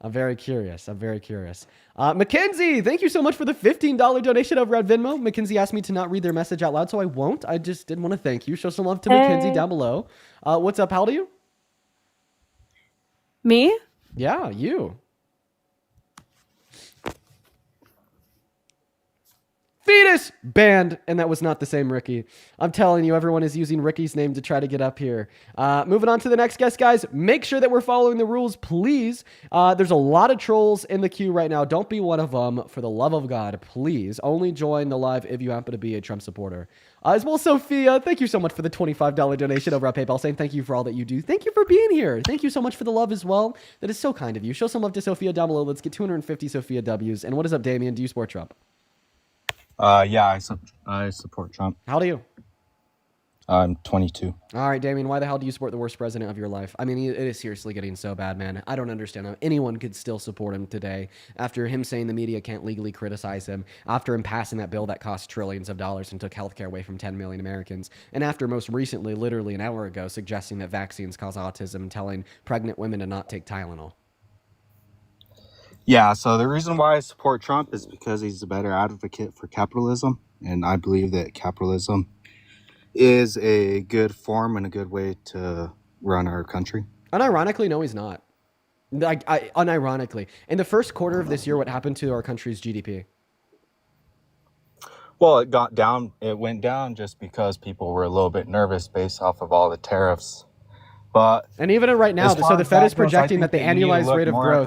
I'm very curious. Mackenzie, thank you so much for the $15 donation over at Venmo. Mackenzie asked me to not read their message out loud, so I won't. I just did want to thank you. Show some love to Mackenzie down below. What's up? How old are you? Me? Yeah, you. Fetus banned, and that was not the same Ricky. I'm telling you, everyone is using Ricky's name to try to get up here. Moving on to the next guest, guys. Make sure that we're following the rules, please. There's a lot of trolls in the queue right now. Don't be one of them. For the love of God, please. Only join the live if you happen to be a Trump supporter. As well, Sophia, thank you so much for the $25 donation over at PayPal, saying thank you for all that you do. Thank you for being here. Thank you so much for the love as well. That is so kind of you. Show some love to Sophia down below. Let's get 250 Sophia W's. And what is up, Damien? Do you support Trump? Yeah, I support Trump. How do you? I'm 22. All right, Damien, why the hell do you support the worst president of your life? I mean, it is seriously getting so bad, man. I don't understand how anyone could still support him today after him saying the media can't legally criticize him, after him passing that bill that cost trillions of dollars and took healthcare away from 10 million Americans, and after most recently, literally an hour ago, suggesting that vaccines cause autism and telling pregnant women to not take Tylenol. Yeah, so the reason why I support Trump is because he's a better advocate for capitalism, and I believe that capitalism is a good form and a good way to run our country. Unironically, no, he's not. Unironically. In the first quarter of this year, what happened to our country's GDP? Well, it went down just because people were a little bit nervous based off of all the tariffs. And even right now, so the Fed is projecting that the annualized rate of growth,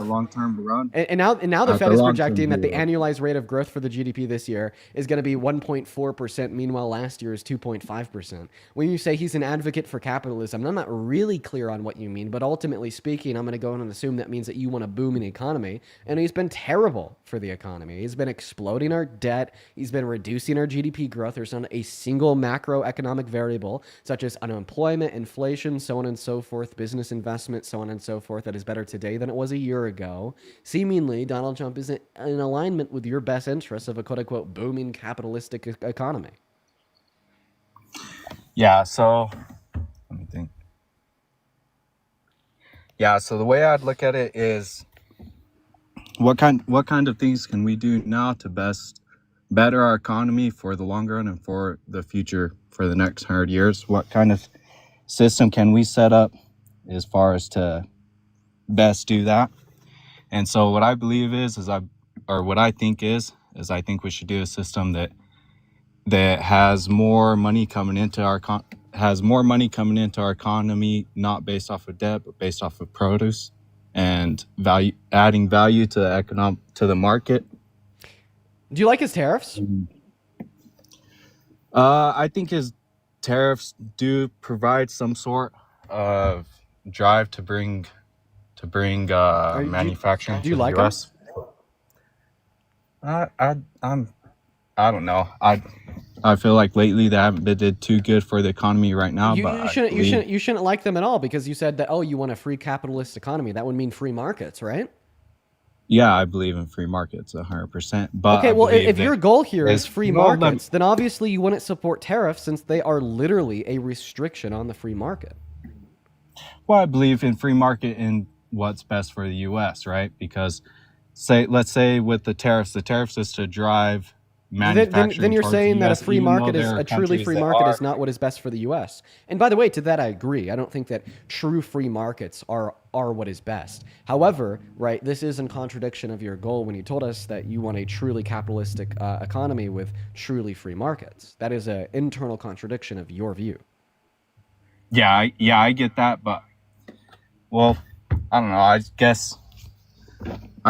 and now the Fed is projecting that the annualized rate of growth for the GDP this year is going to be 1.4%. Meanwhile, last year is 2.5%. When you say he's an advocate for capitalism, I'm not really clear on what you mean, but ultimately speaking, I'm going to go in and assume that means that you want a booming economy. And he's been terrible for the economy. He's been exploding our debt. He's been reducing our GDP growth. There's not a single macroeconomic variable, such as unemployment, inflation, so on and so forth, business investment, so on and so forth, that is better today than it was a year ago. Seemingly, Donald Trump isn't in alignment with your best interests of a quote-unquote booming capitalistic economy. Yeah, so let me think. Yeah, so the way I'd look at it is what kind of things can we do now to better our economy for the long run and for the future for the next 100 years? What kind of system can we set up as far as to best do that? And so what I believe what I think is I think we should do a system that has more money coming into our economy, not based off of debt, but based off of produce and adding value to the market. Do you like his tariffs? I think his tariffs do provide some sort of drive to bring manufacturing do you to like the U.S. I don't know. I feel like lately they haven't been too good for the economy right now. You shouldn't like them at all, because you said that, oh, you want a free capitalist economy. That would mean free markets, right? Yeah, I believe in free markets 100%. But okay, well, if your goal here is free markets, then obviously you wouldn't support tariffs, since they are literally a restriction on the free market. Well, I believe in free market in what's best for the U.S., right? Because let's say with the tariffs is to drive manufacturing. Then you're towards saying the that US, a free even though market there are a truly countries free that market are- is not what is best for the U.S. And by the way, to that I agree. I don't think that true free markets are what is best. However, right, this is in contradiction of your goal when you told us that you want a truly capitalistic economy with truly free markets. That is an internal contradiction of your view. Yeah, I get that, but well, I don't know. I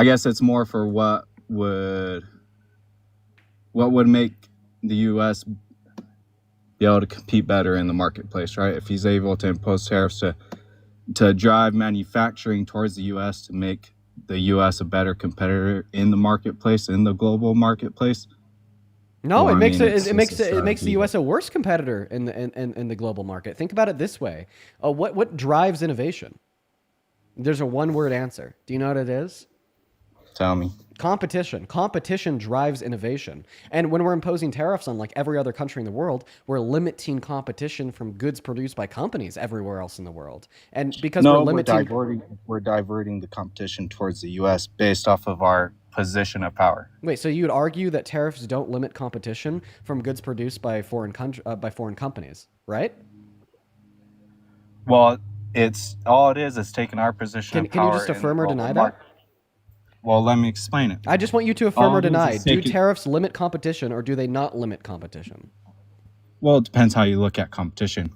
guess it's more for what would make the U.S. be able to compete better in the marketplace, right? If he's able to impose tariffs to drive manufacturing towards the U.S. to make the U.S. a better competitor in the marketplace, in the global marketplace. No, well, it makes it makes the U.S. a worse competitor in the global market. Think about it this way: what drives innovation? There's a one-word answer. Do you know what it is? Tell me. Competition. Competition drives innovation. And when we're imposing tariffs on like every other country in the world, we're limiting competition from goods produced by companies everywhere else in the world. And because we're limiting, we're diverting the competition towards the U.S. based off of our position of power. Wait, so you'd argue that tariffs don't limit competition from goods produced by foreign companies, right? Well, it's taking our position of Can power. you just affirm in the or global deny market. that? Well, let me explain it. I just want you to affirm All or it is deny. is Do taking- tariffs limit competition, or do they not limit competition? Well, it depends how you look at competition,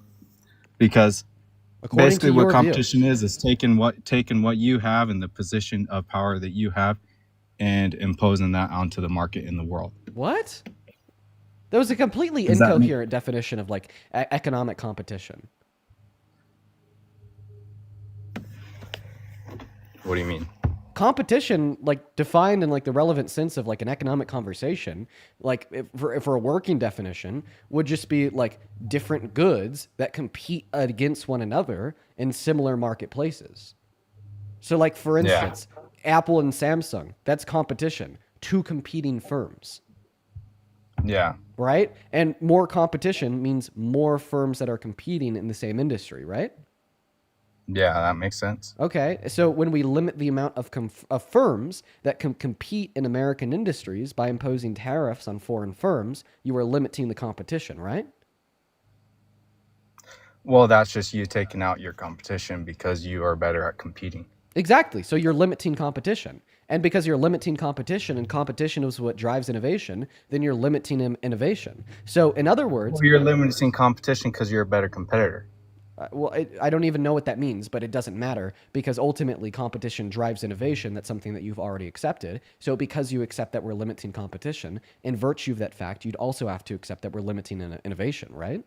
because According basically to what your competition view. is taking what you have and the position of power that you have and imposing that onto the market in the world. What? That was a completely Does that make- incoherent definition of like economic competition. What do you mean? Competition, like defined in like the relevant sense of like an economic conversation, like for a working definition, would just be like different goods that compete against one another in similar marketplaces. So like for instance, Apple and Samsung, that's competition, two competing firms. Yeah. Right? And more competition means more firms that are competing in the same industry, right? Yeah, that makes sense. Okay, so when we limit the amount of firms that can compete in American industries by imposing tariffs on foreign firms, you are limiting the competition, right? Well, that's just you taking out your competition because you are better at competing. Exactly. So you're limiting competition. And because you're limiting competition, and competition is what drives innovation, then you're limiting innovation. So in other words... Well, you're limiting competition because you're a better competitor. I don't even know what that means, but it doesn't matter, because ultimately competition drives innovation. That's something that you've already accepted. So because you accept that we're limiting competition, in virtue of that fact, you'd also have to accept that we're limiting innovation, right?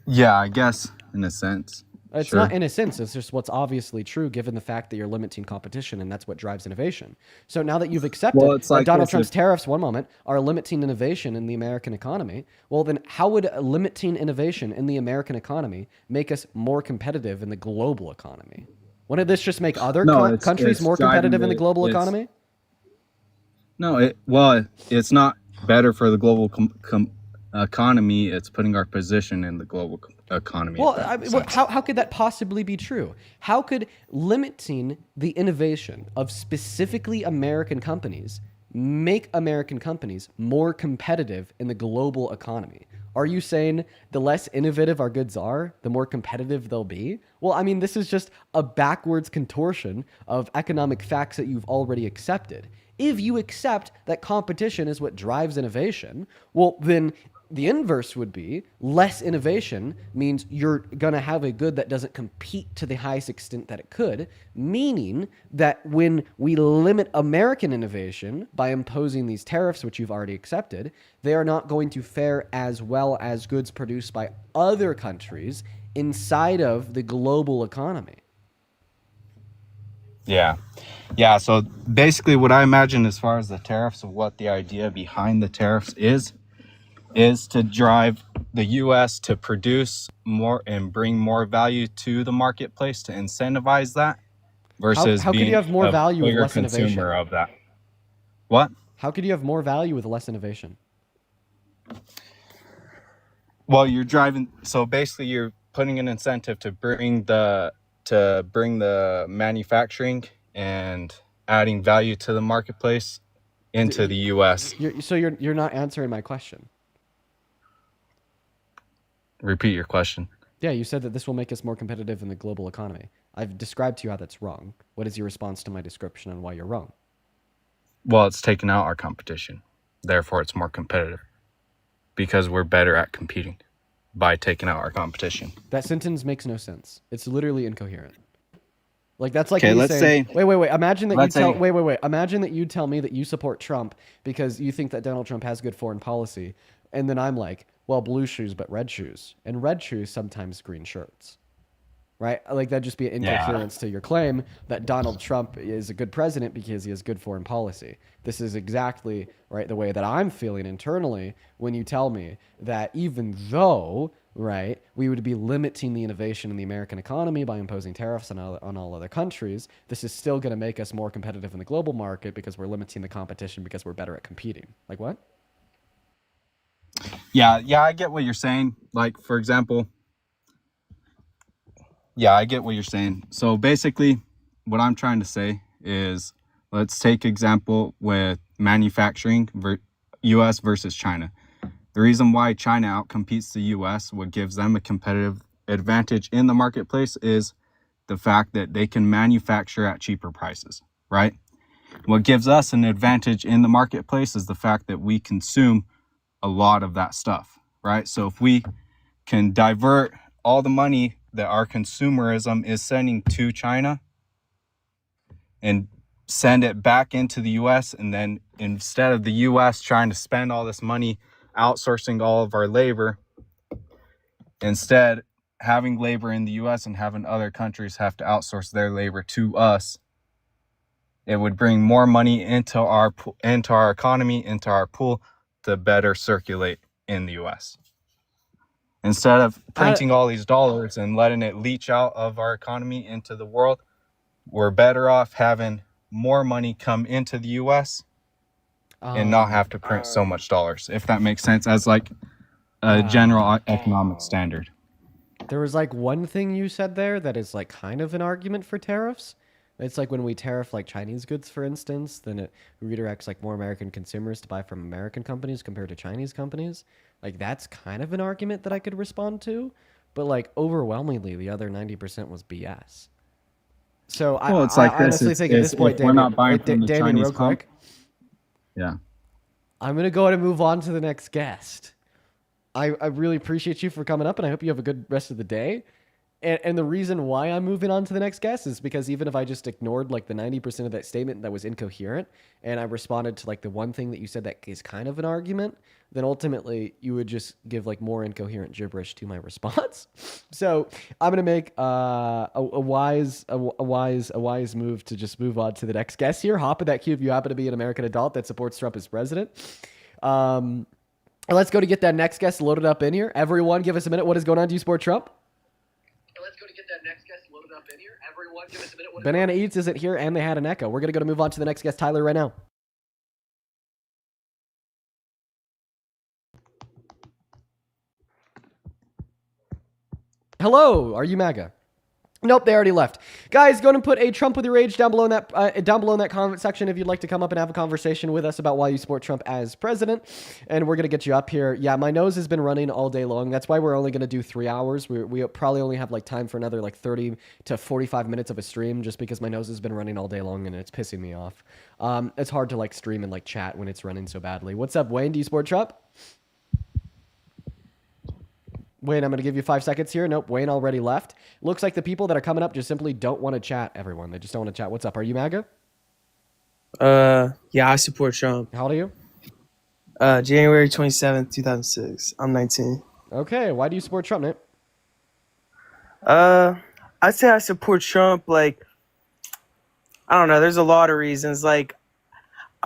Yeah, I guess in a sense. It's Sure. not in a sense. It's just what's obviously true, given the fact that you're limiting competition, and that's what drives innovation. So now that you've accepted Well, it's that like Donald this, Trump's tariffs, one moment, are limiting innovation in the American economy, well, then how would limiting innovation in the American economy make us more competitive in the global economy? Wouldn't this just make other countries more competitive in the global economy? No, it's not better for the global economy, it's putting our position in the global economy. Well, how could that possibly be true? How could limiting the innovation of specifically American companies make American companies more competitive in the global economy? Are you saying the less innovative our goods are, the more competitive they'll be? Well, I mean, this is just a backwards contortion of economic facts that you've already accepted. If you accept that competition is what drives innovation, well, then the inverse would be less innovation means you're going to have a good that doesn't compete to the highest extent that it could, meaning that when we limit American innovation by imposing these tariffs, which you've already accepted, they are not going to fare as well as goods produced by other countries inside of the global economy. Yeah. Yeah. So basically, what I imagine as far as the tariffs of what the idea behind the tariffs is to drive the U.S. to produce more and bring more value to the marketplace to incentivize that versus how could being you have more a value with bigger less consumer innovation? of that. What? How could you have more value with less innovation? Well, you're driving. So basically, you're putting an incentive to bring the manufacturing and adding value to the marketplace into the U.S. You're not answering my question. Repeat your question. Yeah, you said that this will make us more competitive in the global economy. I've described to you how that's wrong. What is your response to my description on why you're wrong? Well, it's taking out our competition. Therefore, it's more competitive because we're better at competing by taking out our competition. That sentence makes no sense. It's literally incoherent. Like that's like Okay, me let's saying, say. wait. Imagine that you let's tell say- wait. Imagine that you tell me that you support Trump because you think that Donald Trump has good foreign policy, and then I'm like, well, blue shoes but red shoes, and red shoes sometimes green shirts, right? Like that'd just be an incoherence to your claim that Donald Trump is a good president because he has good foreign policy. This is exactly right the way that I'm feeling internally when you tell me that even though, right, we would be limiting the innovation in the American economy by imposing tariffs on all other countries, this is still going to make us more competitive in the global market because we're limiting the competition because we're better at competing. Like what? Yeah, I get what you're saying. Like, for example, I get what you're saying. So basically, what I'm trying to say is, let's take example with manufacturing, U.S. versus China. The reason why China outcompetes the U.S., what gives them a competitive advantage in the marketplace is the fact that they can manufacture at cheaper prices, right? What gives us an advantage in the marketplace is the fact that we consume a lot of that stuff, right? So if we can divert all the money that our consumerism is sending to China and send it back into the US, and then instead of the US trying to spend all this money outsourcing all of our labor, instead having labor in the US and having other countries have to outsource their labor to us, it would bring more money into our economy, into our pool, to better circulate in the US. Instead of printing all these dollars and letting it leach out of our economy into the world, we're better off having more money come into the US and not have to print so much dollars, if that makes sense, as like a general economic standard. There was like one thing you said there that is like kind of an argument for tariffs. It's like when we tariff like Chinese goods, for instance, then it redirects like more American consumers to buy from American companies compared to Chinese companies. Like that's kind of an argument that I could respond to, but like overwhelmingly the other 90% was BS. So I honestly think at this point, we're not buying from the Damien, Chinese real quick. Yeah. I'm going to go ahead and move on to the next guest. I really appreciate you for coming up, and I hope you have a good rest of the day. And the reason why I'm moving on to the next guest is because even if I just ignored like the 90% of that statement that was incoherent, and I responded to like the one thing that you said that is kind of an argument, then ultimately you would just give like more incoherent gibberish to my response. So I'm gonna make a wise move to just move on to the next guest here. Hop in that queue if you happen to be an American adult that supports Trump as president. Let's go to get that next guest loaded up in here. Everyone, give us a minute. What is going on? Do you support Trump? Let's go to get that next guest loaded up in here. Everyone, give us a minute. Banana Eats isn't here, and they had an echo. We're going to go to move on to the next guest, Tyler, right now. Hello, are you MAGA? Nope, they already left. Guys, go and put a Trump with your age down below in that comment section if you'd like to come up and have a conversation with us about why you support Trump as president. And we're going to get you up here. Yeah, my nose has been running all day long. That's why we're only going to do 3 hours. We probably only have like time for another like 30 to 45 minutes of a stream just because my nose has been running all day long and it's pissing me off. It's hard to like stream and like chat when it's running so badly. What's up, Wayne? Do you support Trump? Wayne, I'm going to give you 5 seconds here. Nope, Wayne already left. Looks like the people that are coming up just simply don't want to chat, everyone. They just don't want to chat. What's up? Are you MAGA? Yeah, I support Trump. How old are you? January 27th, 2006. I'm 19. Okay, why do you support Trump, Nate? I'd say I support Trump, like, I don't know, there's a lot of reasons. Like,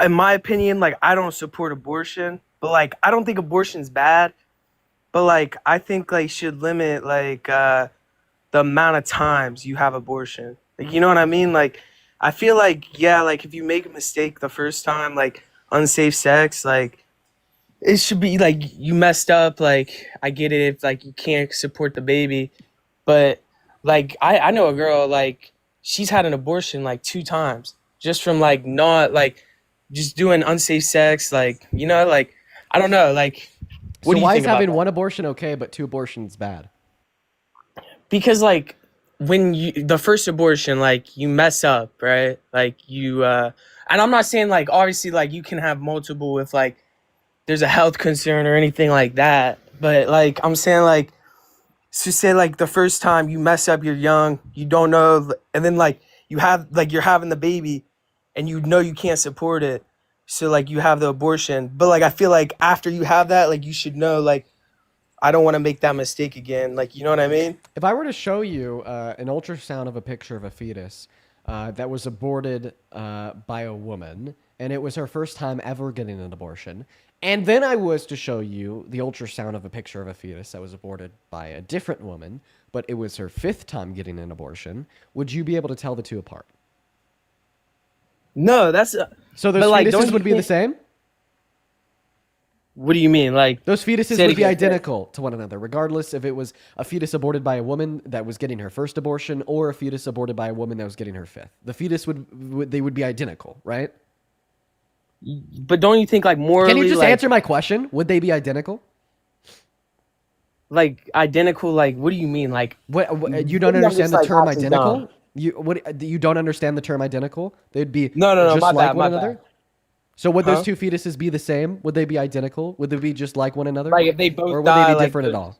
in my opinion, like, I don't support abortion, but, like, I don't think abortion's bad. But, like, I think, like, should limit, like, the amount of times you have abortion. Like, you know what I mean? Like, I feel like, yeah, like, if you make a mistake the first time, like, unsafe sex, like, it should be, like, you messed up. Like, I get it if, like, you can't support the baby. But, like, I know a girl, like, she's had an abortion, like, 2 times. Just from, like, not, like, just doing unsafe sex. Like, you know, like, I don't know, like... So why is having 1 abortion okay, but 2 abortions bad? Because, like, when the first abortion, like, you mess up, right? Like, you, and I'm not saying, like, obviously, like, you can have multiple if, like, there's a health concern or anything like that. But, like, I'm saying, like, to say, like, the first time you mess up, you're young, you don't know, and then, like, you're having the baby, and you know you can't support it. So, like, you have the abortion. But, like, I feel like after you have that, like, you should know, like, I don't want to make that mistake again. Like, you know what I mean? If I were to show you an ultrasound of a picture of a fetus that was aborted by a woman, and it was her first time ever getting an abortion, and then I was to show you the ultrasound of a picture of a fetus that was aborted by a different woman, but it was her 5th time getting an abortion, would you be able to tell the 2 apart? No, that's... So those fetuses would be the same? What do you mean? Like, those fetuses would be identical to one another, regardless if it was a fetus aborted by a woman that was getting her first abortion or a fetus aborted by a woman that was getting her 5th. The fetus would be identical, right? But don't you think, like, morally... Can you just answer my question? Would they be identical? Like, identical, like, what do you mean? Like... What you don't understand the term identical? You don't understand the term identical? They'd be no, just my like bad, one my another? bad. So would those 2 fetuses be the same? Would they be identical? Would they be just like one another? Like, if they both or would die, they be like, different at all?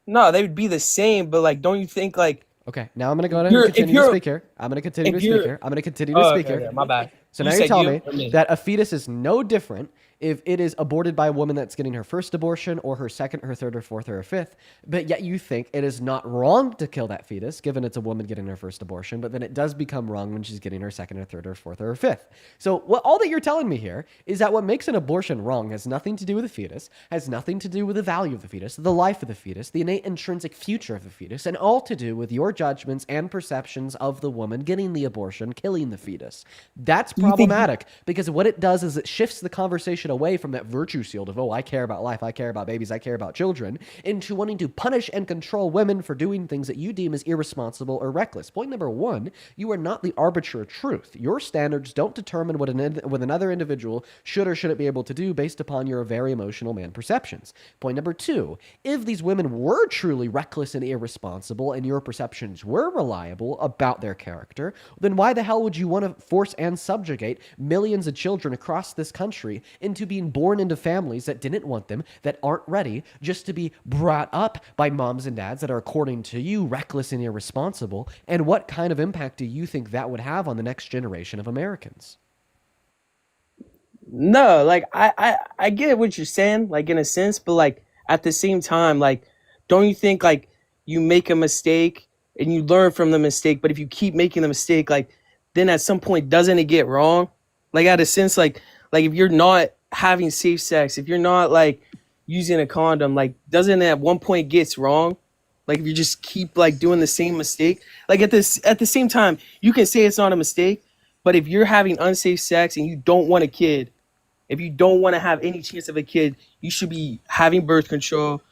No, they would be the same, but, like, don't you think, like... Okay, now I'm going to go ahead and continue to speak here. I'm going to continue to speak here. I'm going to continue to speak here. Okay, my bad. So now you tell me that a fetus is no different if it is aborted by a woman that's getting her first abortion or her 2nd, her 3rd, or 4th, or her 5th, but yet you think it is not wrong to kill that fetus, given it's a woman getting her first abortion, but then it does become wrong when she's getting her 2nd, or 3rd, or 4th, or her 5th. So all that you're telling me here is that what makes an abortion wrong has nothing to do with the fetus, has nothing to do with the value of the fetus, the life of the fetus, the innate intrinsic future of the fetus, and all to do with your judgments and perceptions of the woman getting the abortion, killing the fetus. That's problematic because what it does is it shifts the conversation away from that virtue shield of, oh, I care about life, I care about babies, I care about children, into wanting to punish and control women for doing things that you deem as irresponsible or reckless. Point number 1, you are not the arbiter of truth. Your standards don't determine what another individual should or shouldn't be able to do based upon your very emotional man perceptions. Point number 2, if these women were truly reckless and irresponsible and your perceptions were reliable about their character, then why the hell would you want to force and subjugate millions of children across this country into being born into families that didn't want them, that aren't ready, just to be brought up by moms and dads that are, according to you, reckless and irresponsible? And what kind of impact do you think that would have on the next generation of Americans? No, like, I get what you're saying, like, in a sense, but, like, at the same time, like, don't you think, like, you make a mistake and you learn from the mistake, but if you keep making the mistake, like, then at some point, doesn't it get wrong? Like, at a sense, like if you're not having safe sex, if you're not, like, using a condom, like, doesn't it at one point gets wrong? Like, if you just keep, like, doing the same mistake, like, at the same time, you can say it's not a mistake, but if you're having unsafe sex and you don't want a kid, if you don't want to have any chance of a kid, you should be having birth control,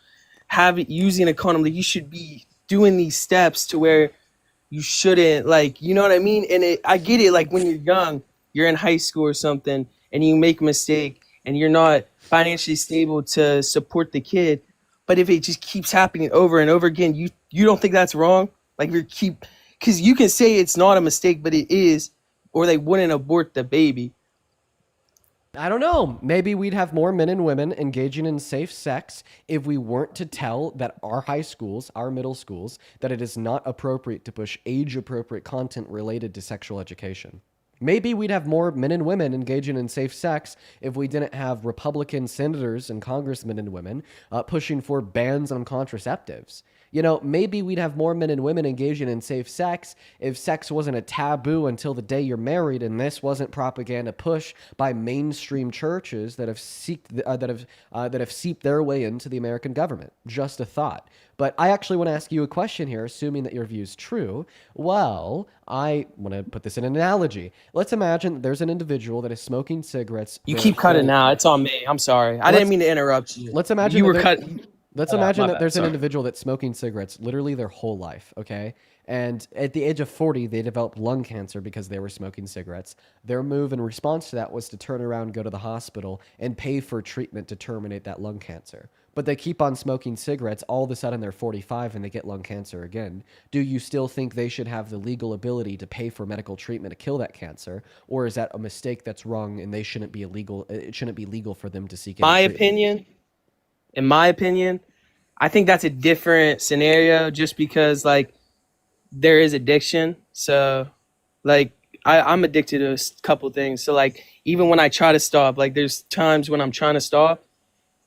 using a condom, like you should be doing these steps to where you shouldn't, like, you know what I mean? And I get it, like when you're young, you're in high school or something, and you make a mistake, and you're not financially stable to support the kid. But if it just keeps happening over and over again, you don't think that's wrong? Like because you can say it's not a mistake, but it is, or they wouldn't abort the baby. I don't know. Maybe we'd have more men and women engaging in safe sex if we weren't to tell that our high schools, our middle schools, that it is not appropriate to push age-appropriate content related to sexual education. Maybe we'd have more men and women engaging in safe sex if we didn't have Republican senators and congressmen and women pushing for bans on contraceptives. You know, maybe we'd have more men and women engaging in safe sex if sex wasn't a taboo until the day you're married, and this wasn't propaganda push by mainstream churches that have seeped their way into the American government. Just a thought. But I actually want to ask you a question here, assuming that your view is true. Well, I want to put this in an analogy. Let's imagine that there's an individual that is smoking cigarettes. You keep cutting out. It's on me. I'm sorry. I didn't mean to interrupt you. Let's imagine you were cutting. Let's imagine that there's an individual that's smoking cigarettes literally their whole life, okay? And at the age of 40, they developed lung cancer because they were smoking cigarettes. Their move in response to that was to turn around, go to the hospital, and pay for treatment to terminate that lung cancer. But they keep on smoking cigarettes. All of a sudden, they're 45 and they get lung cancer again. Do you still think they should have the legal ability to pay for medical treatment to kill that cancer? Or is that a mistake that's wrong and they shouldn't be illegal? It shouldn't be legal for them to seek any treatment? In my opinion, I think that's a different scenario just because, like, there is addiction. So, like, I'm addicted to a couple things. So, like, even when I try to stop, like, there's times when I'm trying to stop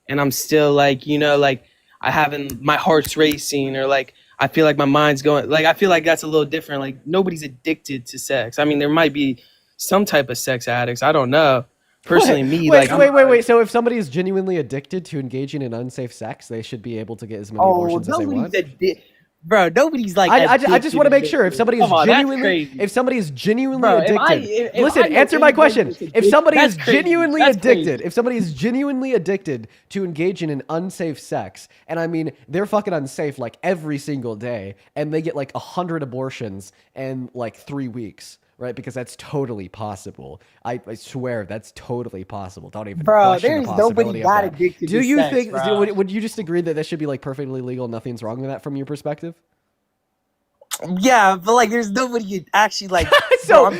and I'm still, like, you know, like, my heart's racing, or, like, I feel like my mind's going. Like, I feel like that's a little different. Like, nobody's addicted to sex. I mean, there might be some type of sex addicts. I don't know. Personally, wait. So if somebody is genuinely addicted to engaging in unsafe sex, they should be able to get as many abortions as they want? Bro, nobody's like. I just want to make sure if somebody is genuinely addicted. Listen, answer my question. If somebody is genuinely addicted to engaging in unsafe sex, and I mean they're fucking unsafe like every single day, and they get like 100 abortions in like 3 weeks. Right, because that's totally possible. I swear that's totally possible. Don't even question the possibility of that. Addicted Do to you sex, think? bro. Would you just agree that should be like perfectly legal? Nothing's wrong with that from your perspective? Yeah, but like, there's nobody actually like. So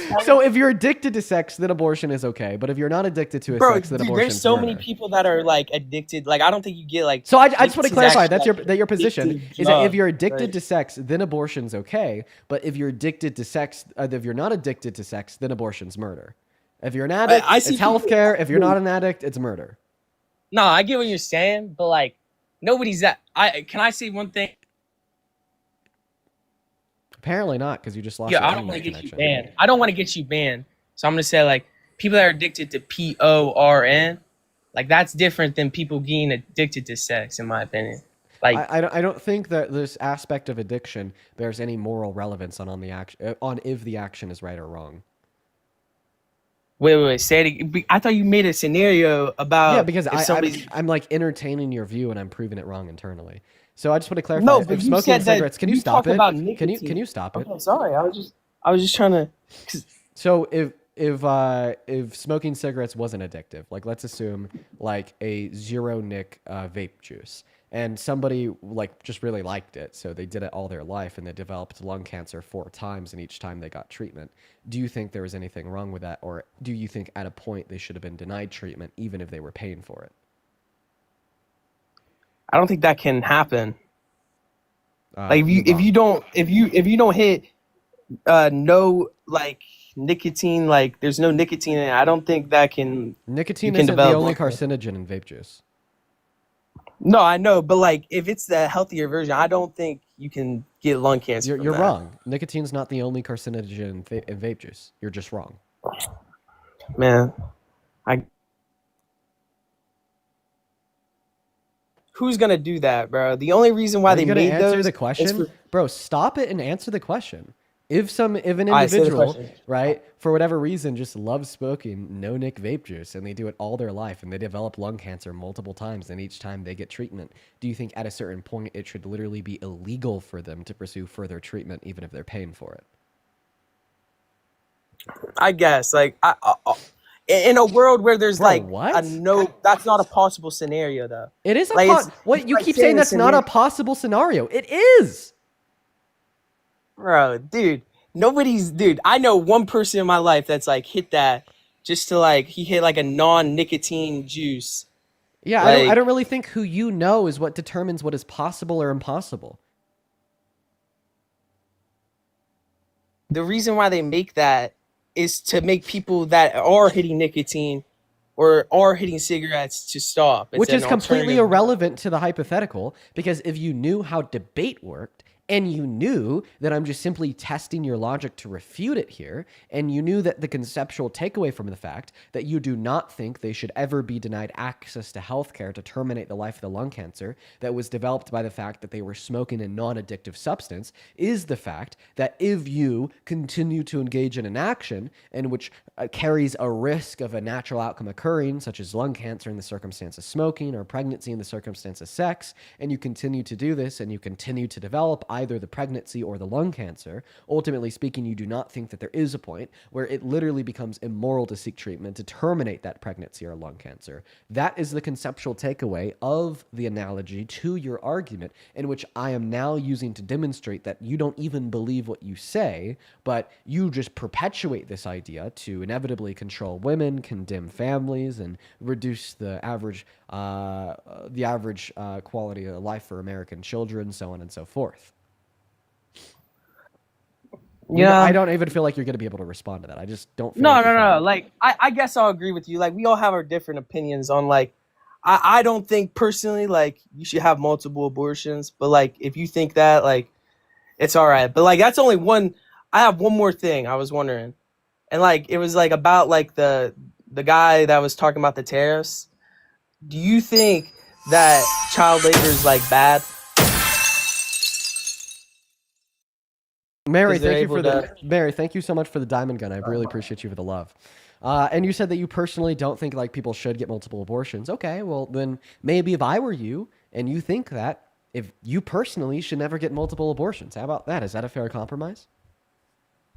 if you're addicted to sex, then abortion is okay. But if you're not addicted to sex, then abortion is there's so murder. many people that are like addicted. Like, I don't think you get like. So I just want to clarify that your position is that if you're addicted right? to sex, then abortion's okay. But if you're addicted to sex, if you're not addicted to sex, then abortion's murder. If you're an addict, it's healthcare. If you're not an addict, it's murder. No, I get what you're saying, but like, nobody's that. Can I say one thing? Apparently not, because you just lost. Yeah, I don't want to get you banned. I don't want to get you banned. So I'm gonna say, like, people that are addicted to PORN, like, that's different than people being addicted to sex, in my opinion. Like, I don't think that this aspect of addiction bears any moral relevance on the action, on if the action is right or wrong. Wait, say it again. I thought you made a scenario about. Yeah, because I'm like entertaining your view and I'm proving it wrong internally. So I just want to clarify. No, but if you smoking said that cigarettes, can you stop it? Can you stop it? Okay, sorry, I was just trying to. So if smoking cigarettes wasn't addictive, like let's assume like a zero nic vape juice, and somebody like just really liked it, so they did it all their life and they developed lung cancer 4 times, and each time they got treatment. Do you think there was anything wrong with that, or do you think at a point they should have been denied treatment even if they were paying for it? I don't think that can happen. Like if you don't hit no like nicotine, like there's no nicotine in it, I don't think that can. Nicotine isn't the only carcinogen in vape juice. No, I know, but like if it's the healthier version, I don't think you can get lung cancer. You're wrong. Nicotine's not the only carcinogen in vape juice. You're just wrong. Man, who's gonna do that, bro? The only reason why they made those. Answer the question, bro. Stop it and answer the question. If an right, say the individual, question. right, for whatever reason, just loves smoking no-nick vape juice and they do it all their life and they develop lung cancer multiple times and each time they get treatment, do you think at a certain point it should literally be illegal for them to pursue further treatment even if they're paying for it? I guess like in a world where there's Bro, like what? that's not a possible scenario though. It is Like, it's what you like keep saying a that's not a scenario. possible scenario. It is. Bro, dude, I know one person in my life that's like hit that just to like he hit like a non-nicotine juice. Yeah, Like, I don't really think who you know is what determines what is possible or impossible. the reason why they make that is to make people that are hitting nicotine or are hitting cigarettes to stop. It's Which an is completely alternative. irrelevant to the hypothetical, because if you knew how debate worked, and you knew that I'm just simply testing your logic to refute it here, and you knew that the conceptual takeaway from the fact that you do not think they should ever be denied access to healthcare to terminate the life of the lung cancer that was developed by the fact that they were smoking a non-addictive substance, is the fact that if you continue to engage in an action in which carries a risk of a natural outcome occurring, such as lung cancer in the circumstance of smoking or pregnancy in the circumstance of sex, and you continue to do this and you continue to develop either the pregnancy or the lung cancer, ultimately speaking, you do not think that there is a point where it literally becomes immoral to seek treatment to terminate that pregnancy or lung cancer. That is the conceptual takeaway of the analogy to your argument, in which I am now using to demonstrate that you don't even believe what you say, but you just perpetuate this idea to inevitably control women, condemn families, and reduce the average quality of life for American children, so on and so forth. Yeah. I don't even feel like you're going to be able to respond to that. I just don't feel No, like no, you're no. following. Like, I guess I'll agree with you. Like, we all have our different opinions on, like, I don't think personally, like, you should have multiple abortions. But, like, if you think that, like, it's all right. But, like, that's only one. I have one more thing I was wondering. And, like, it was, like, about, like, the guy that was talking about the tariffs. Do you think that child labor is, like, bad? Mary, 'Cause they're thank you able for Mary, thank you so much for the diamond gun. I really appreciate you for the love. And you said that you personally don't think like people should get multiple abortions. Okay, well then maybe if I were you and you think that, if you personally should never get multiple abortions, how about that? Is that a fair compromise?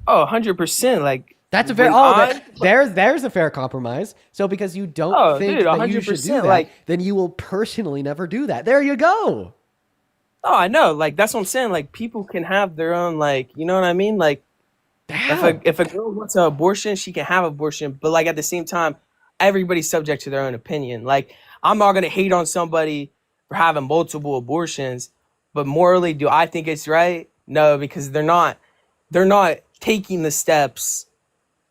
Oh, 100%. Like, That's a fair. when There's a fair compromise. So because you don't Oh, think dude, that you should do 100%, that, like- then you will personally never do that. There you go. Oh, I know. Like, that's what I'm saying. Like, people can have their own, like, you know what I mean? Like, if a girl wants an abortion, she can have abortion. But, like, at the same time, everybody's subject to their own opinion. Like, I'm not going to hate on somebody for having multiple abortions. But morally, do I think it's right? No, because they're not taking the steps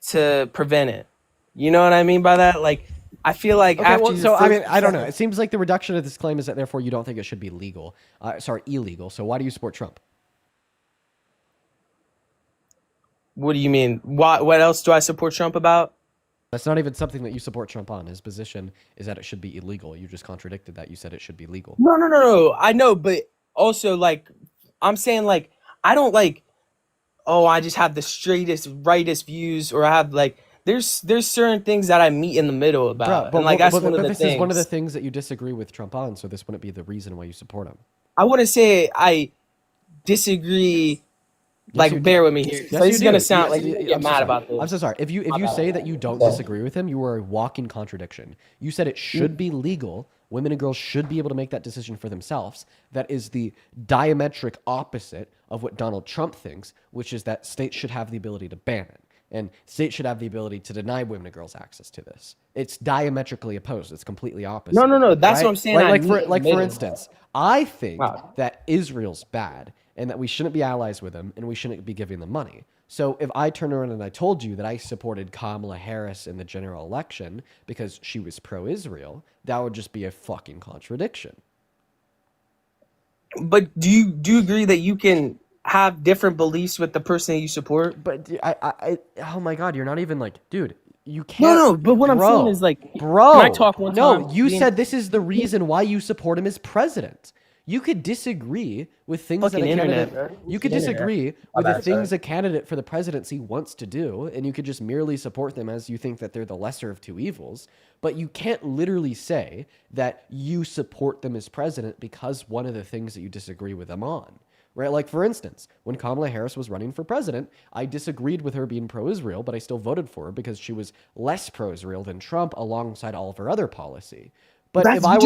to prevent it. You know what I mean by that? Like, I feel like Okay, after well, your so I first mean, or I don't know. second- It seems like the reduction of this claim is that therefore you don't think it should be illegal. Illegal. So why do you support Trump? What do you mean? What else do I support Trump about? That's not even something that you support Trump on. His position is that it should be illegal. You just contradicted that. You said it should be legal. No. I know, but also, like, I'm saying, like, I don't like, oh, I just have the straightest, rightest views, or I have like, there's certain things that I meet in the middle about, and like that's one of the this things. is one of the things that you disagree with Trump on. So this wouldn't be the reason why you support him. I wouldn't say I disagree. Like, bear with me here. Yes, This you is gonna do. sound Yes, like you I'm get so mad sorry. about this. I'm so sorry. If you say that you don't disagree with him, you are a walking contradiction. You said it should be legal. Women and girls should be able to make that decision for themselves. That is the diametric opposite of what Donald Trump thinks, which is that states should have the ability to ban it. And states should have the ability to deny women and girls access to this. It's diametrically opposed. It's completely opposite. No. That's what I'm saying. For instance, I think that Israel's bad and that we shouldn't be allies with them and we shouldn't be giving them money. So if I turned around and I told you that I supported Kamala Harris in the general election because she was pro-Israel, that would just be a fucking contradiction. But do you agree that you can have different beliefs with the person that you support? But I oh my God, you're not even like, dude, you can't. No, but what I'm saying is like, bro, can I talk one time? No, you said this is the reason why you support him as president. You could disagree with things that Fucking a internet, candidate. bro. You could Internet. disagree My with the bad, things sorry. a candidate for the presidency wants to do, and you could just merely support them as you think that they're the lesser of two evils. But you can't literally say that you support them as president because one of the things that you disagree with them on. Right? Like, for instance, when Kamala Harris was running for president, I disagreed with her being pro-Israel, but I still voted for her because she was less pro-Israel than Trump alongside all of her other policy. But if I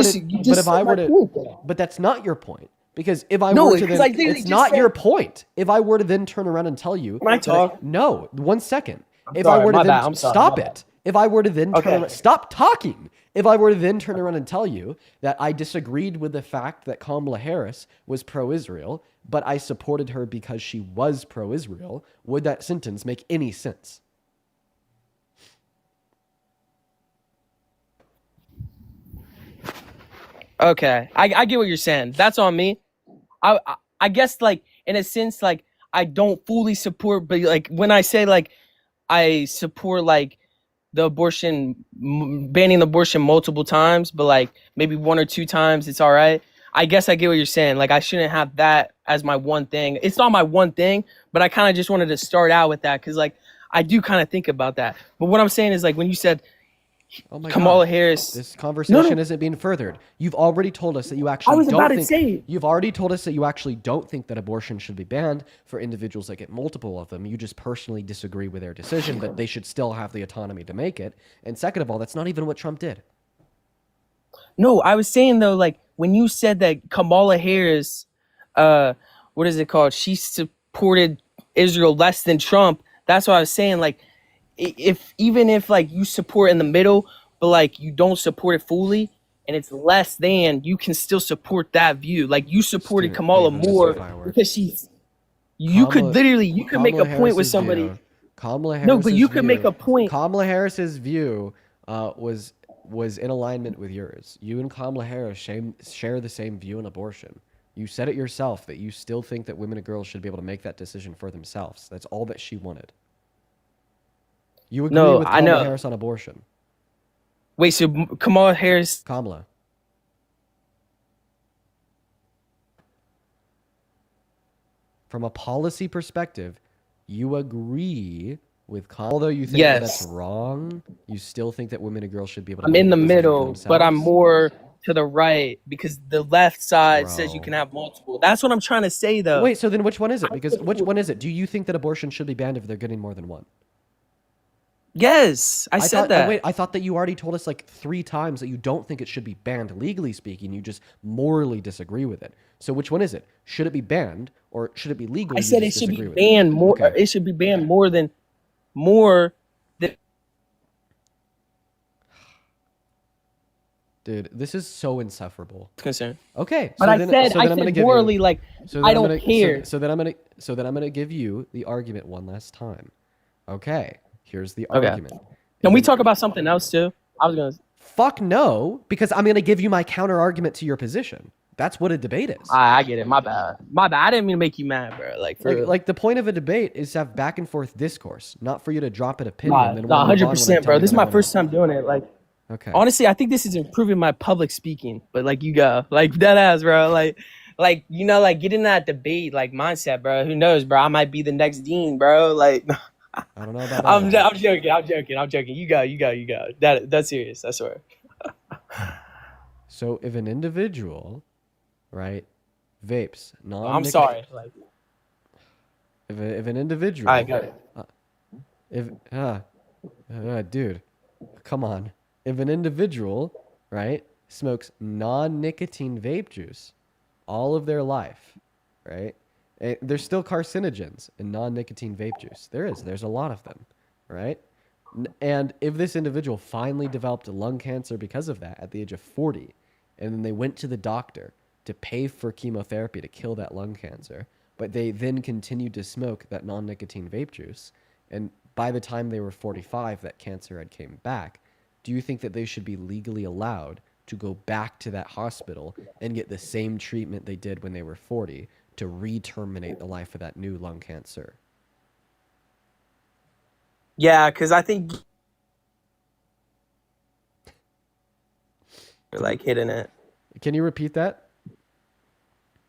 were to, but that's not your point. Because if I were to then, it's not your point. If I were to then turn around and tell you, no, 1 second. If I were to then stop it, if I were to then turn around, stop talking. If I were to then turn around and tell you that I disagreed with the fact that Kamala Harris was pro-Israel, but I supported her because she was pro-Israel, would that sentence make any sense? Okay, I get what you're saying. That's on me. I guess, like, in a sense, like, I don't fully support, but like when I say like I support like the abortion, banning abortion multiple times, but like maybe 1 or 2 times it's all right. I guess I get what you're saying. Like, I shouldn't have that as my one thing. It's not my one thing, but I kind of just wanted to start out with that because like I do kind of think about that. But what I'm saying is, like, when you said Kamala Harris, this conversation isn't being furthered. You've already told us that you actually You've already told us that you actually don't think that abortion should be banned for individuals that get multiple of them. You just personally disagree with their decision, but they should still have the autonomy to make it. And second of all, that's not even what Trump did. No, I was saying though, like when you said that Kamala Harris, what is it called? She supported Israel less than Trump. That's what I was saying. Like, even if like you support in the middle, but like you don't support it fully, and it's less than, you can still support that view. Like, you supported Kamala more because she's. You could make a point with somebody. Kamala Harris. No, but you could make a point. Kamala Harris's view was in alignment with yours. You and Kamala Harris share the same view on abortion. You said it yourself that you still think that women and girls should be able to make that decision for themselves. That's all that she wanted. You agree with Kamala Harris on abortion. Wait, so Kamala Harris... Kamala. From a policy perspective, you agree with Kamala. Although you think that that's wrong, you still think that women and girls should be able to I'm make in the that decision for middle, themselves? but I'm more to the right because the left side says you can have multiple. That's what I'm trying to say, though. Wait, so then which one is it? Because which one is it? Do you think that abortion should be banned if they're getting more than one? Yes, I said that. Wait, I thought that you already told us like 3 times that you don't think it should be banned legally speaking. You just morally disagree with it. So which one is it? Should it be banned or should it be legal? I said it should be banned more. Okay. It should be banned more than. Dude, this is so insufferable. Concern. Okay, but I said morally, like, I don't care. So then I'm gonna give you the argument one last time. Okay. Here's the argument. Can we talk about something else too? I was gonna. Fuck no, because I'm gonna give you my counter argument to your position. That's what a debate is. I get it. My bad. I didn't mean to make you mad, bro. Like the point of a debate is to have back and forth discourse, not for you to drop an opinion. 100%, bro. This is my first time doing it. Like, okay. Honestly, I think this is improving my public speaking. But like, you go, like, dead ass, bro. Like you know, like, get in that debate, like, mindset, bro. Who knows, bro? I might be the next dean, bro. Like. I don't know about that. I'm joking. You go. That's serious. I swear. So if an individual, right, vapes, I'm sorry. Like, if an individual, I got it. Dude, come on. If an individual, right, smokes non-nicotine vape juice all of their life, right? There's still carcinogens in non-nicotine vape juice. There's a lot of them, right? And if this individual finally developed lung cancer because of that at the age of 40, and then they went to the doctor to pay for chemotherapy to kill that lung cancer, but they then continued to smoke that non-nicotine vape juice, and by the time they were 45, that cancer had came back, do you think that they should be legally allowed to go back to that hospital and get the same treatment they did when they were 40 to re-terminate the life of that new lung cancer? Yeah, because I think you're like hitting it. Can you repeat that?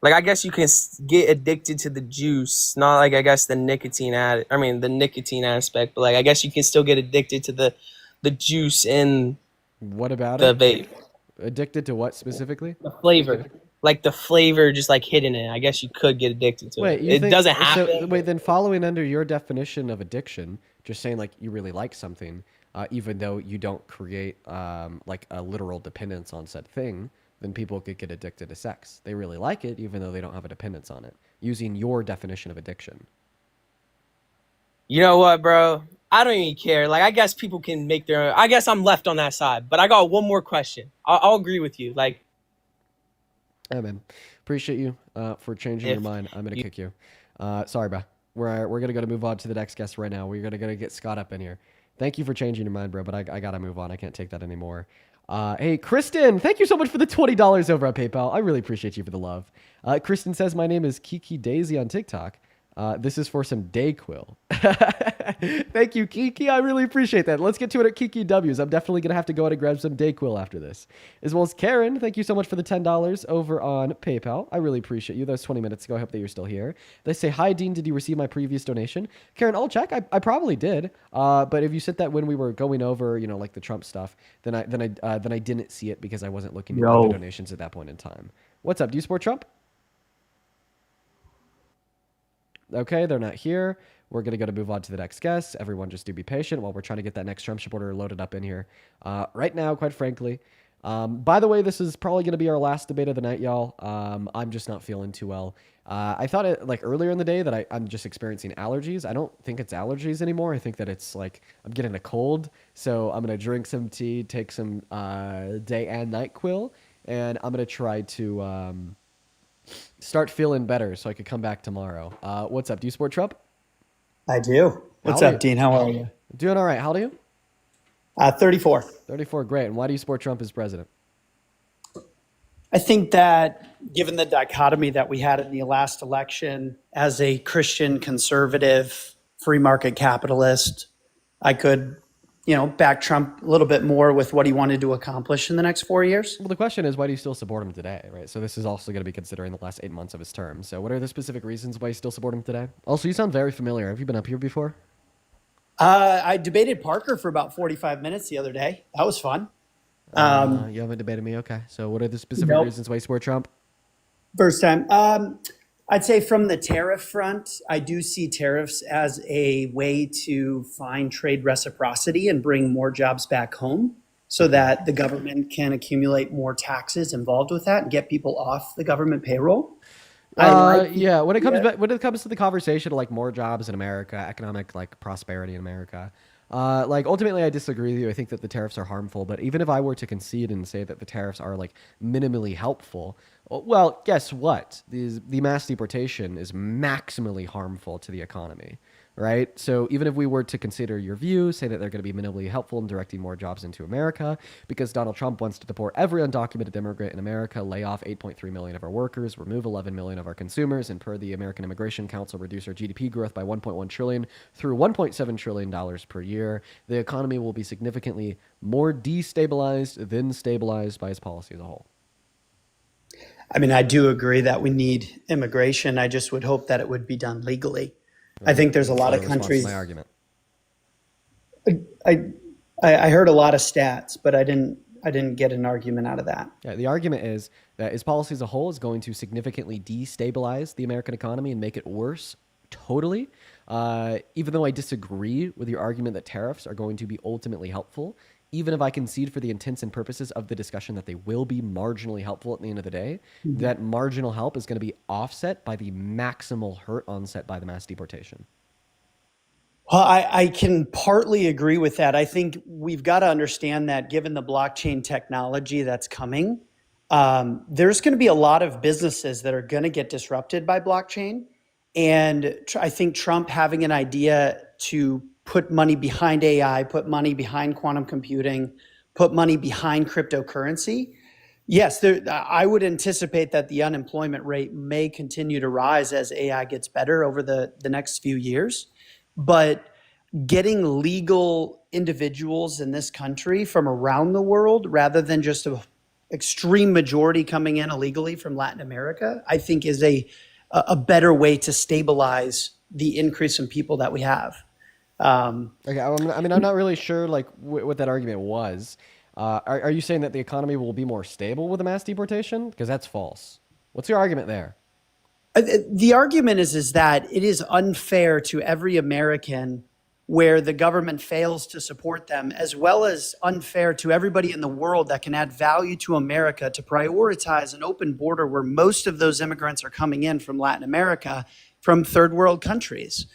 Like, I guess you can get addicted to the juice, not like, I guess, the nicotine aspect, but like, I guess you can still get addicted to the juice in What about the it? vape. Addicted to what specifically? The flavor. Like the flavor just like hidden in it. I guess you could get addicted to Wait, it. you It think doesn't so? happen. Wait, then following under your definition of addiction, just saying like you really like something, even though you don't create like a literal dependence on said thing, then people could get addicted to sex. They really like it, even though they don't have a dependence on it. Using your definition of addiction. You know what, bro? I don't even care. Like, I guess people can make their own. I guess I'm left on that side. But I got one more question. I'll agree with you. Like, Yeah, man. Appreciate you for changing your mind. I'm gonna kick you. Sorry, bro. We're gonna move on to the next guest right now. We're gonna get Scott up in here. Thank you for changing your mind, bro. But I gotta move on. I can't take that anymore. Hey, Kristen, thank you so much for the $20 over at PayPal. I really appreciate you for the love. Kristen says my name is Kiki Daisy on TikTok. This is for some Dayquil. Thank you, Kiki. I really appreciate that. Let's get to it at Kiki W's. I'm definitely going to have to go out and grab some Dayquil after this. As well as Karen, thank you so much for the $10 over on PayPal. I really appreciate you. That was 20 minutes ago. I hope that you're still here. They say, hi, Dean. Did you receive my previous donation? Karen, I'll check. I probably did. But if you said that when we were going over, like the Trump stuff, then I didn't see it because I wasn't looking at the donations at that point in time. What's up? Do you support Trump? Okay, they're not here. We're going to move on to the next guest. Everyone just do be patient while we're trying to get that next Trump supporter loaded up in here. Right now, quite frankly. By the way, this is probably going to be our last debate of the night, y'all. I'm just not feeling too well. I thought it like earlier in the day that I'm just experiencing allergies. I don't think it's allergies anymore. I think that it's like I'm getting a cold. So I'm going to drink some tea, take some day and night quill, and I'm going to try to start feeling better so I could come back tomorrow. What's up? Do you support Trump? I do. What's up, Dean? How are you? Doing all right. How old are you? 34. 34, great. And why do you support Trump as president? I think that given the dichotomy that we had in the last election, as a Christian conservative, free market capitalist, I could, back Trump a little bit more with what he wanted to accomplish in the next 4 years. Well, the question is, why do you still support him today, right? So this is also going to be considering the last 8 months of his term. So what are the specific reasons why you still support him today? Also, you sound very familiar. Have you been up here before? I debated Parker for about 45 minutes the other day. That was fun. You haven't debated me? Okay. So what are the specific reasons why you support Trump? First time. I'd say from the tariff front, I do see tariffs as a way to find trade reciprocity and bring more jobs back home so that the government can accumulate more taxes involved with that and get people off the government payroll. Yeah, when it comes to the conversation of like more jobs in America, economic like prosperity in America, like ultimately I disagree with you. I think that the tariffs are harmful, but even if I were to concede and say that the tariffs are like minimally helpful, well, guess what? The mass deportation is maximally harmful to the economy, right? So even if we were to consider your view, say that they're going to be minimally helpful in directing more jobs into America, because Donald Trump wants to deport every undocumented immigrant in America, lay off 8.3 million of our workers, remove 11 million of our consumers, and per the American Immigration Council, reduce our GDP growth by 1.1 trillion through $1.7 trillion per year, the economy will be significantly more destabilized than stabilized by his policy as a whole. I mean, I do agree that we need immigration. I just would hope that it would be done legally. I think there's a lot of countries. My argument. I heard a lot of stats, but I didn't get an argument out of that. Yeah, the argument is that his policy as a whole is going to significantly destabilize the American economy and make it worse totally. Even though I disagree with your argument that tariffs are going to be ultimately helpful, even if I concede for the intents and purposes of the discussion that they will be marginally helpful at the end of the day, that marginal help is going to be offset by the maximal hurt onset by the mass deportation. Well, I can partly agree with that. I think we've got to understand that given the blockchain technology that's coming, there's going to be a lot of businesses that are going to get disrupted by blockchain. And I think Trump having an idea to put money behind AI, put money behind quantum computing, put money behind cryptocurrency. Yes, I would anticipate that the unemployment rate may continue to rise as AI gets better over the next few years. But getting legal individuals in this country from around the world, rather than just a extreme majority coming in illegally from Latin America, I think is a better way to stabilize the increase in people that we have. Okay, I'm not really sure like what that argument was. Are you saying that the economy will be more stable with a mass deportation? Because that's false. What's your argument there? The argument is that it is unfair to every American where the government fails to support them, as well as unfair to everybody in the world that can add value to America to prioritize an open border where most of those immigrants are coming in from Latin America, from third world countries.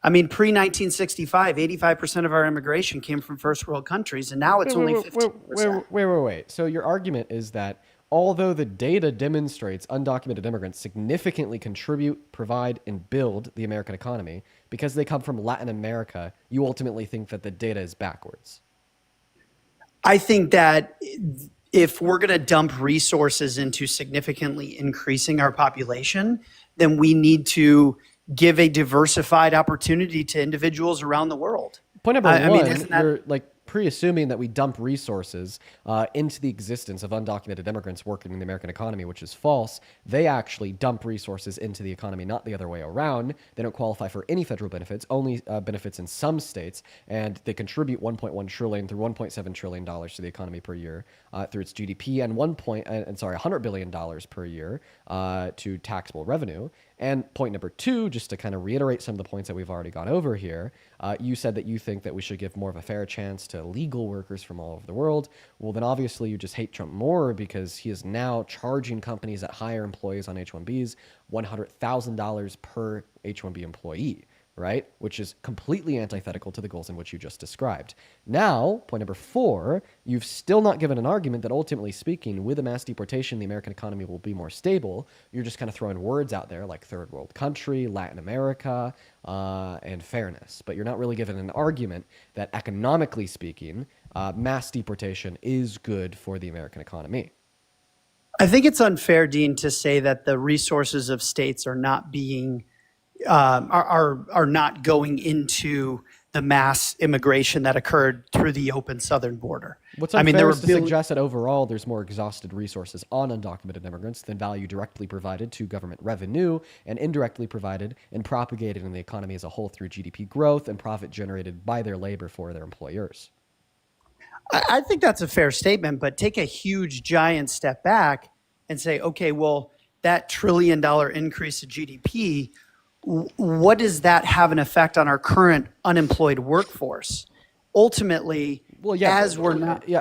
I mean, pre-1965, 85% of our immigration came from first world countries, and now it's only 15%. Wait. So your argument is that although the data demonstrates undocumented immigrants significantly contribute, provide, and build the American economy, because they come from Latin America, you ultimately think that the data is backwards. I think that if we're going to dump resources into significantly increasing our population, then we need to give a diversified opportunity to individuals around the world. Point number one, you're like pre-assuming that we dump resources into the existence of undocumented immigrants working in the American economy, which is false. They actually dump resources into the economy, not the other way around. They don't qualify for any federal benefits, only benefits in some states, and they contribute $1.1 trillion through $1.7 trillion to the economy per year through its GDP, and $100 billion per year to taxable revenue. And point number two, just to kind of reiterate some of the points that we've already gone over here, you said that you think that we should give more of a fair chance to legal workers from all over the world. Well, then obviously you just hate Trump more because he is now charging companies that hire employees on H-1Bs $100,000 per H-1B employee, right? Which is completely antithetical to the goals in which you just described. Now, point number four, you've still not given an argument that ultimately speaking, with a mass deportation, the American economy will be more stable. You're just kind of throwing words out there like third world country, Latin America, and fairness. But you're not really given an argument that economically speaking, mass deportation is good for the American economy. I think it's unfair, Dean, to say that the resources of states are not being are not going into the mass immigration that occurred through the open southern border. What's unfair is to suggest that overall there's more exhausted resources on undocumented immigrants than value directly provided to government revenue and indirectly provided and propagated in the economy as a whole through GDP growth and profit generated by their labor for their employers. I think that's a fair statement, but take a huge, giant step back and say, okay, well, that $1 trillion increase in GDP, what does that have an effect on our current unemployed workforce? Ultimately,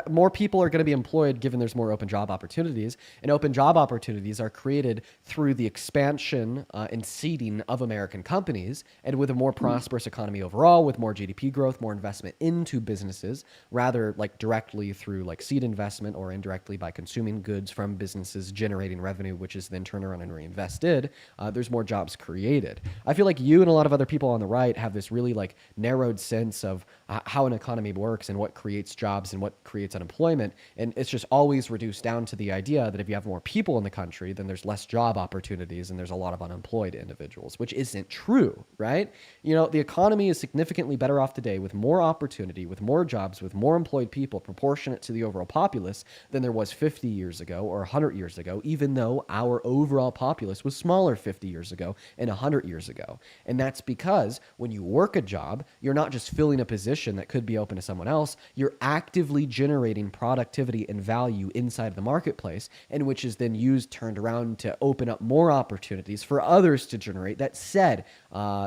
more people are going to be employed given there's more open job opportunities, and open job opportunities are created through the expansion and seeding of American companies, and with a more prosperous economy overall, with more GDP growth, more investment into businesses, rather like directly through like seed investment or indirectly by consuming goods from businesses generating revenue, which is then turned around and reinvested, there's more jobs created. I feel like you and a lot of other people on the right have this really like narrowed sense of how an economy works and what creates jobs and what creates unemployment. And it's just always reduced down to the idea that if you have more people in the country, then there's less job opportunities and there's a lot of unemployed individuals, which isn't true, right? You know, the economy is significantly better off today with more opportunity, with more jobs, with more employed people proportionate to the overall populace than there was 50 years ago or 100 years ago, even though our overall populace was smaller 50 years ago and 100 years ago. And that's because when you work a job, you're not just filling a position that could be open to someone else, you're actively generating productivity and value inside the marketplace, and which is then turned around to open up more opportunities for others to generate that said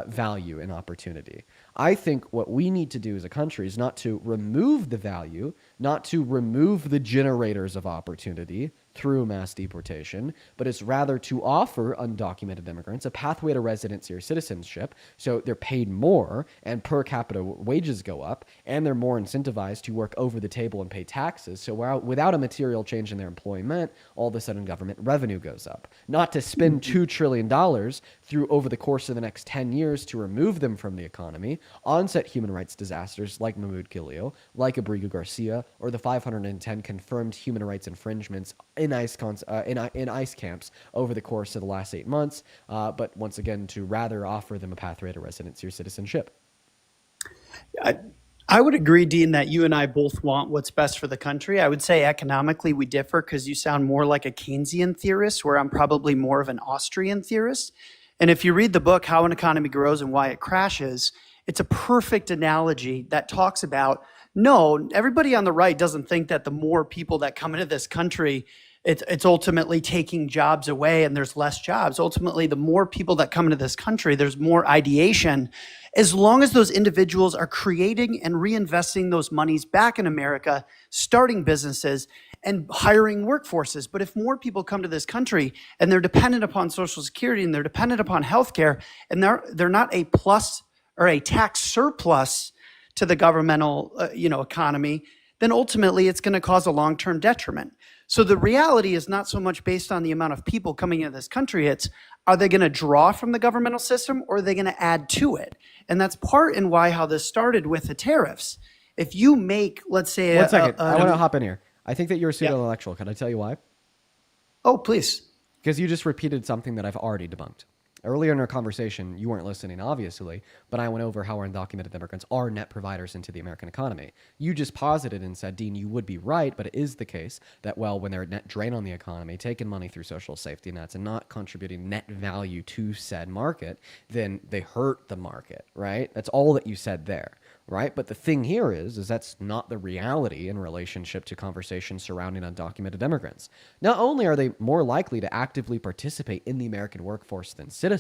value and opportunity. I think what we need to do as a country is not to remove the value, not to remove the generators of opportunity through mass deportation, but it's rather to offer undocumented immigrants a pathway to residency or citizenship so they're paid more and per capita wages go up and they're more incentivized to work over the table and pay taxes. So without a material change in their employment, all of a sudden government revenue goes up. Not to spend $2 trillion through over the course of the next 10 years to remove them from the economy, onset human rights disasters like Mahmoud Khalil, like Abrigo Garcia, or the 510 confirmed human rights infringements in ICE camps over the course of the last 8 months, but once again, to rather offer them a pathway to residency or citizenship. I would agree, Dean, that you and I both want what's best for the country. I would say economically we differ because you sound more like a Keynesian theorist, where I'm probably more of an Austrian theorist. And if you read the book, How an Economy Grows and Why It Crashes, it's a perfect analogy that talks about, no, everybody on the right doesn't think that the more people that come into this country, it's ultimately taking jobs away and there's less jobs. Ultimately, the more people that come into this country, there's more ideation. As long as those individuals are creating and reinvesting those monies back in America, starting businesses and hiring workforces. But if more people come to this country and they're dependent upon Social Security and they're dependent upon healthcare, and they're not a plus or a tax surplus to the governmental economy, then ultimately it's going to cause a long-term detriment. So the reality is not so much based on the amount of people coming into this country. It's, are they going to draw from the governmental system or are they going to add to it? And that's part in why how this started with the tariffs. If you make, let's say... One second. I want to hop in here. I think that you're pseudo-intellectual. Can I tell you why? Oh, please. Because you just repeated something that I've already debunked. Earlier in our conversation, you weren't listening, obviously, but I went over how our undocumented immigrants are net providers into the American economy. You just posited and said, Dean, you would be right, but it is the case that, well, when they're a net drain on the economy, taking money through social safety nets and not contributing net value to said market, then they hurt the market, right? That's all that you said there, right? But the thing here is that's not the reality in relationship to conversations surrounding undocumented immigrants. Not only are they more likely to actively participate in the American workforce than citizens,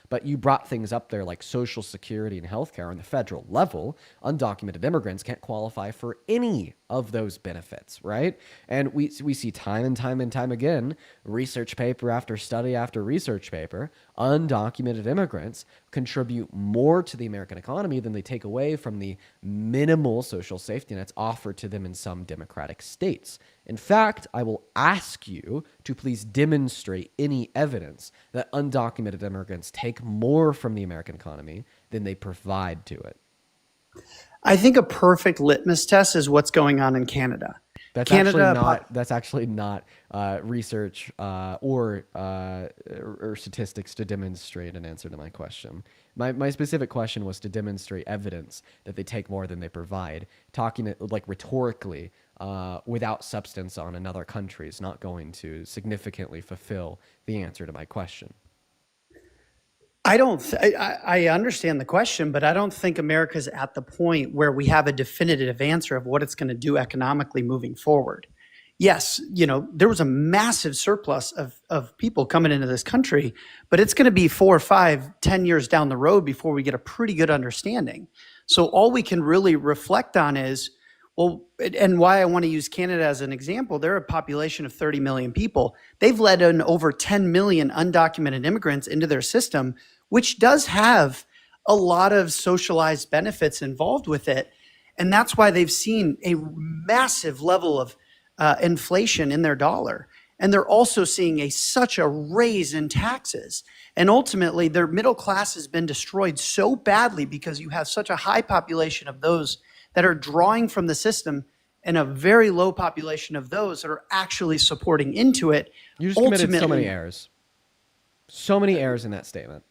but you brought things up there like Social Security and healthcare on the federal level. Undocumented immigrants can't qualify for any of those benefits, right? And we see time and time again, research paper after study after research paper, undocumented immigrants contribute more to the American economy than they take away from the minimal social safety nets offered to them in some democratic states. In fact, I will ask you to please demonstrate any evidence that undocumented immigrants take more from the American economy than they provide to it. I think a perfect litmus test is what's going on in Canada. That's actually not research or statistics to demonstrate an answer to my question. My specific question was to demonstrate evidence that they take more than they provide. Talking like rhetorically without substance on another country is not going to significantly fulfill the answer to my question. I understand the question, but I don't think America's at the point where we have a definitive answer of what it's going to do economically moving forward. Yes, there was a massive surplus of people coming into this country, but it's going to be 4 or 5, 10 years down the road before we get a pretty good understanding. So all we can really reflect on is, well, and why I want to use Canada as an example, they're a population of 30 million people. They've let in over 10 million undocumented immigrants into their system, which does have a lot of socialized benefits involved with it. And that's why they've seen a massive level of inflation in their dollar. And they're also seeing such a raise in taxes. And ultimately, their middle class has been destroyed so badly because you have such a high population of those that are drawing from the system and a very low population of those that are actually supporting into it. You just committed so many errors. So many errors in that statement.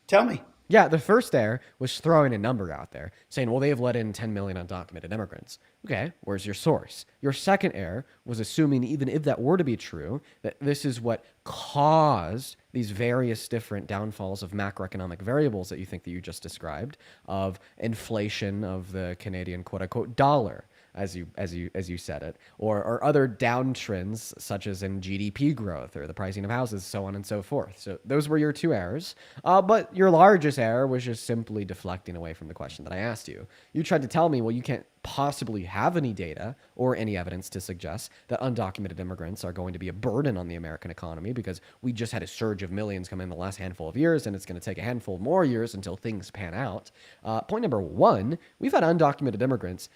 Tell me. Yeah, the first error was throwing a number out there, saying, well, they have let in 10 million undocumented immigrants. Okay, where's your source? Your second error was assuming, even if that were to be true, that this is what caused these various different downfalls of macroeconomic variables that you think that you just described, of inflation of the Canadian quote-unquote dollar, as you said it, or other downtrends such as in GDP growth or the pricing of houses, so on and so forth. So those were your two errors. But your largest error was just simply deflecting away from the question that I asked you. You tried to tell me, well, you can't possibly have any data or any evidence to suggest that undocumented immigrants are going to be a burden on the American economy because we just had a surge of millions come in the last handful of years and it's going to take a handful more years until things pan out. Point number one, we've had undocumented immigrants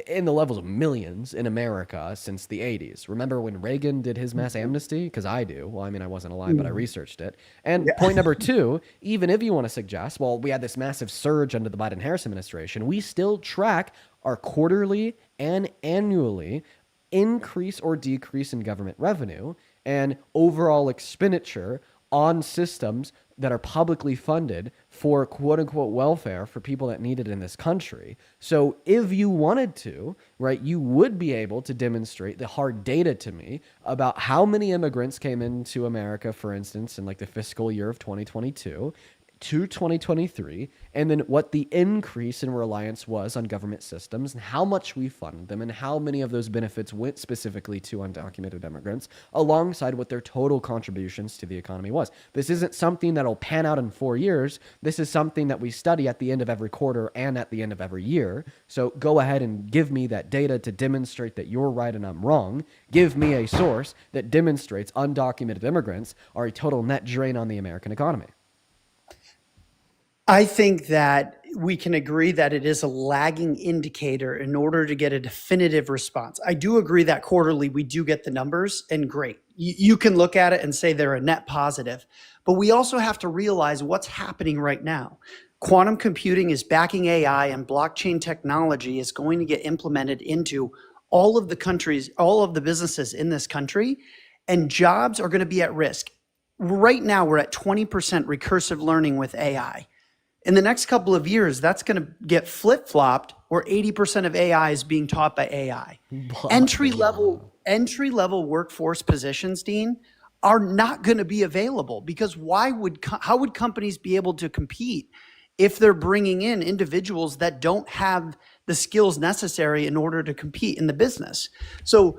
in the levels of millions in America since the 80s. Remember when Reagan did his mass amnesty? Because I do. Well, I mean, I wasn't alive, but I researched it. And point number two, even if you want to suggest, well, we had this massive surge under the Biden-Harris administration, we still track our quarterly and annually increase or decrease in government revenue and overall expenditure on systems that are publicly funded for quote unquote welfare for people that need it in this country. So if you wanted to, right, you would be able to demonstrate the hard data to me about how many immigrants came into America, for instance, in like the fiscal year of 2022 to 2023, and then what the increase in reliance was on government systems and how much we funded them and how many of those benefits went specifically to undocumented immigrants alongside what their total contributions to the economy was. This isn't something that'll pan out in 4 years. This is something that we study at the end of every quarter and at the end of every year. So go ahead and give me that data to demonstrate that you're right and I'm wrong. Give me a source that demonstrates undocumented immigrants are a total net drain on the American economy. I think that we can agree that it is a lagging indicator in order to get a definitive response. I do agree that quarterly we do get the numbers, and great. You can look at it and say they're a net positive, but we also have to realize what's happening right now. Quantum computing is backing AI, and blockchain technology is going to get implemented into all of the countries, all of the businesses in this country, and jobs are going to be at risk. Right now, we're at 20% recursive learning with AI. In the next couple of years, that's going to get flip-flopped, where 80% of AI is being taught by AI. Entry-level workforce positions, Dean, are not going to be available because how would companies be able to compete if they're bringing in individuals that don't have the skills necessary in order to compete in the business? So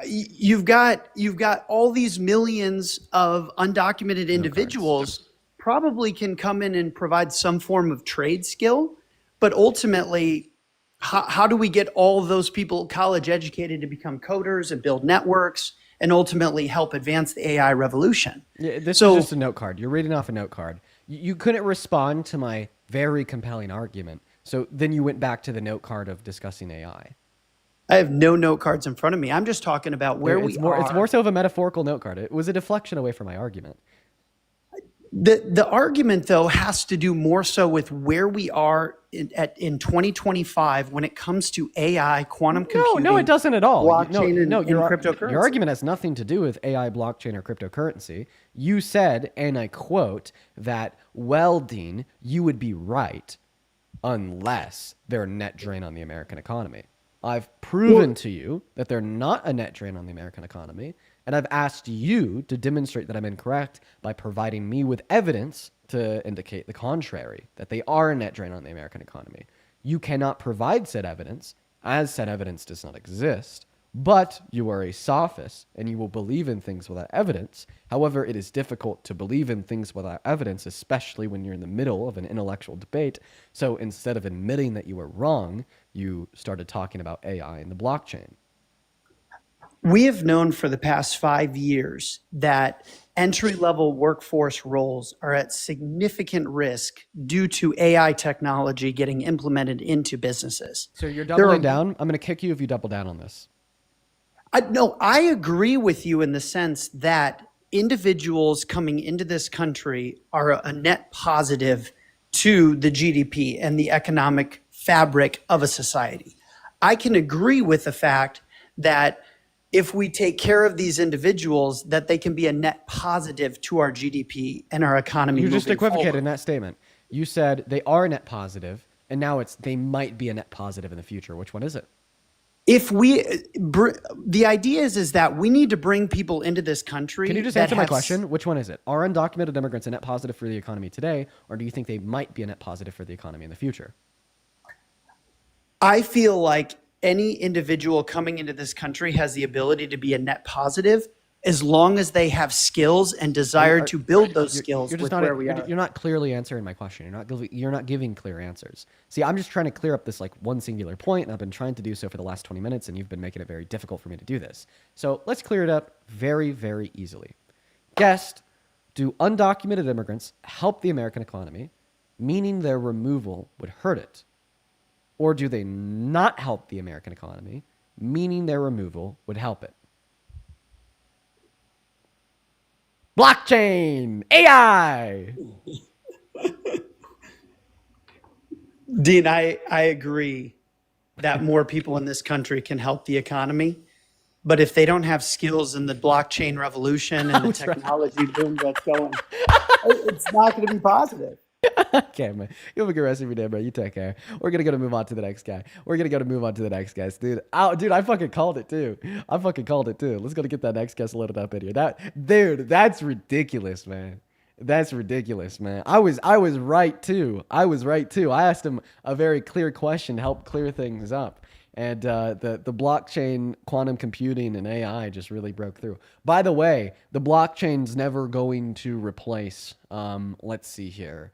you've got all these millions of undocumented individuals probably can come in and provide some form of trade skill, but ultimately, how do we get all of those people college educated to become coders and build networks and ultimately help advance the AI revolution? Yeah, this is just a note card. You're reading off a note card. You couldn't respond to my very compelling argument. So then you went back to the note card of discussing AI. I have no note cards in front of me. I'm just talking about where we are. It's more so of a metaphorical note card. It was a deflection away from my argument. The argument, though, has to do more so with where we are in 2025 when it comes to AI, quantum computing. No, it doesn't at all. Blockchain and cryptocurrency. Your argument has nothing to do with AI, blockchain, or cryptocurrency. You said, and I quote, that, well, Dean, you would be right unless they're a net drain on the American economy. I've proven to you that they're not a net drain on the American economy. And I've asked you to demonstrate that I'm incorrect by providing me with evidence to indicate the contrary, that they are a net drain on the American economy. You cannot provide said evidence, as said evidence does not exist, but you are a sophist and you will believe in things without evidence. However, it is difficult to believe in things without evidence, especially when you're in the middle of an intellectual debate. So instead of admitting that you were wrong, you started talking about AI and the blockchain. We have known for the past 5 years that entry-level workforce roles are at significant risk due to AI technology getting implemented into businesses. So you're doubling down? I'm going to kick you if you double down on this. No, I agree with you in the sense that individuals coming into this country are a net positive to the GDP and the economic fabric of a society. I can agree with the fact that if we take care of these individuals, that they can be a net positive to our GDP and our economy. You just equivocated in that statement. You said they are a net positive, and now they might be a net positive in the future. Which one is it? The idea is that we need to bring people into this country. Can you just answer my question? Which one is it? Are undocumented immigrants a net positive for the economy today, or do you think they might be a net positive for the economy in the future? I feel like any individual coming into this country has the ability to be a net positive as long as they have skills and desire to build those skills with where we are. You're not clearly answering my question. You're not giving clear answers. See, I'm just trying to clear up this like one singular point, and I've been trying to do so for the last 20 minutes, and you've been making it very difficult for me to do this. So let's clear it up very, very easily. Guest, do undocumented immigrants help the American economy, meaning their removal would hurt it? Or do they not help the American economy, meaning their removal would help it? Blockchain! AI! Dean, I agree that more people in this country can help the economy. But if they don't have skills in the blockchain revolution and the technology boom that's going, it's not going to be positive. Okay, man. You have a good rest of your day, bro. You take care. We're gonna move on to the next guy. Dude. Dude, I fucking called it too. Let's go to get that next guest loaded up in here. That's ridiculous, man. I was right too. I asked him a very clear question to help clear things up. And the blockchain, quantum computing, and AI just really broke through. By the way, the blockchain's never going to replace, let's see here,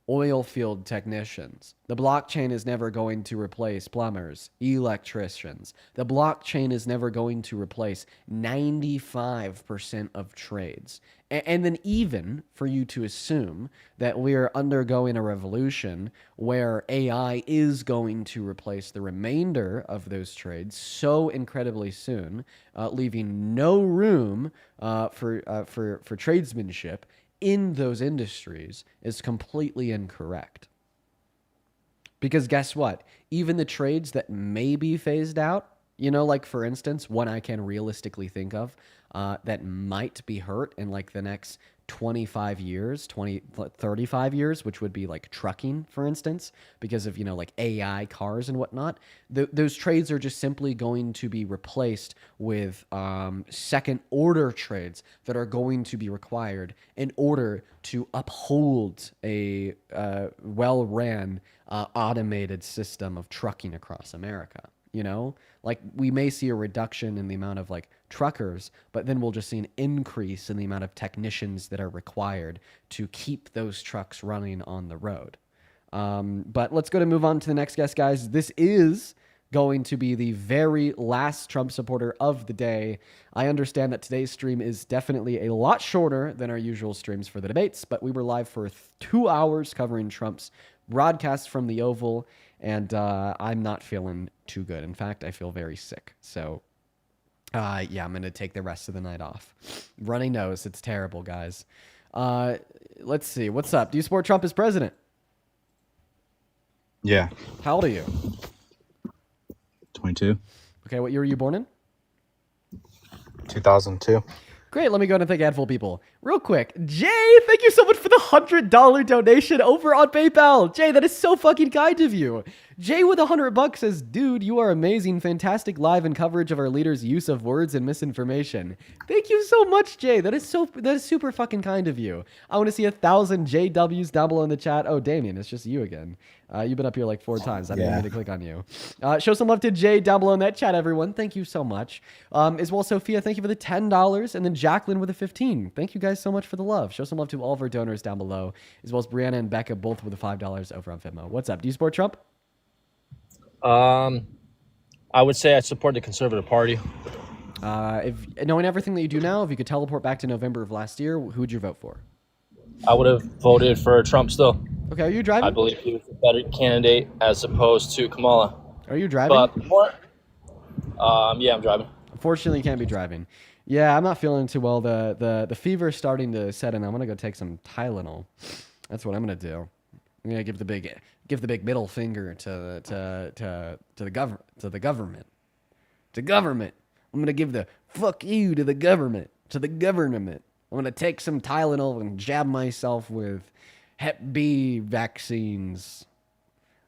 oil field technicians. The blockchain is never going to replace plumbers, electricians. The blockchain is never going to replace 95% of trades. And then even for you to assume that we're undergoing a revolution where AI is going to replace the remainder of those trades so incredibly soon, leaving no room for tradesmanship in those industries, is completely incorrect. Because guess what? Even the trades that may be phased out, like for instance, one I can realistically think of that might be hurt in like the next 35 years, 35 years, which would be like trucking, for instance, because of, like AI cars and whatnot. Those trades are just simply going to be replaced with second order trades that are going to be required in order to uphold a well-ran automated system of trucking across America. Like we may see a reduction in the amount of like truckers, but then we'll just see an increase in the amount of technicians that are required to keep those trucks running on the road. But let's go to move on to the next guest, guys. This is going to be the very last Trump supporter of the day. I understand that today's stream is definitely a lot shorter than our usual streams for the debates, but we were live for 2 hours covering Trump's broadcast from the Oval, and I'm not feeling too good. In fact, I feel very sick. So, yeah, I'm going to take the rest of the night off. Runny nose. It's terrible, guys. Let's see. What's up? Do you support Trump as president? Yeah. How old are you? 22. Okay, what year were you born in? 2002. Great, let me go ahead and thank a handful of people. Real quick, Jay, thank you so much for the $100 donation over on PayPal. Jay, that is so fucking kind of you. Jay with $100 says, dude, you are amazing. Fantastic live and coverage of our leader's use of words and misinformation. Thank you so much, Jay. That is super fucking kind of you. I want to see 1,000 JWs down below in the chat. Oh, Damien, it's just you again. You've been up here like 4 times. I didn't mean to click on you. Show some love to Jay down below in that chat, everyone. Thank you so much. As well, Sophia, thank you for the $10. And then Jacqueline with the 15. Thank you guys so much for the love. Show some love to all of our donors down below, as well as Brianna and Becca, both with the $5 over on Venmo. What's up? Do you support Trump? I would say I support the Conservative Party. If knowing everything that you do now, if you could teleport back to November of last year, who would you vote for? I would have voted for Trump still. Okay, are you driving? I believe he was a better candidate as opposed to Kamala. Are you driving? But yeah, I'm driving. Unfortunately, you can't be driving. Yeah, I'm not feeling too well. The fever's starting to set in. I'm gonna go take some Tylenol. That's what I'm gonna do. I'm gonna give the big middle finger to the government. I'm gonna give the fuck you to the government. I'm gonna take some Tylenol and jab myself with Hep B vaccines.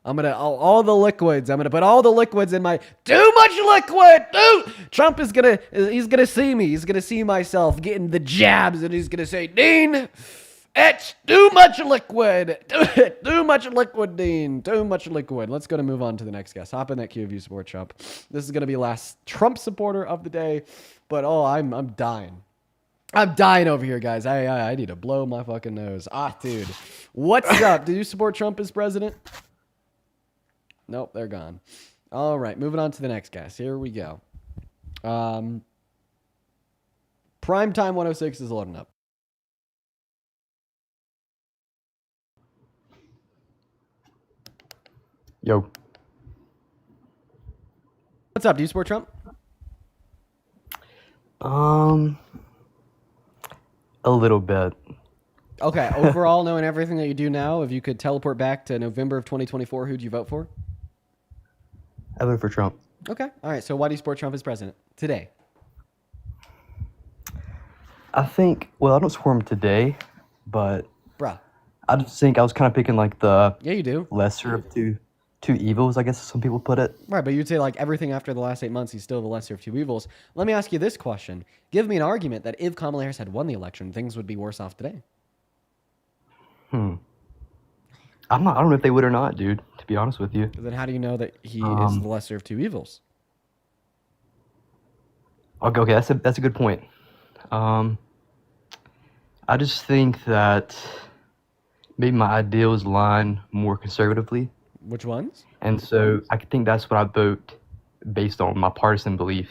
I'm gonna all the liquids. I'm gonna put all the liquids in my too much liquid. Trump is he's gonna see me. He's gonna see myself getting the jabs, and he's gonna say, Dean, it's too much liquid. Too much liquid, Dean. Too much liquid. Let's go to move on to the next guest. Hop in that queue if you support Trump. This is gonna be last Trump supporter of the day, but I'm dying. I'm dying over here, guys. I need to blow my fucking nose. Dude. What's up? Do you support Trump as president? Nope, they're gone. All right, moving on to the next guest. Here we go. Primetime 106 is loading up. Yo. What's up? Do you support Trump? A little bit. Okay, overall, knowing everything that you do now, if you could teleport back to November of 2024, who'd you vote for? I vote for Trump. Okay. All right. So why do you support Trump as president today? I think, well, I don't support him today, but Bruh. I just think I was kind of picking like the Yeah, you do. lesser of two evils, I guess some people put it. Right, but you'd say like everything after the last 8 months, he's still the lesser of two evils. Let me ask you this question. Give me an argument that if Kamala Harris had won the election, things would be worse off today. I don't know if they would or not, dude, to be honest with you. Then how do you know that he is the lesser of two evils? Okay, that's a good point. I just think that maybe my ideals line more conservatively. Which ones? And so I think that's what I vote based on my partisan belief.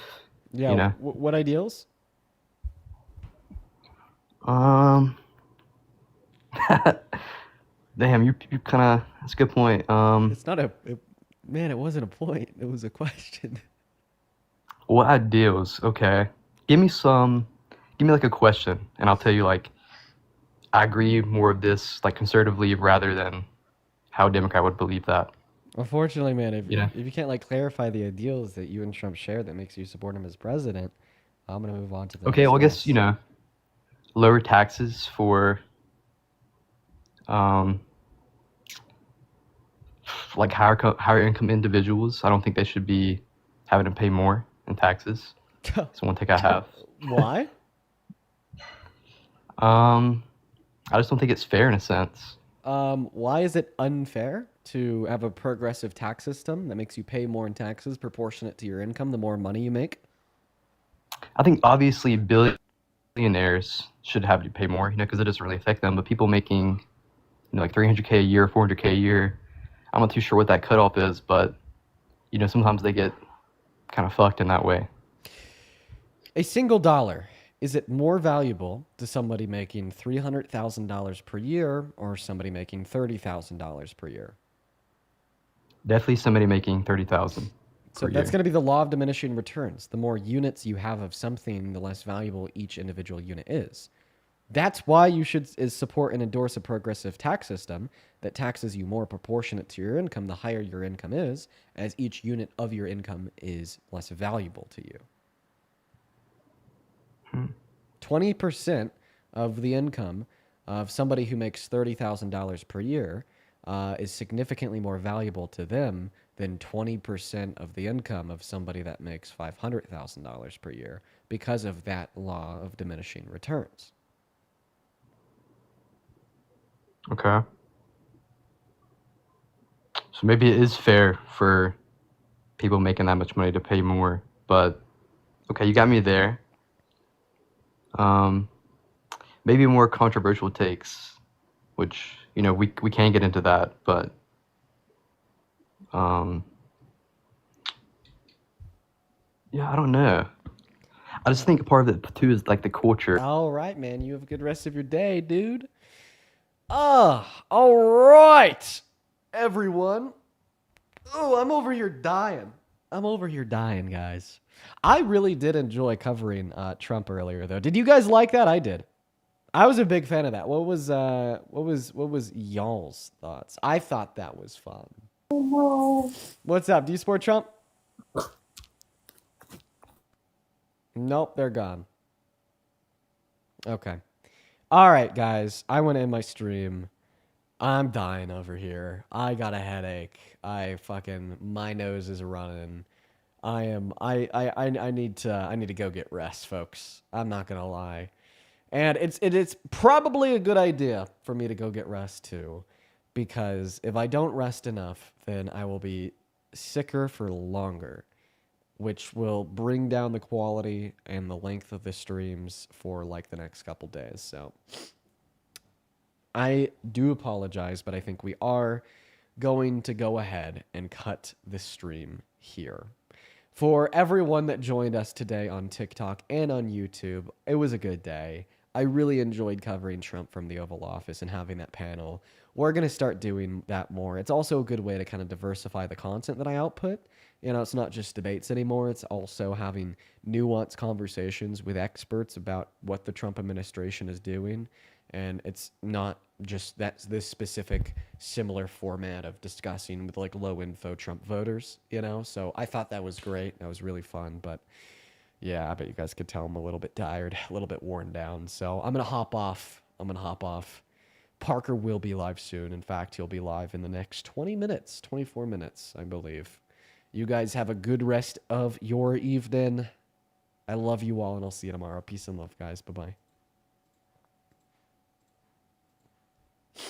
Yeah, You know? what ideals? Damn, you kind of, that's a good point. It's not man, it wasn't a point. It was a question. What ideals? Okay. Give me like a question, and I'll tell you, like, I agree more of this, like, conservatively rather than how a Democrat would believe that. Unfortunately, man, if Yeah. you can't like clarify the ideals that you and Trump share that makes you support him as president, I'm gonna move on to the Okay, next well, I one. guess, lower taxes for, like, higher income individuals. I don't think they should be having to pay more in taxes. So one take I have. Why? I just don't think it's fair in a sense. Why is it unfair to have a progressive tax system that makes you pay more in taxes proportionate to your income the more money you make? I think obviously billionaires should have to pay more, because it doesn't really affect them. But people making, like $300K a year, $400K a year, I'm not too sure what that cutoff is, but sometimes they get kind of fucked in that way. A single dollar, is it more valuable to somebody making $300,000 per year or somebody making $30,000 per year? Definitely somebody making 30,000. So that's going to be the law of diminishing returns. The more units you have of something, the less valuable each individual unit is. That's why you should support and endorse a progressive tax system that taxes you more proportionate to your income the higher your income is, as each unit of your income is less valuable to you. 20% of the income of somebody who makes $30,000 per year is significantly more valuable to them than 20% of the income of somebody that makes $500,000 per year because of that law of diminishing returns. Okay. So maybe it is fair for people making that much money to pay more, but okay, you got me there. Maybe more controversial takes, which, we can get into that, but yeah, I don't know. I just think part of it too is like the culture. All right, man. You have a good rest of your day, dude. All right, everyone. Oh, I'm over here dying. Guys. I really did enjoy covering Trump earlier, though. Did you guys like that? I did. I was a big fan of that. What was y'all's thoughts? I thought that was fun. What's up? Do you support Trump? Nope, they're gone. Okay. All right, guys. I went in my stream. I'm dying over here. I got a headache. My nose is running. I need to go get rest, folks. I'm not gonna lie. And it's probably a good idea for me to go get rest too, because if I don't rest enough, then I will be sicker for longer, which will bring down the quality and the length of the streams for like the next couple days. So I do apologize, but I think we are going to go ahead and cut the stream here. For everyone that joined us today on TikTok and on YouTube, it was a good day. I really enjoyed covering Trump from the Oval Office and having that panel. We're going to start doing that more. It's also a good way to kind of diversify the content that I output. It's not just debates anymore. It's also having nuanced conversations with experts about what the Trump administration is doing and it's not just this specific similar format of discussing with like low info Trump voters, you know? So I thought that was great. That was really fun, but yeah, I bet you guys could tell I'm a little bit tired, a little bit worn down. So I'm going to hop off. Parker will be live soon. In fact, he'll be live in the next 24 minutes, I believe. You guys have a good rest of your evening. I love you all, and I'll see you tomorrow. Peace and love, guys. Bye-bye.